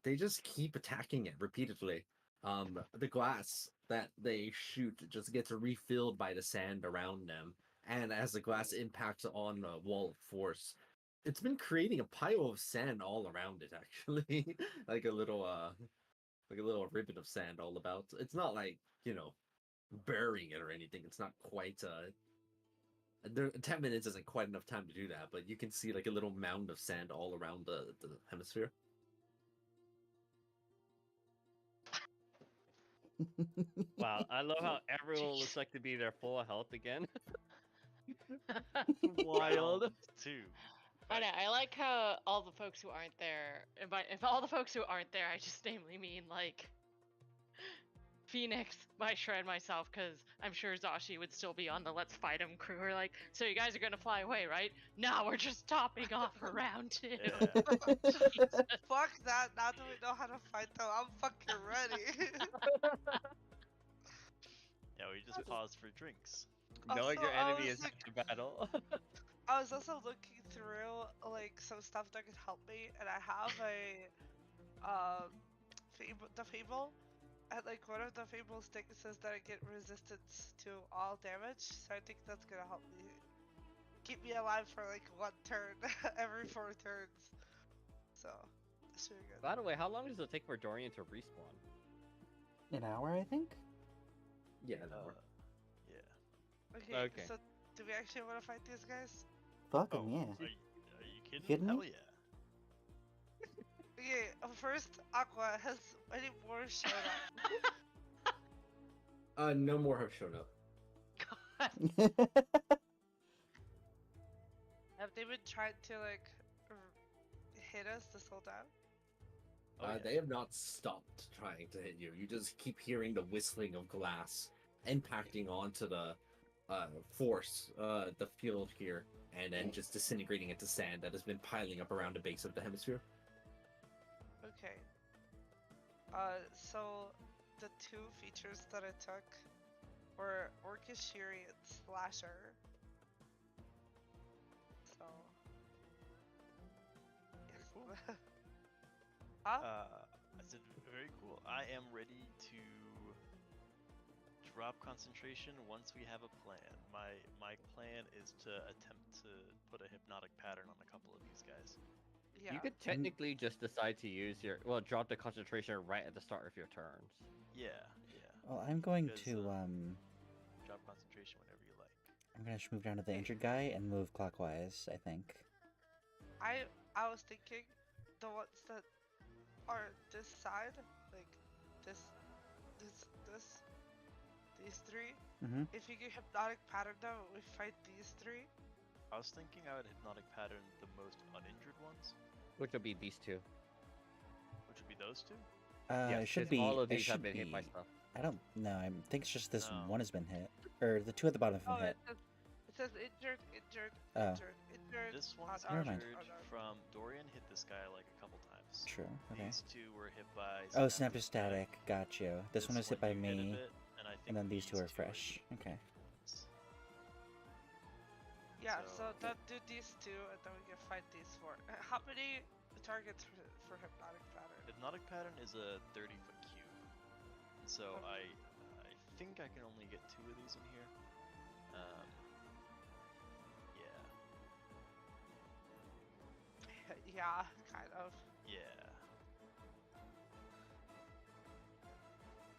They just keep attacking it repeatedly. The glass that they shoot just gets refilled by the sand around them, and as the glass impacts on the wall of force, it's been creating a pile of sand all around it. Actually, like a little ribbon of sand all about. It's not like burying it or anything. It's not quite 10 minutes isn't quite enough time to do that, but you can see like a little mound of sand all around the hemisphere. Wow, I love how everyone looks like to be their full health again. Wild. Round 2. I know. I like how all the folks who aren't there. If all the folks who aren't there, I just namely mean like Phoenix, Maestro, and myself, because I'm sure Zashi would still be on the Let's Fight 'em crew. We're like, so you guys are gonna fly away, right? No, we're just topping off for round 2. Yeah. Jesus. Fuck that. Now that we know how to fight though, I'm fucking ready. Yeah, we just paused for drinks. Knowing Also, your I enemy was is like- half the battle. I was also looking through like some stuff that could help me, and I have the fable, and like one of the fable sticks says that I get resistance to all damage, so I think that's gonna help me keep me alive for like 1 turn every 4 turns. So that's really good. By the way, how long does it take for Dorian to respawn? An hour, I think. Yeah, that works. Yeah. Okay. So do we actually want to fight these guys? Fucking Oh, yeah. Are you kidding? kidding me? Hell yeah. Okay, first, Aqua, has any more shown up? No more have shown up. Have they been trying to like hit us this whole time? Oh, yeah. They have not stopped trying to hit you. You just keep hearing the whistling of glass impacting onto the force the field here, and then just disintegrating into sand that has been piling up around the base of the hemisphere. Okay. So the two features that I took were Orcish Fury and Slasher. So. Very Yes. cool. Huh? I said very cool. I am ready to drop concentration once we have a plan. My plan is to attempt to put a hypnotic pattern on a couple of these guys. Yeah. You could technically just decide to use your drop the concentration right at the start of your turns. Yeah. Well, I'm going Because, to drop concentration whenever you like. I'm gonna just move down to the injured guy and move clockwise, I think. I was thinking the ones that are this side, like this, these three. Mm-hmm. If you get hypnotic pattern them, we fight these three. I was thinking I would hypnotic pattern the most uninjured ones, Which will be these two. which would be those two. Yes, It should 'cause be. all of It these have should been hit by be. stuff. I don't know. I think it's just this No. one has been hit, or the two at the bottom have Oh, been hit. it says injured, Oh. injured. This one's Never mind. injured from Dorian hit this guy like a couple times. True. Okay. These two were hit by. Oh, snap is static. Got you. This one was hit by you hit a me, bit, and I think and then these two are hit fresh. Okay. ones. Yeah, so So- that do these two, and then we can fight these four. How many targets for hypnotic pattern? Hypnotic pattern is a 30-foot cube, and so Okay. I think I can only get 2 of these in here. Yeah. Yeah, kind of. Yeah.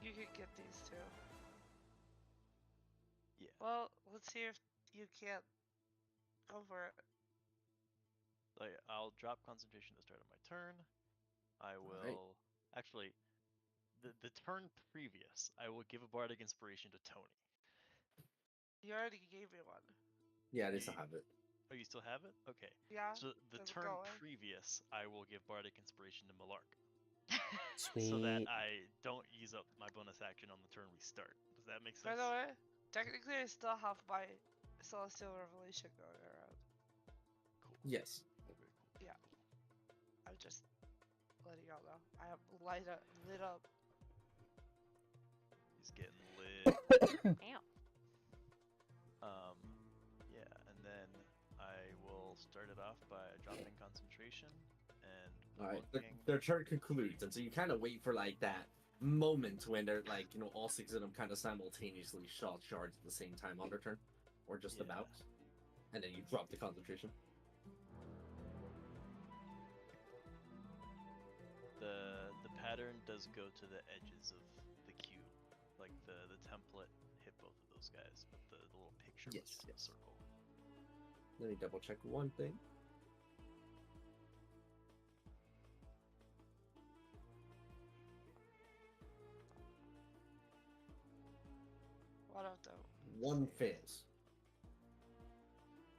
You can get these two. Yeah. Well, let's see if you can't go for it. Like, I'll drop concentration at the start of my turn. I will Alright. actually the turn previous. I will give a bardic inspiration to Tony. You already gave me one. Yeah, I still have it. Oh, you still have it? Okay. Yeah. So the does it turn go away? previous, I will give bardic inspiration to Malark, Sweet. so that I don't use up my bonus action on the turn we start. Does that make By sense? the way, technically I still have my Celestial Revelation going around. Cool. Yes. Very cool. I'm just letting y'all know. I am lit up. He's getting lit. Damn. Yeah, and then I will start it off by dropping concentration and All right. looking. Their turn concludes, and so you kind of wait for like that moment when they're like, all 6 of them kind of simultaneously shot charge at the same time on their turn, or just Yeah. about, and then you drop the concentration. The pattern does go to the edges of the cube, like the template hit both of those guys, but the little picture was Yes, just a yes. circle. Let me double check one thing. One of them. One fails.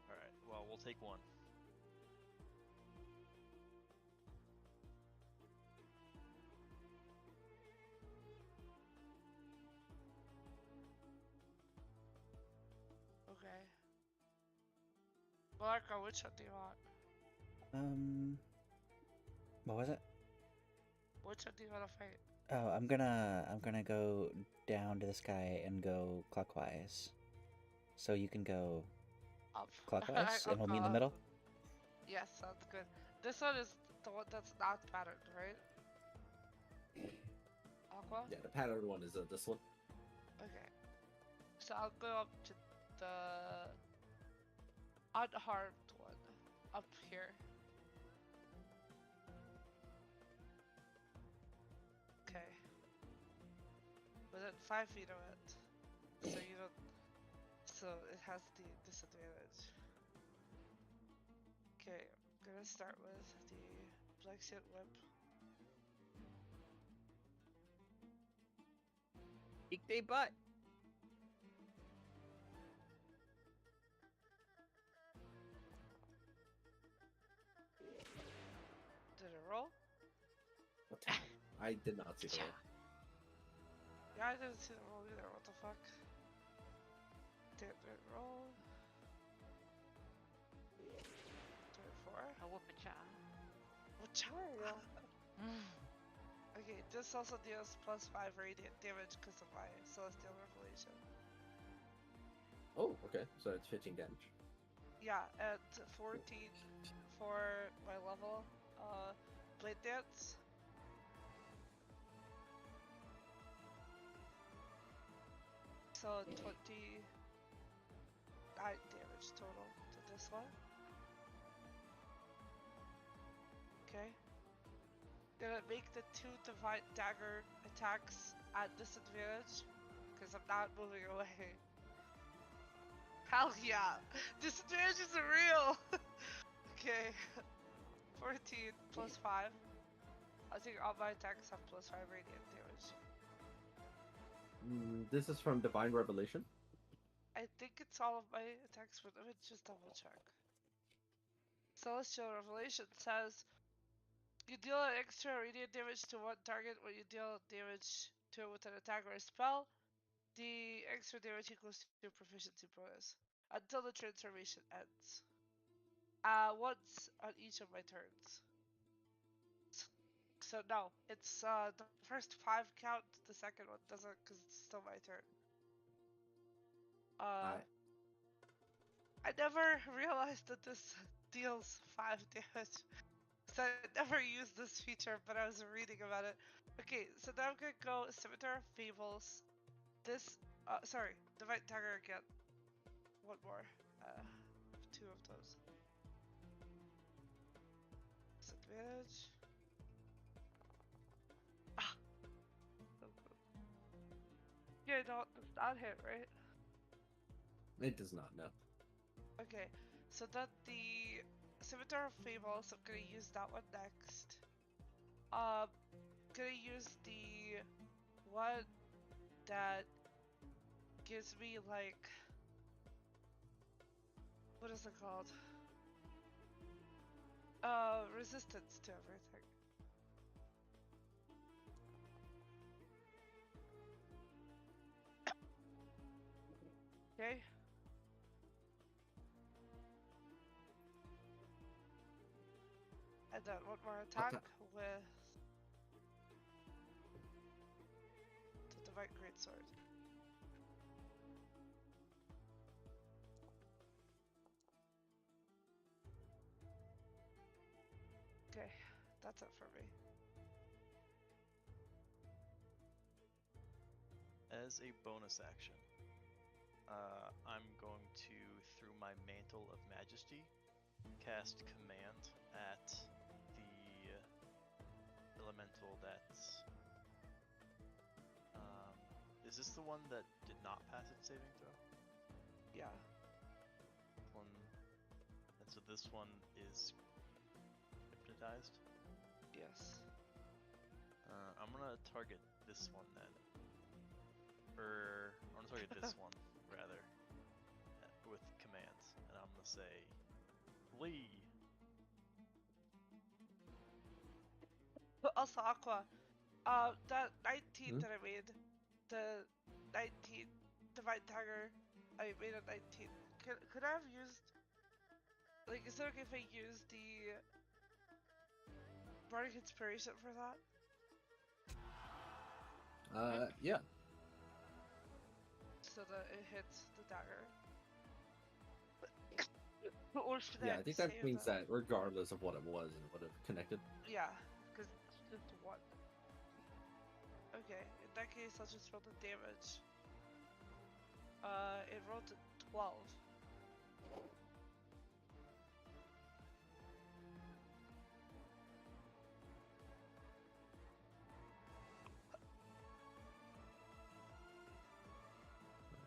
All right, well we'll take one. Okay. Malarka, which one do you want? What was it? Which one do you want to fight? Oh, I'm gonna go down to this guy and go clockwise. So you can go Up. clockwise, I'll and we'll meet in go the middle. up. Yes, sounds good. This one is the one that's not patterned, right? Aqua? Yeah, the pattern one is this one. Okay. So I'll go up to the unharmed one. Up here. Okay. Within 5 feet of it. So you don't. So it has the disadvantage. Okay, I'm gonna start with the Black Suit Whip. Kick they butt. Did it roll? I did not see the roll. Yeah, I didn't see the roll either. What the fuck? Standard roll. 24. A whoop-a-cha. There you go. Okay, this also deals plus 5 radiant damage because of my Celestial Revelation. Oh, okay. So it's 15 damage. Yeah, and 14 for my level. Blade Dance. So 29 damage total to this one. Okay. Gonna make the 2 Divine Dagger attacks at disadvantage because I'm not moving away. Hell yeah! Disadvantage is real! Okay. 14 plus 5. I think all my attacks have plus 5 radiant damage. This is from Divine Revelation. I think it's all of my attacks, but let me just double check. Celestial Revelation says you deal an extra radiant damage to one target when you deal damage to it with an attack or a spell. The extra damage equals to your proficiency bonus until the transformation ends. Once on each of my turns. So no, it's the first 5 count, the second one doesn't because it's still my turn. I never realized that this deals 5 damage. So I never used this feature, but I was reading about it. Okay, so now I'm gonna go Scimitar of Fables. This, sorry, Divine Dagger again. One more. 2 of those. Disadvantage. Ah! So good. Yeah, no, does not hit, right? It does not, no. Okay, so then the Scimitar of Fables, I'm gonna use that one next. Gonna use the one that gives me like, what is it called? Resistance to everything. Okay. And then one more attack with the Divine Greatsword. Okay, that's it for me. As a bonus action, I'm going to, through my Mantle of Majesty, cast Command at the elemental that's. Is this the one that did not pass its saving throw? Yeah. One, and so this one is hypnotized. Yes. I'm gonna target this one then. I'm gonna target this one rather, with commands, and I'm gonna say, flee. But also Aqua, that 19 that I made, the 19 Divine Dagger, I made a 19. Could I have used, like, is it okay if I use the Bardic Inspiration for that? Yeah. So that it hits the dagger. Or should Yeah, I think that save means that regardless of what it was, it would have connected. Yeah, because it's just one. Okay, in that case, I'll just roll the damage. It rolled to 12.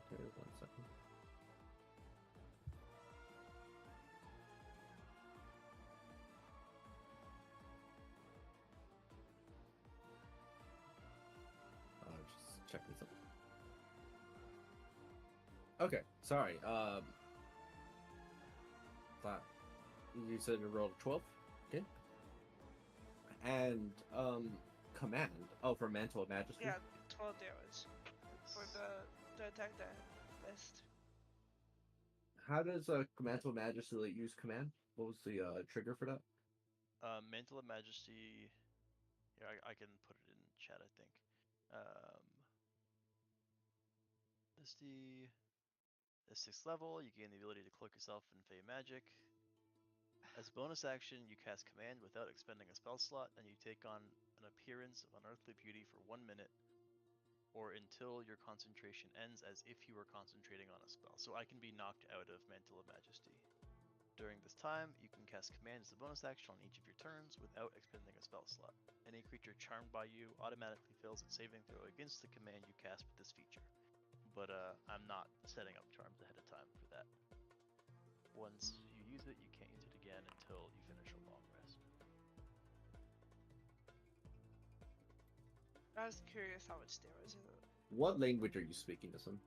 Okay, 1 second. Just checking something. Okay, sorry. Thought you said you rolled 12. Okay. And command. Oh, for Mantle of Majesty. Yeah, 12 damage for the attack that missed. How does Mantle of Majesty use command? What was the trigger for that? Mantle of Majesty. Here, I can put it in chat, I think. Misty. At 6th level, you gain the ability to cloak yourself in Fey Magic. As a bonus action, you cast Command without expending a spell slot, and you take on an appearance of unearthly beauty for 1 minute, or until your concentration ends as if you were concentrating on a spell. So I can be knocked out of Mantle of Majesty. During this time, you can cast Command as a bonus action on each of your turns without expending a spell slot. Any creature charmed by you automatically fails its saving throw against the command you cast with this feature. But I'm not setting up charms ahead of time for that. Once you use it, you can't use it again until you finish a long rest. I was curious how much damage is it. What language are you speaking to him?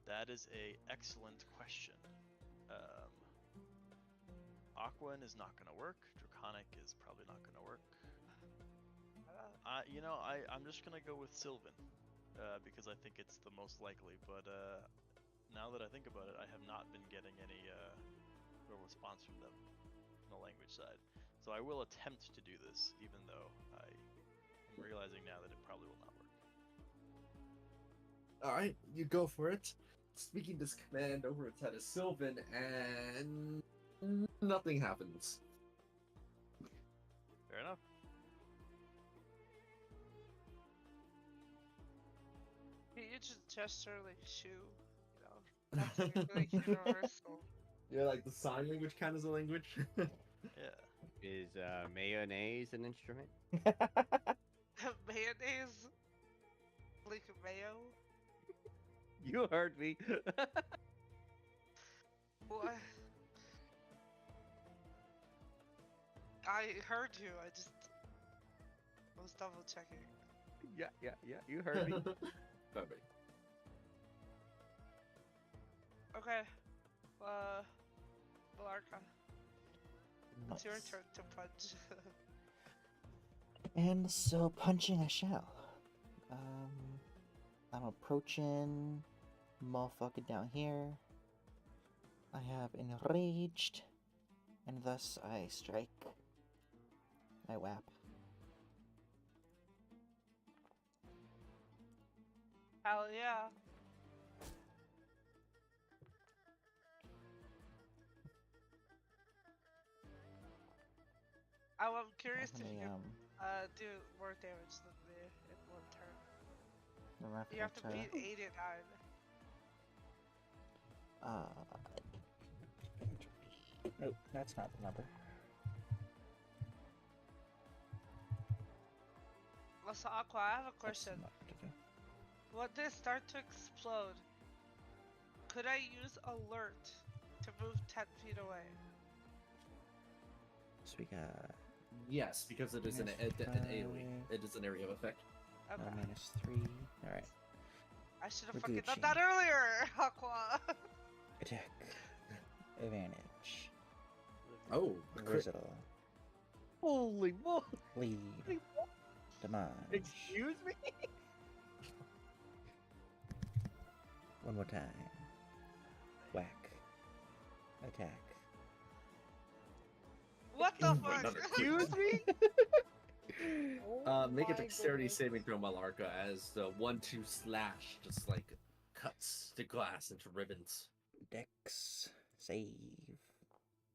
That is a excellent question. Aquan is not gonna work. Draconic is probably not gonna work. I'm just gonna go with Sylvan, because I think it's the most likely. But now that I think about it, I have not been getting any real response from them on the language side. So I will attempt to do this, even though I am realizing now that it probably will not work. All right, you go for it. Speaking this command over its head is Sylvan, and nothing happens. Fair enough. You just gesture like shoe, you know. That's like really universal. Yeah, like the sign language count as a language. Yeah. Is mayonnaise an instrument? Mayonnaise? Like mayo? You heard me. What? I heard you, I was double checking. Yeah. You heard me. Perfect. Okay. Malarka. It's your Nice. turn to punch. And so punching I shall. I'm approaching motherfucker down here. I have enraged, and thus I strike. I whap. Hell yeah. I'm curious if you can do more damage than me in one turn. You have to beat 89. Nope, that's not the number. Also, Aqua, I have a That's question. not what to do. When they start to explode, could I use alert to move 10 feet away? So we got Yes, because it is an AoE. It is an area of effect. Okay. -3. Alright. I should have we're fucking done Gucci. that earlier, Aqua. Attack. Advantage. Oh, crit. Versatile. Holy moly! Lead. Demise. Excuse me? One more time. Whack. Attack. What the Ooh, fuck? another Excuse me? Make a dexterity saving throw, Malarka, as the 1-2 slash just like cuts the glass into ribbons. Dex. Save.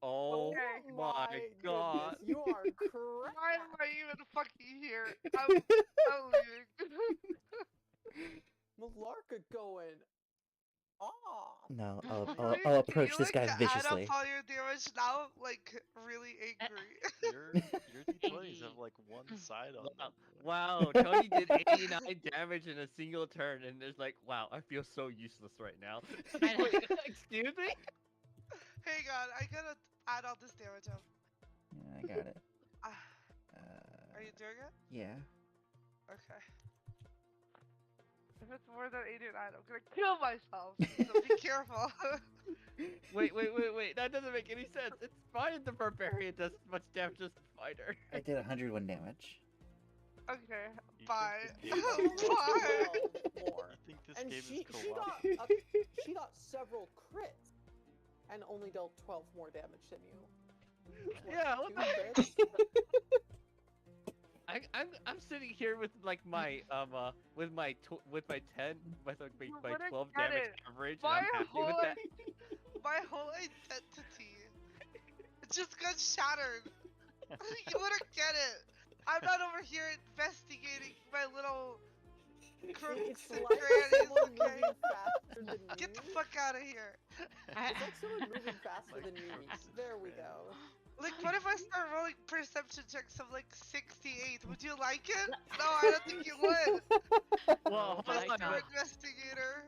Oh Okay. my god. goodness, you are correct. Why am I even fucking here? I'm leaving. Malarka going off. No, Really? I'll Can approach you, this like, guy viciously. Add up all your damage now? Like, really angry. Your D20s have like one side on them. Wow, Tony did 89 damage in a single turn, and it's like, wow, I feel so useless right now. I know. Wait, excuse me? Hang on, I gotta add all this damage up. Yeah, I got it. Ah, Are you doing it? Yeah. Okay. If it's more than 89, I'm gonna kill myself. So be careful. Wait, that doesn't make any sense. It's fine if the barbarian does as much damage as the fighter. I did 101 damage. Okay, You bye. think this game is Bye. 12 more. You think this And game she is co-op? she got several crits and only dealt 12 more damage than you. What, Yeah, what 2 the heck? crits? I'm sitting here with like my with my 10 with like You my wouldn't 12 get damage it. average, and My I'm happy with whole that. my whole identity, it just got shattered. You wouldn't get it. I'm not over here investigating my little crooks It's and like crannies. someone Okay, moving faster than you. get the fuck out of here. It's like someone moving faster Like than you. crooks and There we crannies. go. Like, what if I start rolling perception checks of like 68? Would you like it? No, I don't think you would. Well, Oh my hold on, God. Mr. Investigator.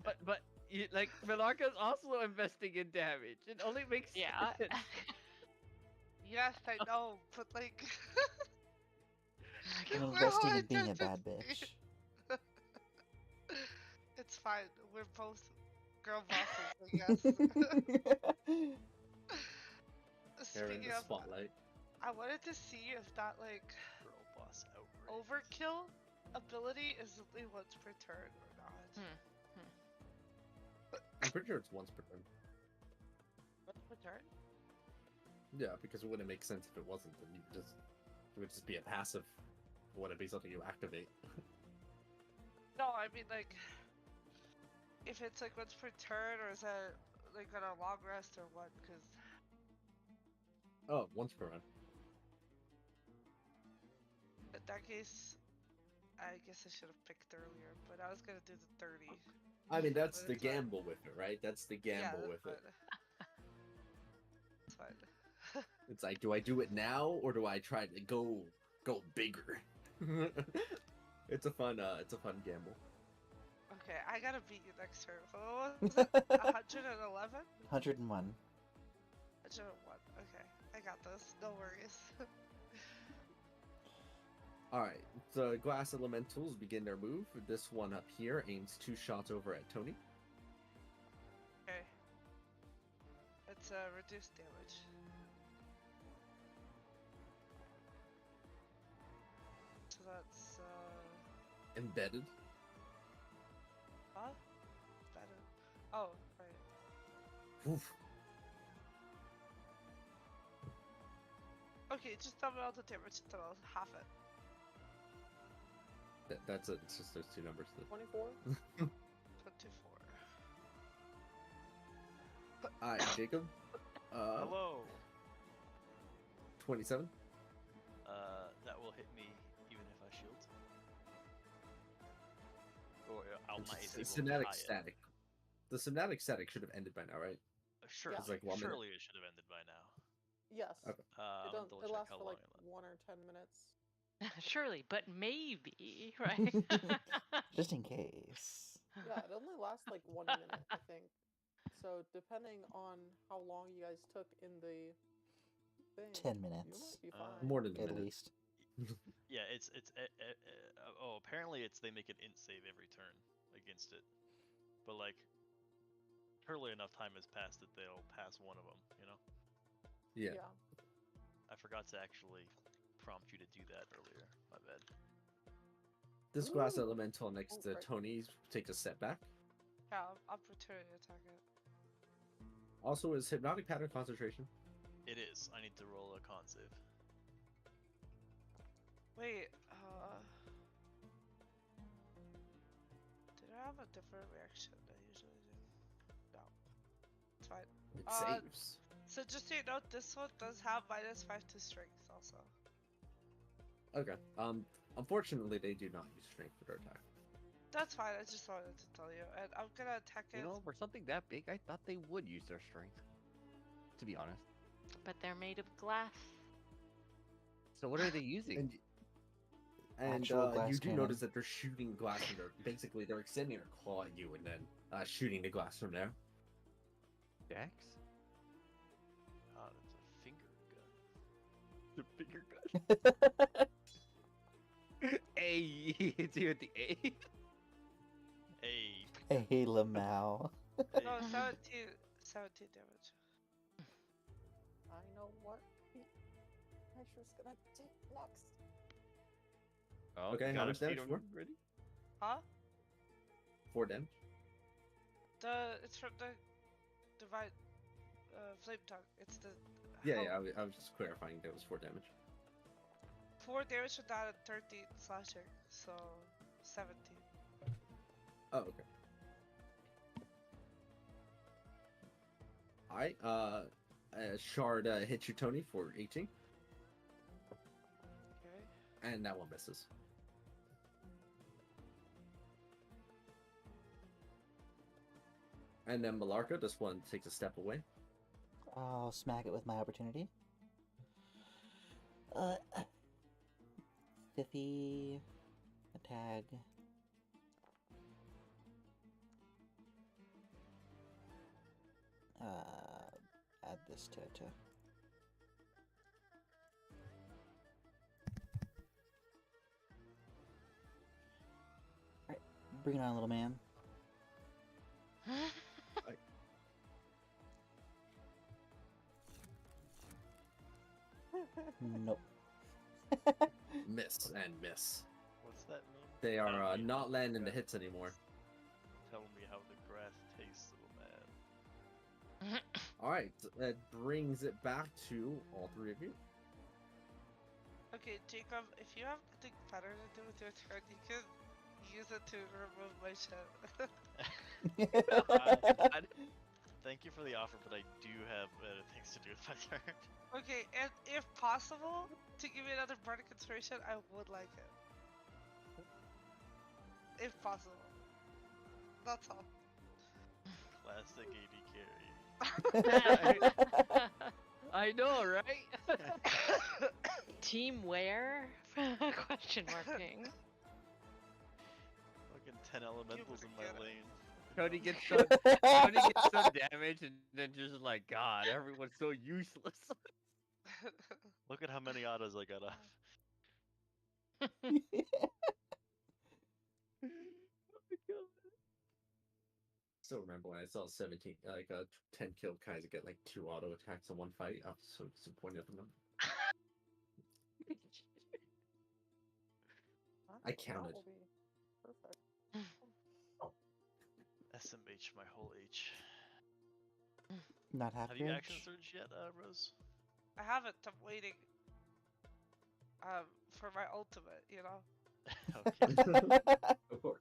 but you, like Milarka's also investing in damage. It only makes Yeah. sense. Yes, I know, but like, I'm my investing whole in being a bad identity- bitch. It's fine. We're both girl bosses, I guess. They're in Speaking the of, spotlight. I wanted to see if that like Girl boss outright. overkill ability is only once per turn or not. I'm pretty sure it's once per turn. Once per turn? Yeah, because it wouldn't make sense if it wasn't. Then you just it would just be a passive. It wouldn't be something you activate. No, I mean like, if it's like once per turn, or is that like on a long rest or what? Because Oh, once per run. in that case, I guess I should have picked earlier. But I was gonna do the 30. I mean, that's But the it's fine. gamble with it, right? That's the gamble Yeah, with it. It's fine. It's like, do I do it now or do I try to go bigger? It's a fun gamble. Okay, I gotta beat you next turn. What was it? 111? 101. 101. Okay, I got this. No worries. All right, the glass elementals begin their move. This one up here aims 2 shots over at Tony. Okay. It's reduced damage. So that's Embedded. huh? Better. Oh, right. Oof. Okay, just tell me all the damage until I'll half it. That's it. It's just those 2 numbers. 24? 24. All right, Jacob. Hello. 27. That will hit me even if I shield. Or I'll not It's able to Synatic hide it. static. The Synatic static should have ended by now, right? Sure, Yeah. It's like 1 minute. surely it should have ended by now. Yes. Okay. I'm gonna double It check lasts how for long like it lasts. 1 or 10 minutes. Surely, but maybe, right? Just in case. Yeah, it only lasts like 1 minute, I think. So depending on how long you guys took in the thing, 10 you minutes. might be fine. More than a At minute. least. Yeah, it's oh, apparently it's they make an int save every turn against it, but like surely enough time has passed that they'll pass one of them. You know, Yeah. I forgot to actually prompt you to do that earlier. My bad. This glass Ooh. elemental next to right. Tony takes a step back. Yeah, I'm returning to attack it. Also, is hypnotic pattern concentration? It is. I need to roll a con save. Wait, did I have a different reaction than I usually do? No. It's fine. It Uh, saves. So just so you know, this one does have -5 to strength also. Okay. Unfortunately, they do not use strength for their attack. That's fine, I just wanted to tell you. And I'm gonna attack it. You know, for something that big, I thought they would use their strength. To be honest. But they're made of glass. So what are they using? And Actual glass you do cannon. notice that they're shooting glass from there. Basically, they're extending their claw at you and then shooting the glass from there. Dex? Ah, that's a finger gun. The bigger gun. A. It's you at the A. Hey. Hey, Lamau. No, 17 damage. I know what Asher's gonna take next. Oh, Okay, you how got a much damage feed for? on ready? Huh? 4 damage. It's from the divine flame tongue. It's the Yeah, how- yeah. I was just clarifying that was 4 damage. 4 damage from that and 13 slashing, so 17. Oh, okay. Alright, Shard hits you, Tony, for 18, Okay. and that one misses. And then Malarka, this one takes a step away. I'll smack it with my opportunity. 50 a tag. Add this to it too. Alright, bring it on, little man. Nope. Miss and miss. What's that mean? They are Tell me not how landing the grass hits anymore. tastes. Tell me how the grass tastes, little man. Alright, that brings it back to all three of you. Okay, Jacob, if you have nothing better to do with your turn, you can use it to remove my shit. Thank you for the offer, but I do have better things to do with my turn. Okay, and if possible, to give me another bardic inspiration, I would like it. If possible. That's all. Classic AD carry. I know, right? Team where? Question marking. Fucking 10 elementals in my get it. lane. Tony gets some damage and then just like, God, everyone's so useless. Look at how many autos I got off. Still remember when I saw 17, like a 10 kill Kaiser get like 2 auto attacks in one fight. I was so disappointed in them. I counted. That will be perfect. SMH my whole H. Not half Have you action damage. surge yet, Rose? I haven't, I'm waiting. For my ultimate, you know? Okay. Of course.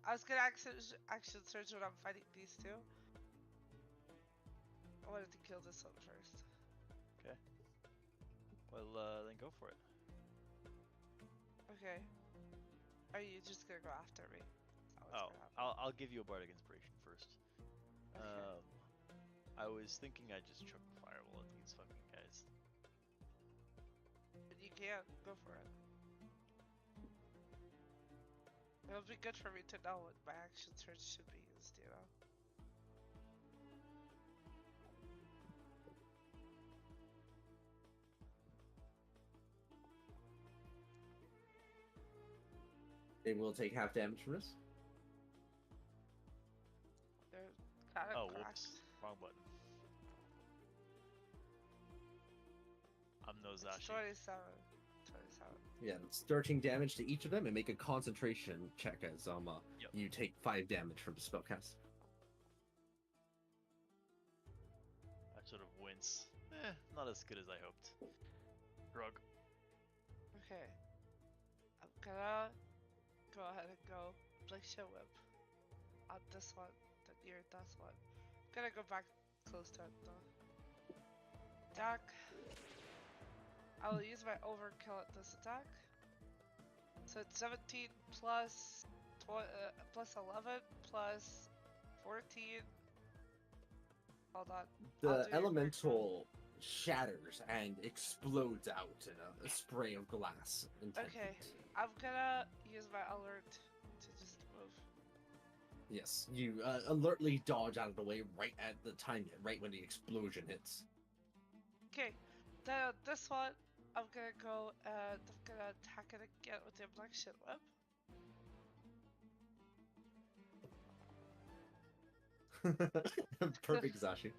I was gonna action surge when I'm fighting these two. I wanted to kill this one first. Okay. Well, then go for it. Okay. Are you just gonna go after me? Oh, I'll give you a bardic inspiration first. Okay. I was thinking I'd just chuck a fireball at these fucking guys. But you can't. Go for it. It'll be good for me to know what my action surge should be used, you know? They will take half damage from this. They're kind of Oh, cracked. whoops. Wrong button. I'm no It's Zashi. 27. Yeah, it's 13 damage to each of them, and make a concentration check as Yep. you take 5 damage from the spellcast. I sort of wince. Not as good as I hoped. Drug. Okay. I'm gonna go ahead and go Blixia Whip on this one, the near this one. I'm gonna go back close to it though. Attack. I will use my overkill at this attack. So it's 17 plus plus 11 plus 14. Hold on. I'll The do your quick roll. elemental shatters and explodes out in a spray of glass. In 10 Okay, feet. I'm gonna use my alert to just move. Yes, you alertly dodge out of the way right at the time, right when the explosion hits. Okay, then this one, I'm gonna go and I'm gonna attack it again with the black shit whip. Perfect, Zashi.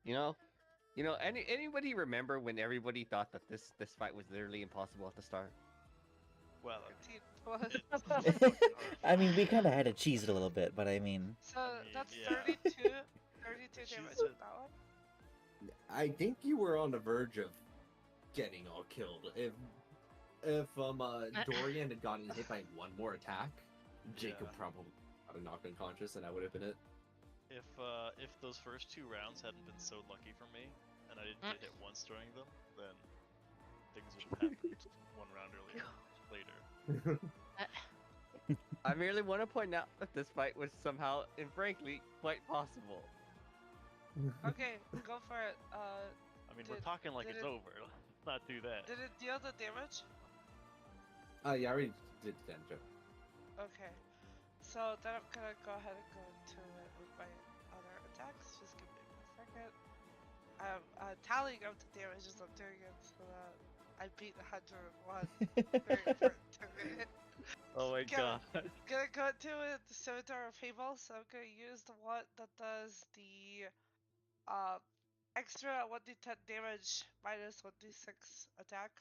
You know, You know, anybody remember when everybody thought that this fight was literally impossible at the start? Well, 13 plus. I mean, we kind of had to cheese it a little bit, but I mean, So mean, that's yeah. 32 She's damage a- with that one. I think you were on the verge of getting all killed. If Dorian had gotten hit by one more attack, Jacob Yeah. probably got a knock unconscious, and that would have been it. If those first 2 rounds hadn't been so lucky for me, and I didn't get hit once during them, then things would have happened 1 round later. I merely want to point out that this fight was somehow and frankly quite possible. Okay, go for it. I mean, we're Did- talking like did it's it- over. Let's not do that. Did it deal the damage? Yeah, I already did damage. Okay. So then I'm gonna go ahead and go into it with my other attacks. Just give me a second. I'm tallying up the damage as I'm doing it so that I beat 101. Very important to me. Oh my Gonna- god. Gonna go into it, the Scimitar of Fable, so I'm gonna use the one that does the extra 1d10 damage minus 1d6 attack.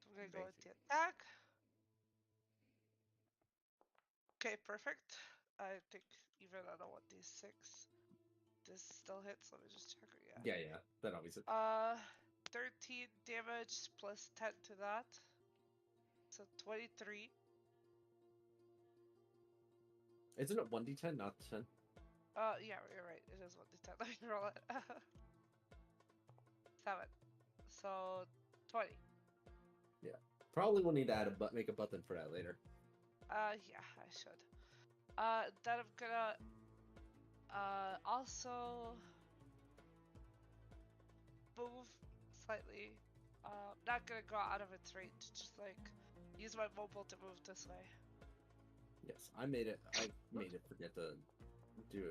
So I'm gonna go with the Amazing. attack. Okay, perfect. I think even on a 1d6, this still hits. Let me just check it. Yeah. Yeah, that always is. 13 damage plus 10 to that. So 23. Isn't it 1d10, not 10? Yeah, you're right. It is 1d10. Let me roll it. 7. So 20. Probably will need to make a button for that later. Yeah, I should. Then I'm gonna also move slightly. Not gonna go out of its range. Just like use my mobile to move this way. Yes, I made it forget to do.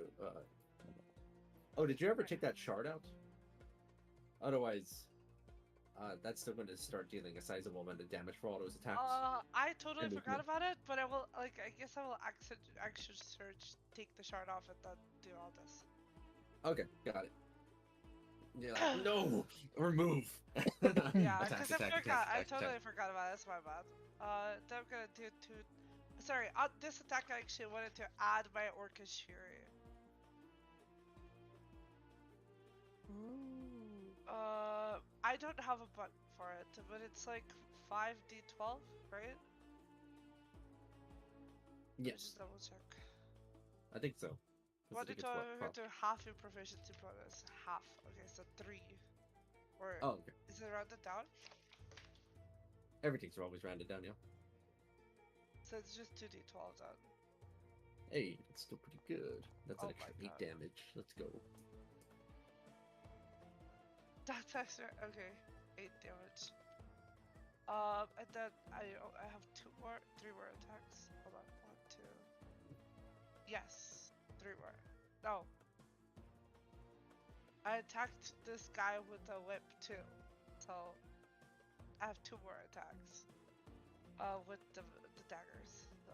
Oh, did you ever take that shard out? Otherwise, that's still going to start dealing a sizable amount of damage for all those attacks. I totally And forgot movement. about it, but I will I guess I will action search, take the shard off, and then do all this. Okay, got it. Yeah, no, remove. Yeah, Attack, because I attack, forgot. attack, I attack, totally attack. forgot about it. That's my bad. Then I'm gonna do two. Sorry, this attack I actually wanted to add my Orcish Fury. I don't have a button for it, but it's like 5d12, right? Let me Yes, just double check. I think so. 'Cause I think it's 1d12, what, I'm going to half your proficiency bonus. Half. Okay, so 3. Or Oh, okay. is it rounded down? Everything's always rounded down, yeah. So it's just 2d12 then. Hey, it's still pretty good. That's Oh an extra my 8 God. damage. Let's go. That's extra. Okay, 8 damage. And then I have 3 more attacks. Hold on, 1, 2. Yes, 3 more. No. I attacked this guy with a whip too, so I have 2 more attacks. With the daggers. So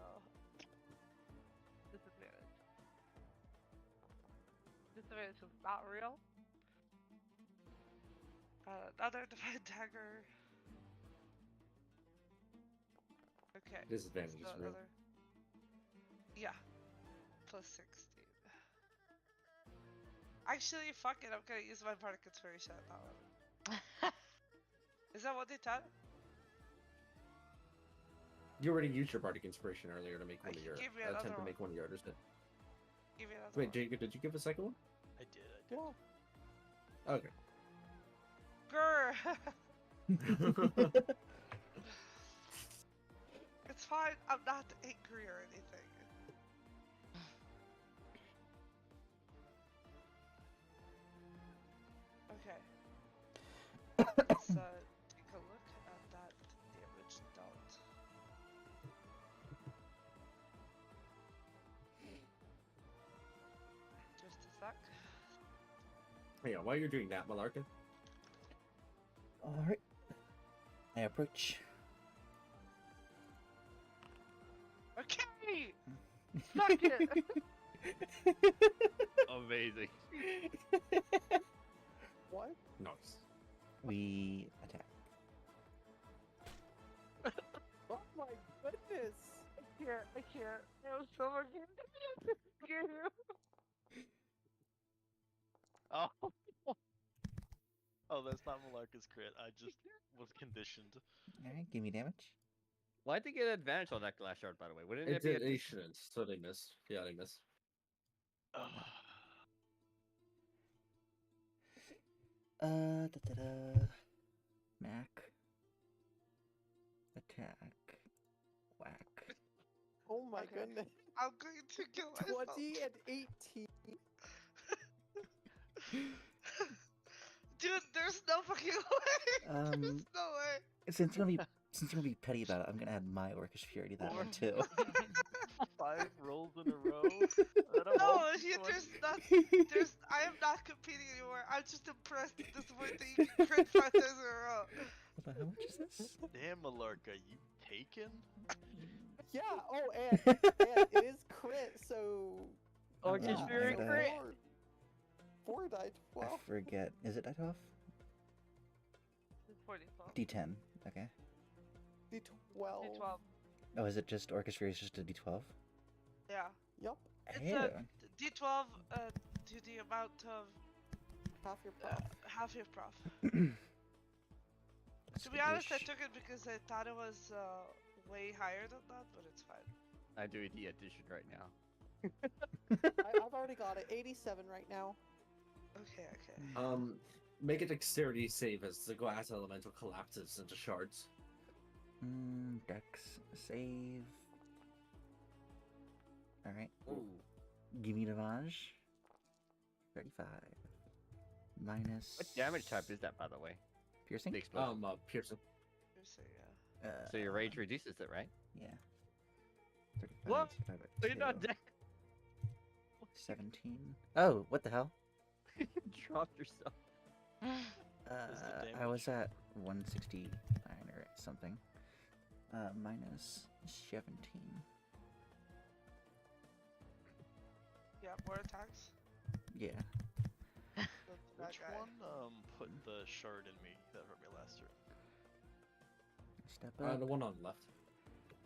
disadvantage. Disadvantage is not real. Another divine dagger. Okay. Disadvantage so is real. another- Yeah. Plus 16. Actually, fuck it. I'm gonna use my Bardic Inspiration at that one. Is that 1d10? You already used your Bardic Inspiration earlier to make one of He your gave me another attempt to one. make one of your others. Give me another Wait, one. Jacob, did you give a second one? I did. Yeah. Okay. Grr! It's fine. I'm not angry or anything. Okay. Let's take a look at that damage dealt. Just a sec. Yeah, while you're doing that, Malarkin, Alright. I approach. Okay! Suck it! Amazing. What? Nice. We attack. Oh my goodness! I can't. I'm so fucking scared. Oh. Oh, that's not Malarka's crit. I just was conditioned. Alright, give me damage. Why'd they get advantage on that glass shard, by the way? Wouldn't it be It shouldn't, so they missed. Yeah, they missed. Ugh. Mac. Attack. Whack. Oh my Okay. goodness! I'm going to kill myself. 20 and 18. Dude, there's no fucking way. There's no way. Since you're gonna be petty about it, I'm gonna add my Orcish Fury to that one too. 5 rolls in a row. I don't No, know. I am not competing anymore. I'm just impressed at this point that you can crit 5 times in a row. Hold on, how much is this? Damn, Malarka, you taken? Yeah. Oh, and it is crit, so. Orcish yeah, Fury so crit. 4 died I 12. forget. Is it die 12? It's 44. D10. Okay. D12. D12. Oh, is it just Orcish Fury is just a D12? Yeah. Yup. It's Ew. a D12 to the amount of Half your prof. half your prof. That's To be the honest, I dish. took it because I thought it was way higher than that, but it's fine. I'm doing the addition right now. I've already got it. 87 right now. Okay. Make a dexterity save as the glass elemental collapses into shards. Dex save. Alright. Ooh. Give me damage. 35. Minus. What damage type is that, by the way? Piercing? The explosion. Pearson. So, yeah. So your rage reduces it, right? Yeah. 35. What? divided So by you're not 2, dead. 17. Oh, what the hell? You dropped yourself. I was at 169 or something. Minus 17. Yeah, more attacks. Yeah. That Which guy. one put the shard in me that hurt me last turn? Step up. The one on the left.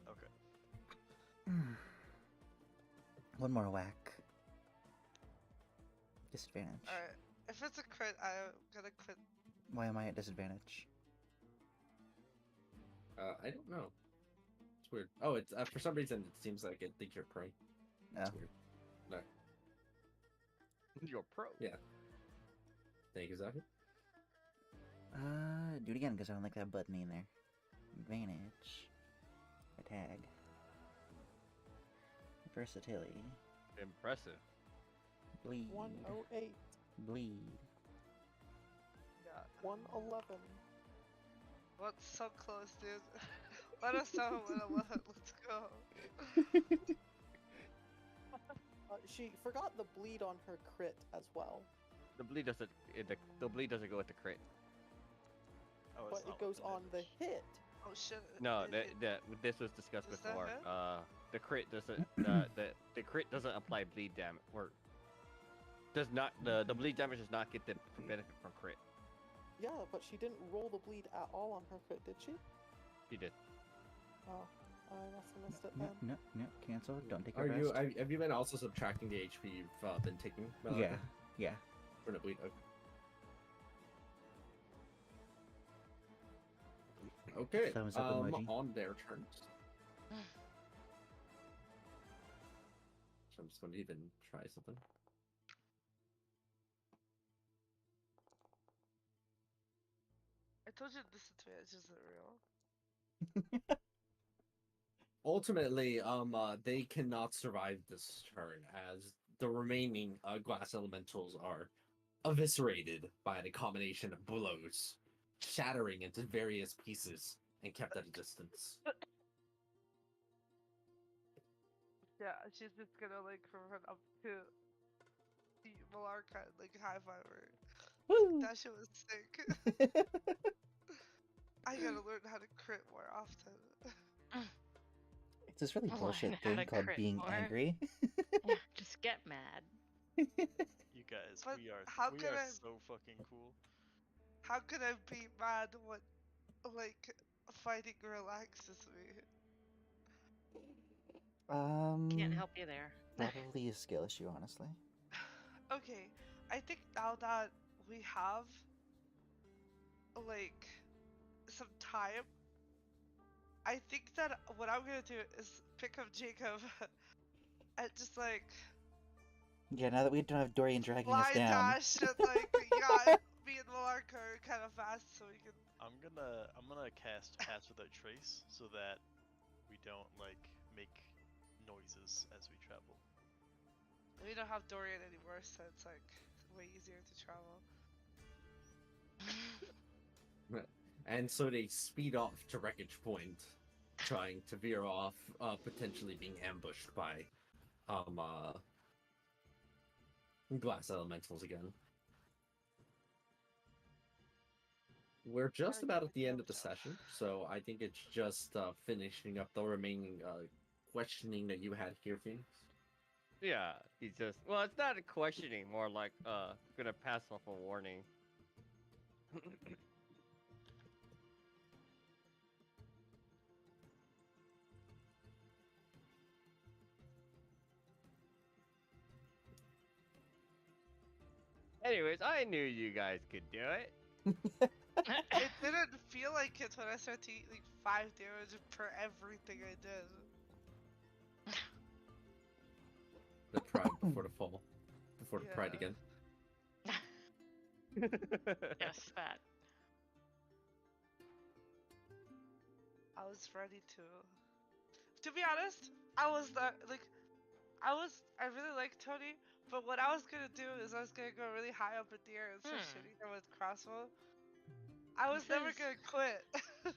Okay. One more whack. Disadvantage. Alright. If it's a crit, I'm gonna quit. Why am I at disadvantage? I don't know. It's weird. Oh, it's for some reason it seems like it thinks you're prone. That's Oh. weird. No. You're pro. Yeah. Thank you, Zachary. Do it again because I don't like that button in there. Advantage. A tag. Versatility. Impressive. Bleed. 108. Bleed. Yeah. 111. What's so close, dude? Let us know when 11. Let's go. She forgot the bleed on her crit as well. The bleed doesn't. The bleed doesn't go with the crit. Oh, But it's it not goes with on the hit. Oh shit. No, this was discussed Does that before. hit? The crit doesn't. The crit doesn't apply bleed damage. Or does not. The bleed damage does not get the benefit from crit. Yeah, but she didn't roll the bleed at all on her crit, did she? He did. Oh, I must have missed it No, then. no, cancel. Don't take Are your you? rest. Have you been also subtracting the HP you've been taking? Yeah, yeah. For the bleed. Okay. Thumbs up emoji. On their turns. So I'm just going to even try something. I told you disadvantage isn't real. Ultimately, they cannot survive this turn as the remaining glass elementals are eviscerated by the combination of blows, shattering into various pieces and kept at a distance. Yeah, she's just gonna like run up to the Malarka and like high five her. Woo! That shit was sick. I gotta learn how to crit more often. It's this really Learn bullshit how thing to called crit being more. angry. Just get mad. You guys, But we are how could I- so fucking cool. How could I be mad when, like, fighting relaxes me? Can't help you there. Probably a skill issue, honestly. Okay, I think now that we have, like, some time, I think that what I'm gonna do is pick up Jacob and just, like, Yeah, now that we don't have Dorian dragging us fly down. dash and, like, yacht me and Malarko kind of fast so we can. I'm gonna cast Pass Without Trace so that we don't like make noises as we travel. We don't have Dorian anymore, so it's, like, way easier to travel. And so they speed off to Wreckage Point, trying to veer off, potentially being ambushed by glass elementals again. We're just about at the end of the session, so I think it's just finishing up the remaining questioning that you had here, Phoenix. Yeah, he's just well, it's not a questioning, more like gonna pass off a warning. Anyways, I knew you guys could do it. It didn't feel like it when I started to eat, like, 5 damage per everything I did. The pride before the fall. Before the pride Yeah. again. Yes, that. I was ready to. To be honest, I was not like, I really like Tony, but what I was gonna do is I was gonna go really high up in the air and start shooting him with crossbow. I was This never is- gonna quit.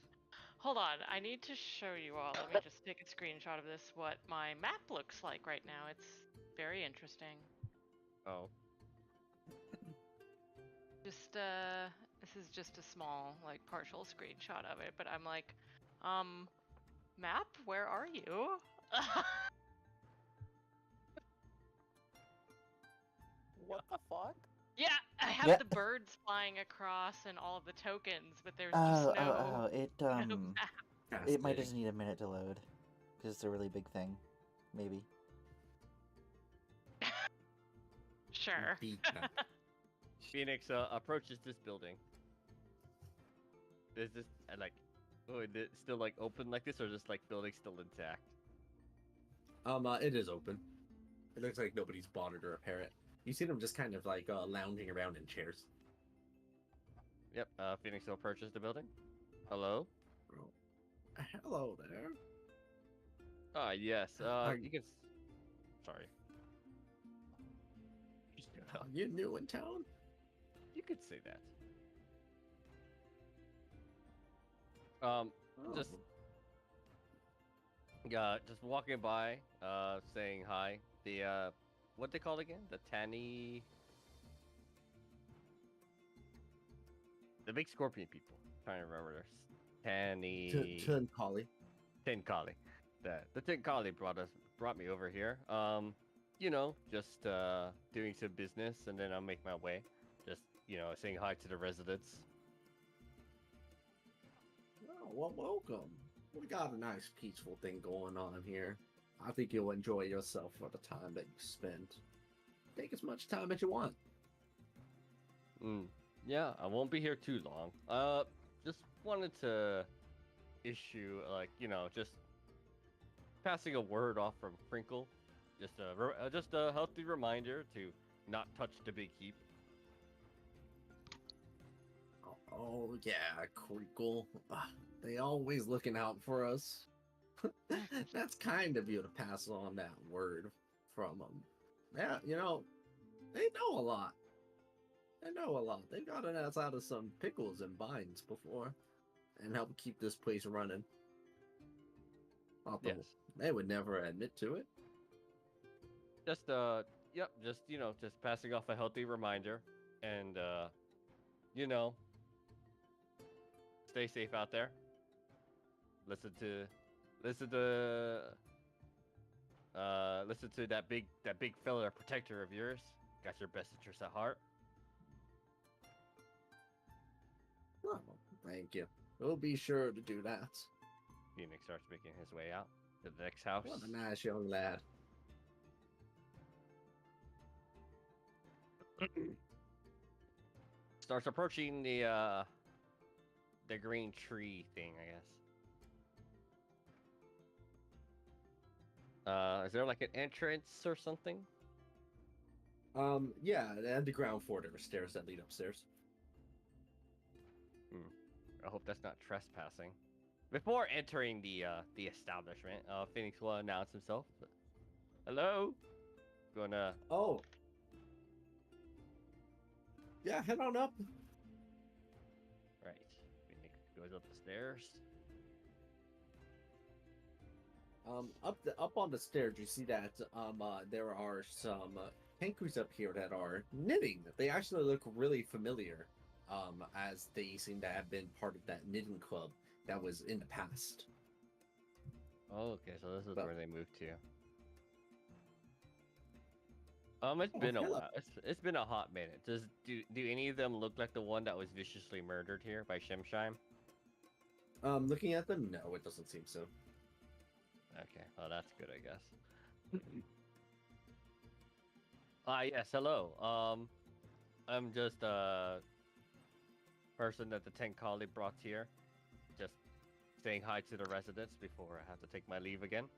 Hold on, I need to show you all. Let me just take a screenshot of this, what my map looks like right now. It's very interesting. Oh, Just, this is just a small, like, partial screenshot of it, but I'm like, map, where are you? What the fuck? Yeah, I have Yeah. the birds flying across and all of the tokens, but there's Oh, just oh, no, oh, it no map. it might Fascinating. just need a minute to load, because it's a really big thing, maybe. Sure. Beat that. Phoenix approaches this building. Is this like, oh, is it still like open like this, or just like building still intact? It is open. It looks like nobody's bothered to repair it. You see them just kind of like lounging around in chairs. Yep. Phoenix approaches the building. Hello. Hello there. Ah, yes. Are You can. Sorry. Are you new in town? You could say that. Just just walking by, saying hi. The what they called again? The Tanny. The big scorpion people. Trying to remember their Tanny. Collie. Tenkali. The Tenkali brought me over here. You know, just doing some business, and then I'll make my way. Just saying hi to the residents. Oh, well, welcome. We got a nice peaceful thing going on here. I think you'll enjoy yourself for the time that you spend. Take as much time as you want. Yeah, I won't be here too long. Just wanted to issue, like, just passing a word off from Crinkle. Just a healthy reminder to not touch the big heap. Oh yeah, Crinkle. They always looking out for us. That's kind of you to pass on that word from them. Yeah, they know a lot. They know a lot. They've gotten us out of some pickles and binds before, and helped keep this place running. Although Yes. they would never admit to it. Just yep, just passing off a healthy reminder, and stay safe out there. Listen to that big fella protector of yours. Got your best interests at heart. Oh, thank you. We'll be sure to do that. Phoenix starts making his way out to the next house. What a nice young lad. Starts approaching the green tree thing, I guess. Is there like an entrance or something? Yeah, and the ground floor there are stairs that lead upstairs. I hope that's not trespassing. Before entering the establishment, Phoenix will announce himself. Hello. Gonna. Oh. Yeah, head on up. Right. Phoenix goes up the stairs. Up on the stairs, you see that there are some Kenkus up here that are knitting. They actually look really familiar, as they seem to have been part of that knitting club that was in the past. Oh, okay, so this is But- where they moved to. It's been a hello. while. It's been a hot minute. Do any of them look like the one that was viciously murdered here by Shimsheim? Looking at them, no, it doesn't seem so. Okay, well that's good, I guess. Yes, hello. I'm just a person that the Tenkali brought here. Just saying hi to the residents before I have to take my leave again.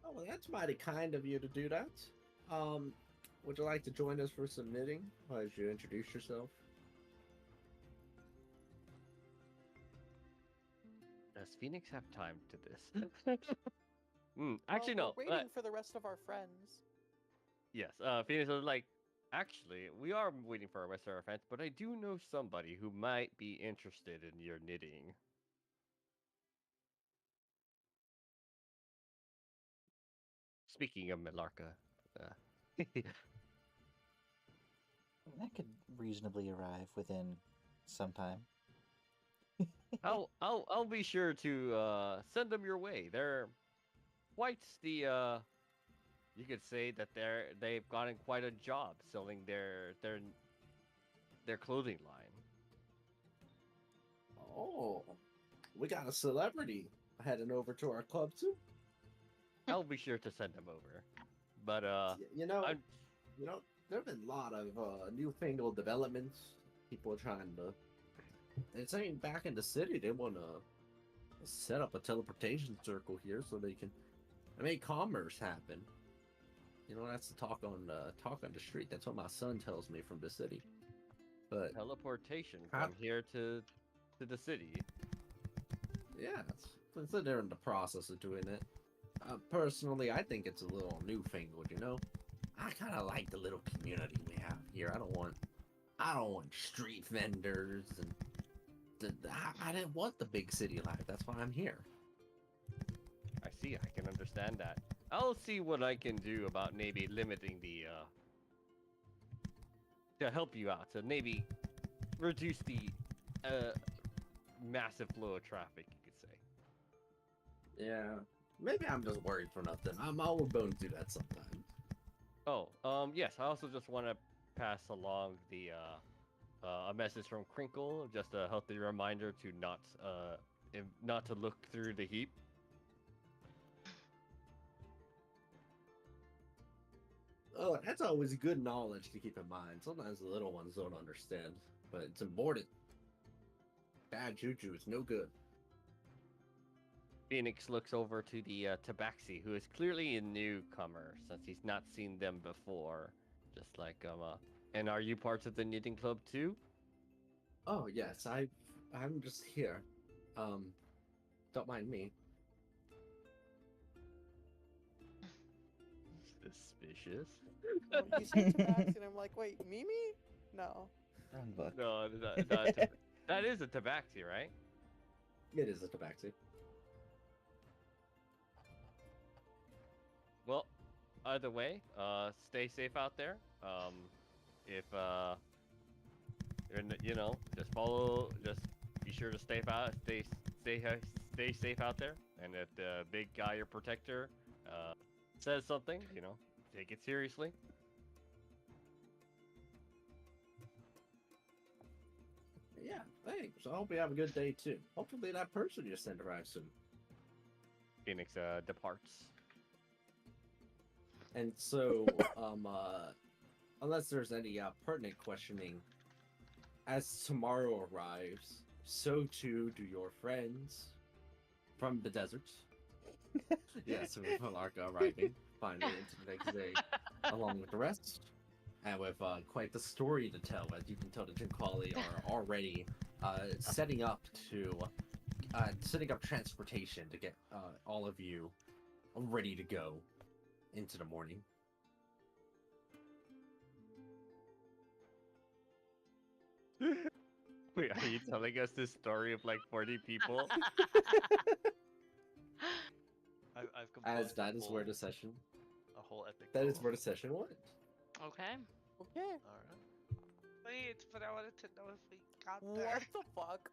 Oh, well, that's mighty kind of you to do that. Would you like to join us for some knitting as you introduce yourself? Does Phoenix have time to this? Actually, no. We're waiting for the rest of our friends. Yes, Phoenix was like, actually, we are waiting for our rest of our friends, but I do know somebody who might be interested in your knitting. Speaking of Milarka, That could reasonably arrive within some time. I'll be sure to send them your way. They're quite the you could say that they've gotten quite a job selling their clothing line. Oh, we got a celebrity heading over to our club too. I'll be sure to send them over. But You know, I'm there have been a lot of newfangled developments. People are trying to. They're saying back in the city they want to set up a teleportation circle here so they can make commerce happen. You know, that's the talk on the street. That's what my son tells me from the city. But teleportation Huh? from here to the city. yeah, so they're in the process of doing it. Personally, I think it's a little newfangled. You know, I kind of like the little community we have here. I don't want street vendors and I didn't want the big city life. That's why I'm here. I see. I can understand that. I'll see what I can do about maybe limiting the to help you out, to maybe reduce the massive flow of traffic, you could say. Yeah, maybe I'm just worried for nothing. I'm always going to do that sometimes. Oh, yes. I also just want to pass along the a message from Crinkle, just a healthy reminder to not to look through the heap. Oh, that's always good knowledge to keep in mind. Sometimes the little ones don't understand, but it's important. Bad juju is no good. Phoenix looks over to the Tabaxi, who is clearly a newcomer since he's not seen them before. Just like and are you part of the knitting club too? Oh yes, I'm just here. Don't mind me. Suspicious. You said Tabaxi, and I'm like, wait, Mimi? No. Wrong book. No, that is a Tabaxi, right? It is a tabaxi. Well, either way, stay safe out there. If just be sure to stay safe out there. And if the big guy or protector says something, take it seriously. Yeah, thanks. I hope you have a good day too. Hopefully that person you sent arrives soon. Phoenix departs. And so, unless there's any pertinent questioning, as tomorrow arrives, so too do your friends from the desert. Yes, with Valarka arriving finally into the next day, along with the rest, and with quite the story to tell. As you can tell, the Jinkali are already setting up transportation to get all of you ready to go into the morning. Wait, are you telling us this story of like 40 people? I've As composed that is where the session. a whole epic. That is poem. where the session went. Okay. Okay. All right. Wait, but I wanted to know if we got there. What the fuck?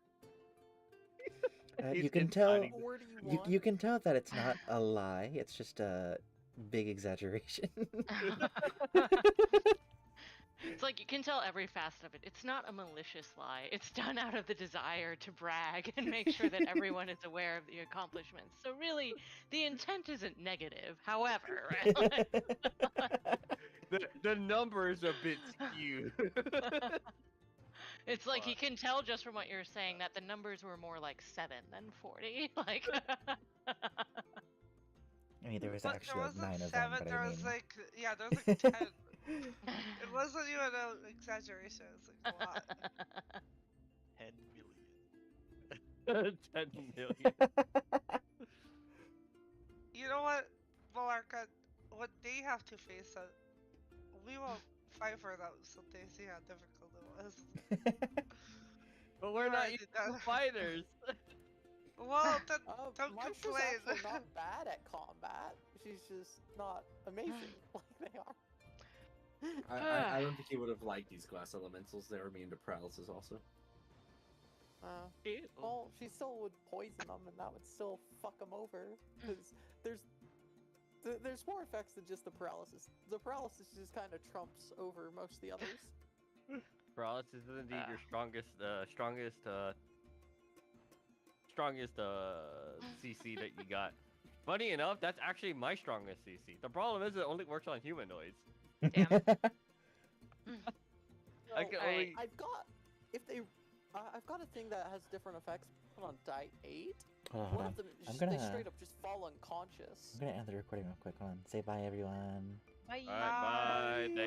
He's You can tell. inside. 41? You can tell that it's not a lie. It's just a big exaggeration. It's like you can tell every facet of it. It's not a malicious lie. It's done out of the desire to brag and make sure that everyone is aware of the accomplishments. So really, the intent isn't negative. However, right? The number is a bit skewed. It's like you But- can tell just from what you're saying that the numbers were more like 7 than 40. Like I mean, there was But actually there like wasn't 9 of them, seven, but there I was mean. like, yeah, there was like 10. It wasn't even an exaggeration, it's like a lot. 10 million. 10 million. You know what, Malarka, what they have to face, we won't fight for them, so they see how difficult it was. But we're not Alright, used that- to fighters. Well, then don't Marsha's complain. actually not bad at combat. She's just not amazing like they are. I don't think he would have liked these glass elementals. They were immune to paralysis also. Ew. Well, she still would poison them, and that would still fuck them over. Because there's more effects than just the paralysis. The paralysis just kind of trumps over most of the others. Paralysis is indeed your strongest CC that you got. Funny enough, that's actually my strongest CC. The problem is it only works on humanoids. Damn. I can Alright. only. I've got a thing that has different effects on die 8. Hold on, One hold on. of them is I'm just, gonna- they straight up just fall unconscious. I'm gonna end the recording real quick. Hold on. Say bye, everyone. Bye. Alright, bye. Thank